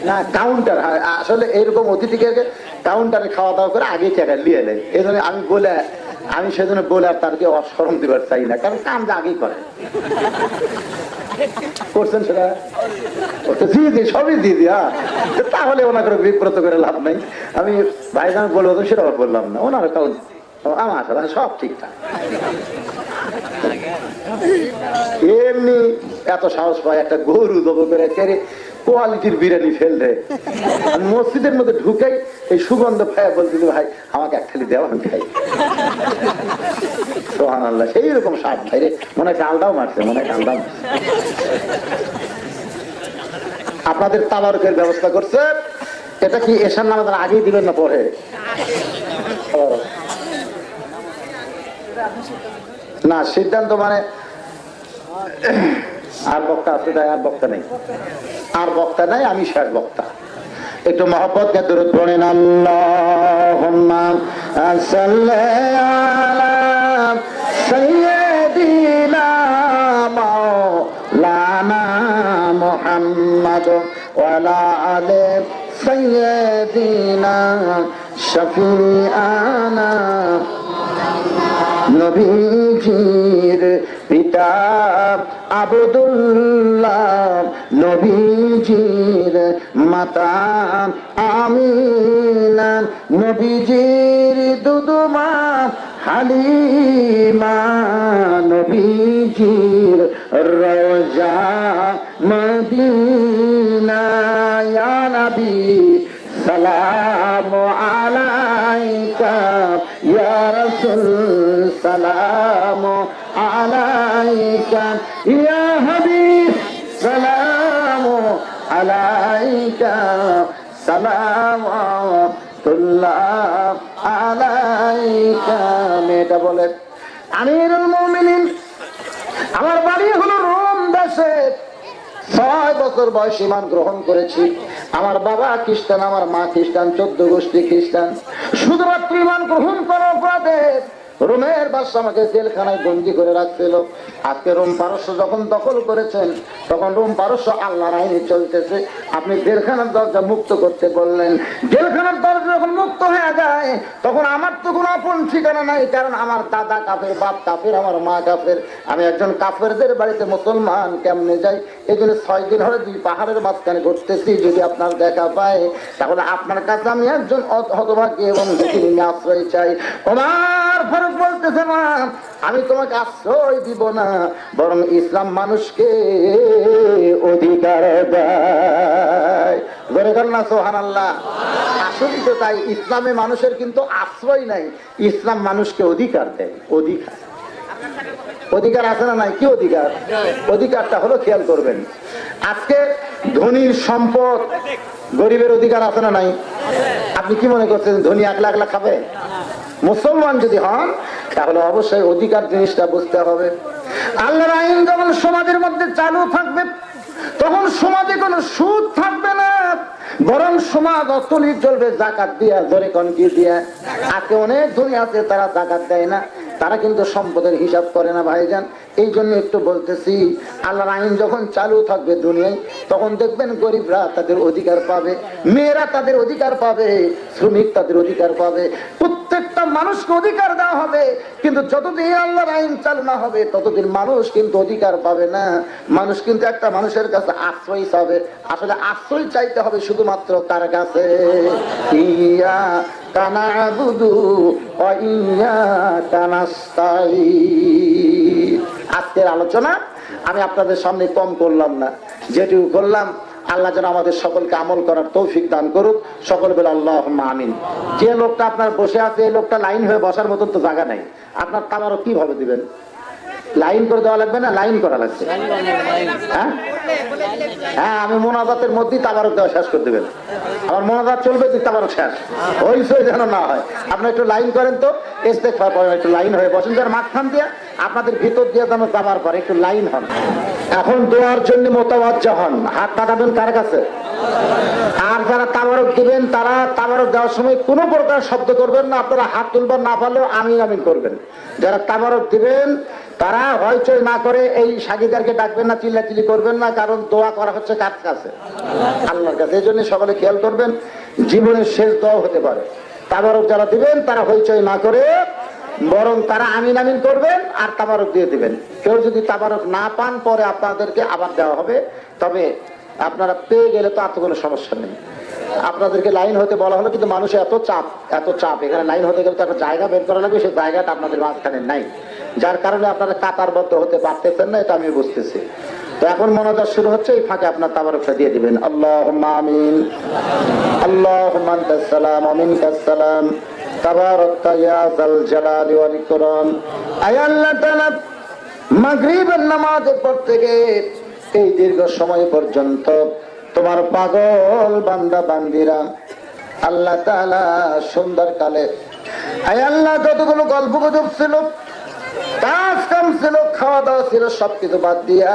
না কাউন্টার, আসলে এইরকম অতিথিকে কাউন্টারে খাওয়া দাওয়া করে আগে টাকা নিয়ে নেয়, এই জন্য আমি সেজন্য বলে আর তারকে অসরম দিবার চাই না, কারণ কাম যে আগেই করে করছেন সেটা দিয়ে দিই, সবই দিয়ে দিই। হ্যাঁ, তাহলে ওনাকে বিব্রত করে লাভ নাই। আমি ভাইজান বলবো তো সেটা বললাম না, ওনারা কাউন্ট আমার সব ঠিকঠাক। এমনি এত সাহস পায় একটা গরু জব করে কোয়ালিটির বিরিয়ানি ফেললে মসজিদের মধ্যে ঢুকাই, এই সুগন্ধ ভাইয়া বলছিল ভাই আমাকে এক থালি দেওয়া, আমি খাই। সুবহানাল্লাহ, সেই রকম স্বাদ ভাই রে, মনে হয় ডালটাও মারছে, মনে হয় ডালটাও মারছে। আপনাদের তাবারকের ব্যবস্থা করছে, এটা কি এশার নামাজের আগেই দিবেন না পরে? না সিদ্ধান্ত মানে আর বক্তা আছে, তাই আর বক্তা নেই, আর বক্তা নাই, আমি শেষ বক্তা। একটু মহব্বত কে দরুদ পড়েন, আল্লাহুম্মা সাল্লি আলা সাইয়্যিদিনা মাওলানা মুহাম্মদ ওয়া আলা আলি সাইয়্যিদিনা শফিআনা। নবীজির পিতা আব্দুল্লাহ নবীজির মাতা আমিনা নবীজির দুদুমা হালিমা নবীজির রওজা মদিনা ইয়া নবী সালামু আলাইকা ইয়া রাসূল সালামু আলাইকা ইয়া হাবিব সালামু আলাইকা সালাওয়াতুল্লাহ আলাইকা। মেয়েটা বলে, আমিরুল মুমিনিন, আমার বাড়ি হলো রোম দেশে, 6 বছর বয়সে ঈমান গ্রহণ করেছি। আমার বাবা খ্রিস্টান, আমার মা খ্রিস্টান, 14 গোষ্ঠী খ্রিস্টান। শুধুমাত্র ঈমান গ্রহণ করার অপরাধে রোমের বাদশা আমাকে জেলখানায় বন্দী করে রাখছিল। আজকে রোম পারস্য যখন দখল করেছেন, তখন রোম পারস্য আল্লাহর আইনে চলতেছে। আপনি জেলখানার দরজা মুক্ত করতে বললেন। জেলখানার দরজা যখন মুক্ত হয়ে যায়, তখন আমার তো কোনো আপন ঠিকানা নাই, কারণ আমার দাদা কাফের, বাপ কাফের, আমার মা কাফের। আমি একজন কাফেরদের বাড়িতে মুসলমান কেমনে যাই? এই জন্য 6 দিন হলে 2 পাহাড়ের মাঝখানে ঘুরতেছি। যদি আপনার দেখা পায়, তাহলে আপনার কাছে আমি একজন হতভাগ্য এবং দুঃখী আশ্রয় চাই। ওমর ফারুক বলতেছে, মা, আমি তোমাকে আশ্রয় দিব না, বরং ইসলাম মানুষকে অধিকার দেয়। বলে কর না সুবহানাল্লাহ। আসলেই তো তাই, ইসলামে মানুষের কিন্তু আশ্রয় নাই, ইসলাম মানুষকে অধিকার দেয়। অধিকার, অধিকার আছে না নাই? কি অধিকার? অধিকারটা হলো, খেয়াল করবেন, আজকে ধনীর সম্পদ, গরিবের অধিকার আছে না নাই? আপনি কি মনে করছেন ধনী একলা একলা খাবে? মুসলমান যদি হন, তাহলে অবশ্যই অধিকার জিনিসটা বুঝতে হবে। আল্লাহর আইন যখন সমাজের মধ্যে চালু থাকবে, তখন সমাজে কোনো সুদ থাকবে না, বরং সমাজ অর্থনীতি চলবে জাকাত দিয়া। ধরে কোন কি দিয়া? আজকে অনেক ধনী আছে, তারা জাকাত দেয় না, তারা কিন্তু সম্পদের হিসাব করে না ভাইজান। এই জন্য একটু বলতেছি, আল্লাহর আইন যখন চালু থাকবে দুনিয়ায়, তখন দেখবেন গরিবরা তাদের অধিকার পাবে, মেয়েরা তাদের অধিকার পাবে, শ্রমিক তাদের অধিকার পাবে, প্রত্যেকটা মানুষকে অধিকার দেওয়া হবে। কিন্তু যতদিন আল্লাহর আইন চালু না হবে, ততদিন মানুষ কিন্তু অধিকার পাবে না। মানুষ কিন্তু একটা মানুষের কাছে আশ্রয় চাবে। আসলে আশ্রয় চাইতে হবে শুধুমাত্র কার কাছে? ইয়্যাকা না'বুদু ওয়া ইয়্যাকা নাস্তাঈন। আজকের আলোচনা আমি আপনাদের সামনে কম করলাম না, যেটুকু করলাম আল্লাহ যেন আমাদের সকলকে আমল করার তৌফিক দান করুক। সকল বলে আল্লাহুম্মা আমিন। যে লোকটা আপনার বসে আছে, এই লোকটা লাইন হয়ে বসার মতন তো জায়গা নাই। আপনার তাবারক কিভাবে দিবেন? লাইন করে দেওয়া লাগবে না? লাইন করা লাগবে। হ্যাঁ হ্যাঁ, আমি মোনাজাতের মধ্যেই তাবারক দেওয়া শেষ করে দেবেন। আমার মোনাজাত চলবে, তাবারক শেষ হইছে যেন না হয়। আপনি একটু লাইন করেন তো, ইস্তেগফার পড়েন, একটু লাইন হয়ে বসেন। যার মাঝখান দিয়ে আপনাদের ভিতর দিয়ে যেন যাবার পরে একটু লাইন হন। এখন দোয়ার জন্য মোতাওয়াজ্জা হন। হাত পাঠাবেন কার কাছে? আর যারা তাবারক দিবেন, তারা তাবারক দেওয়ার সময় কোনো প্রকার শব্দ করবেন না। আপনারা হাত তুলবার না পারলেও আমিন আমিন করবেন। যারা তাবারক দিবেন, তারা হইচই না করে এই সাগীদারকে ডাকবেন না, চিল্লাচিল্লি করবেন না, কারণ দোয়া করা হচ্ছে কার কাছে? আল্লাহর কাছে। এই জন্য সকলে খেয়াল করবেন, জীবনের শেষ দোয়া হতে পারে। তাবারক যারা দিবেন, তারা হইচই না করে, বরং তারা আমিন আমিন করবেন আর তাবারক দিয়ে দিবেন। কেউ যদি তাবারক না পান, পরে আপনাদেরকে আবার দেওয়া হবে। তবে আপনারা পেয়ে গেলে তো আর তো কোনো সমস্যা নেই। আপনাদেরকে লাইন হতে বলা হলো, কিন্তু মানুষের এত চাপ, এখানে লাইন হতে গেলে তো একটা জায়গা বের করা লাগবে, সেই জায়গাটা আপনাদের মাঝখানে নাই, যার কারণে আপনারা কাতারবদ্ধ হতে পারতেছেন না, এটা আমি বুঝতেছি। তো এখন মোনাজাত শুরু হচ্ছে, এই ফাঁকে আপনার তাবারকটা দিয়ে দিবেন। আল্লাহুম্মা আমিন। আল্লাহুম্মা আনতাস সালাম ওয়া মিনকাস সালাম, তাবারাকতা ইয়া যাল জালালি ওয়াল ইকরাম। আয় আল্লাহ তাআলা, মাগরিবের নামাজের পর থেকে এই দীর্ঘ সময় পর্যন্ত তোমার পাগল বান্দা বান্দিরা আল্লাহ তাআলা সুন্দর কালে, আয় আল্লাহ, যতগুলো গল্প গুজব ছিল, কাজ কাম ছিল, খাওয়া দাওয়া ছিল, সবকিছু বাদ দিয়া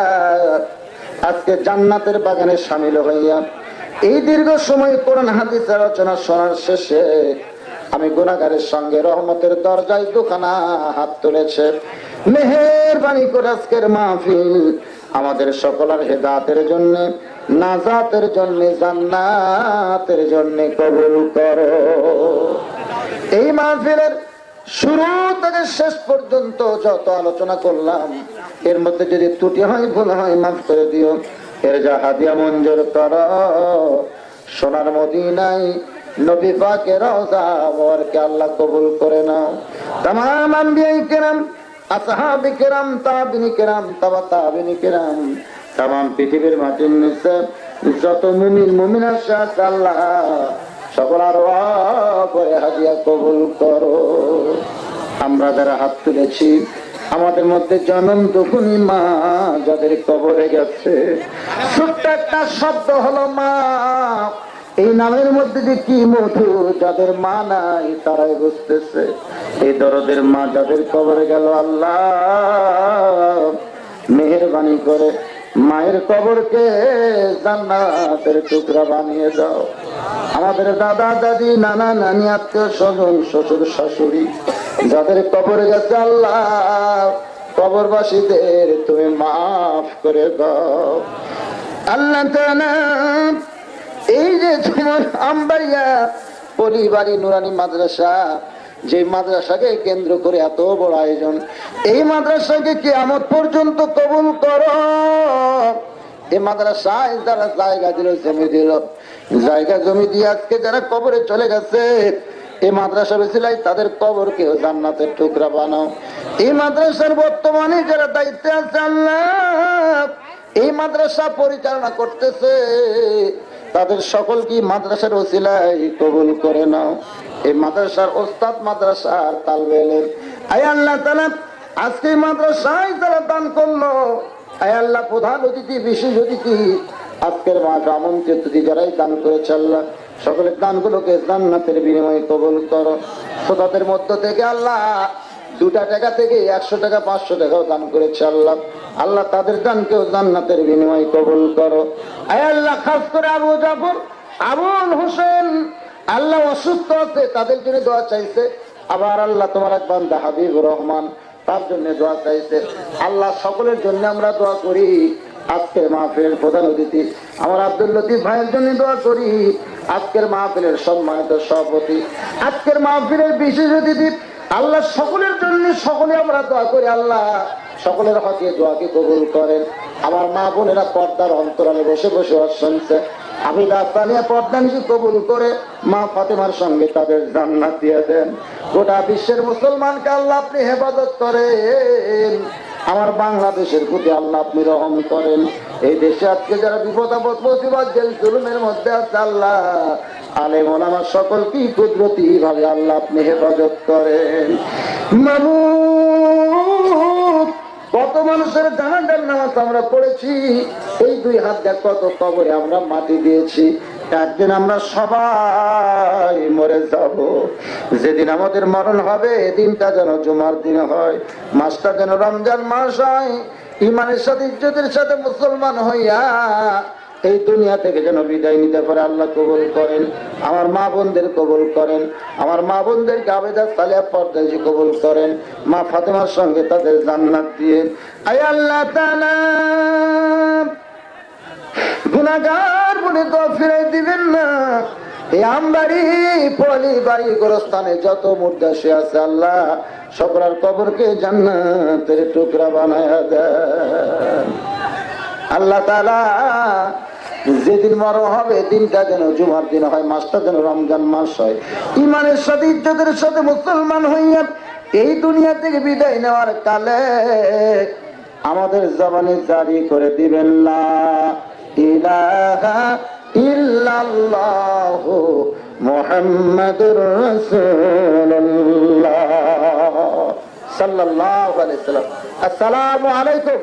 আজকে জান্নাতের বাগানে শামিল হইয়া এই দীর্ঘ সময় কোরআন হাদিস আলোচনা শোনার শেষে আমি গুনাহগারের সঙ্গে রহমতের দরজায় দুখানা হাত তুলেছে। মেহেরবানি করে আজকের মাহফিল আমাদের সকলের হেদায়েতের জন্য, নাজাতের জন্য, জান্নাতের জন্য কবুল করো। এই মাহফিলের শুরু থেকে শেষ পর্যন্ত যত আলোচনা করলাম এর মধ্যে যদি ত্রুটি হয় ভুল হয় মাফ করে দিও। এর যা হাদিয়া মঞ্জুর করো। সোনার মদিনায় নবী পাকের রওজা মোবারকে আল্লাহ কবুল করে নাও। তামাম আম্বিয়ায়ে কেরাম, আসহাবে কেরাম, তাবিঈন কেরাম, তাবিঈন কেরাম, তামাম পৃথিবীর মাটির নিচে যত মুমিন মুমিনার সাথে আল্লাহ সকল করে হাদিয়া কবুল করো। আমরা যারা হাত তুলেছি আমাদের মধ্যে জনম দুখুনি মা যাদের কবরে গেছে, ছোট্ট একটা শব্দ হলো মা। এই নামের মধ্যে যে কি মধু, যাদের মা নাই তারাই বুঝতেছে। এই দরদের মা যাদের কবরে গেল আল্লাহ মেহেরবানি করে মায়ের কবরকে জান্নাতের টুকরা বানিয়ে দাও। আমাদের দাদা দাদি নানা নানি আত্মীয় স্বজন শ্বশুর শাশুড়ি যাদের কবরে গেছে আল্লাহ কবরবাসীদের তুমি মাফ করে দাও। আল্লাহ তাআলা এই যে তোমার আমবাড়িয়া পরিবারী নুরানি মাদ্রাসা, যে মাদ্রাসাকে কেন্দ্র করে এত বড় আয়োজন, এই মাদ্রাসাকে কিয়ামত পর্যন্ত কবুল করো। এই মাদ্রাসায় যারা জায়গা দিল, জমি দিল, জায়গা জমি দিয়ে আজকে যারা কবরে চলে গেছে, এই মাদ্রাসা বেশিলাই তাদের কবরকে জান্নাতের টুকরা বানাও। এই মাদ্রাসার বর্তমানে যারা দায়িত্বে আছে আল্লাহ এই মাদ্রাসা পরিচালনা করতেছে, তাদের সকলকে মাদ্রাসার ওসিলায় কবুল করে নাও। এই মাদ্রাসার ওস্তাদ, মাদ্রাসার তালবে ইলম, আয় আল্লাহ তাআলা আজকে মাদ্রাসায় যারা দান করলো, আয় আল্লাহ প্রধান অতিথি, বিশেষ অতিথি, আজকের মাঠে আমন্ত্রিত অতিথি যারাই দান করেছে আল্লাহ সকলের দানগুলোকে জান্নাতের বিনিময়ে কবুল করো। শ্রোতাদের মধ্য থেকে আল্লাহ 2 টাকা থেকে 100 টাকা 500 টাকাও দান করেছে আল্লাহ, আল্লাহ তাদের দানকেও জান্নাতের বিনিময়ে কবুল করো। আয় আল্লাহ খাস করে আবু জাফর, আবুল হোসেন আল্লাহ অসুস্থ আছে, তাদের জন্য দোয়া চাইছে। আবার আল্লাহ তোমার এক বান্দা হাবিবুর রহমান, তার জন্য দোয়া চাইছে। আল্লাহ সকলের জন্য আমরা দোয়া করি। আজকের মাহফিলের প্রধান অতিথি আমার আব্দুল লতিফ ভাইয়ের জন্য দোয়া করি। আজকের মাহফিলের সম্মানিত সভাপতি, আজকের মাহফিলের বিশেষ অতিথি, আল্লাহ সকলের জন্য সকলে আমরা দোয়া করি। আল্লাহ সকলের হকে দোয়াকে কবুল করেন। আমার মা বোনেরা পর্দার অন্তরালে বসে বসে শুনছে, আমি রাস্তানিয়া পর্দা নিশি কবুল করে মা ফাতেমার সঙ্গে তাদের জান্নাত দিয়ে দেন। গোটা বিশ্বের মুসলমানকে আল্লাহ আপনি হেফাজত করেন। আমার বাংলাদেশের প্রতি আল্লাহ আপনি রহম করেন। এই দেশে আজকে যারা বিপদ আপদ মুসিবত জেল জুলুমের মধ্যে আছে আল্লাহ আলেম ওলামা সকলকে কুদরতি ভাবে আল্লাহ আপনি হেফাজত করেন। মাবুদ কত মানুষের জানাজার নামাজ আমরা পড়েছি, এই 2 হাত দেখ কত কবরে আমরা মাটি দিয়েছি। একদিন আমরা সবাই মরে যাব। যেদিন আমাদের মরণ হবে এদিনটা যেন জুমার দিন হয়, মাসটা যেন রমজান মাস হয়। ইমানের সাথে ইজ্জতের সাথে মুসলমান হইয়া এই দুনিয়া থেকে যেন বিদায় নিতে পারে। আল্লাহ কবুল করেন। আমার মা বোনদের কবুল করেন। আমার মা বোনদেরকে আবেদা সালিহা পর্দায় কবুল করেন। মা ফাতেমার সঙ্গে তাদের জান্নাত দিয়ে আয় আল্লাহ তাআলা গুনাহগার বলে তো ফিরাই দিবেন না। এই আমবাড়ি পলি বাড়ি গোরস্থানে যত মুর্দাসে আছে আল্লাহ সকলের কবরকে জান্নাতের টুকরা বানায়া দেন। আল্লাহ তাআলা যেদিন মরণ হবে দিনটা যেন জুমার দিন হয়, মাসটা যেন রমজান মাস হয়। ইমানের সাথে ইজ্জতের সাথে মুসলমান হইয়া এই দুনিয়া থেকে বিদায় নেওয়ার কালে আমাদের জবানে জারি করে দিবেন লা ইলাহা ইল্লাল্লাহু মুহাম্মাদুর রাসূলুল্লাহ সাল্লাল্লাহু আলাইহি ওয়াসাল্লাম। আসসালামু আলাইকুম।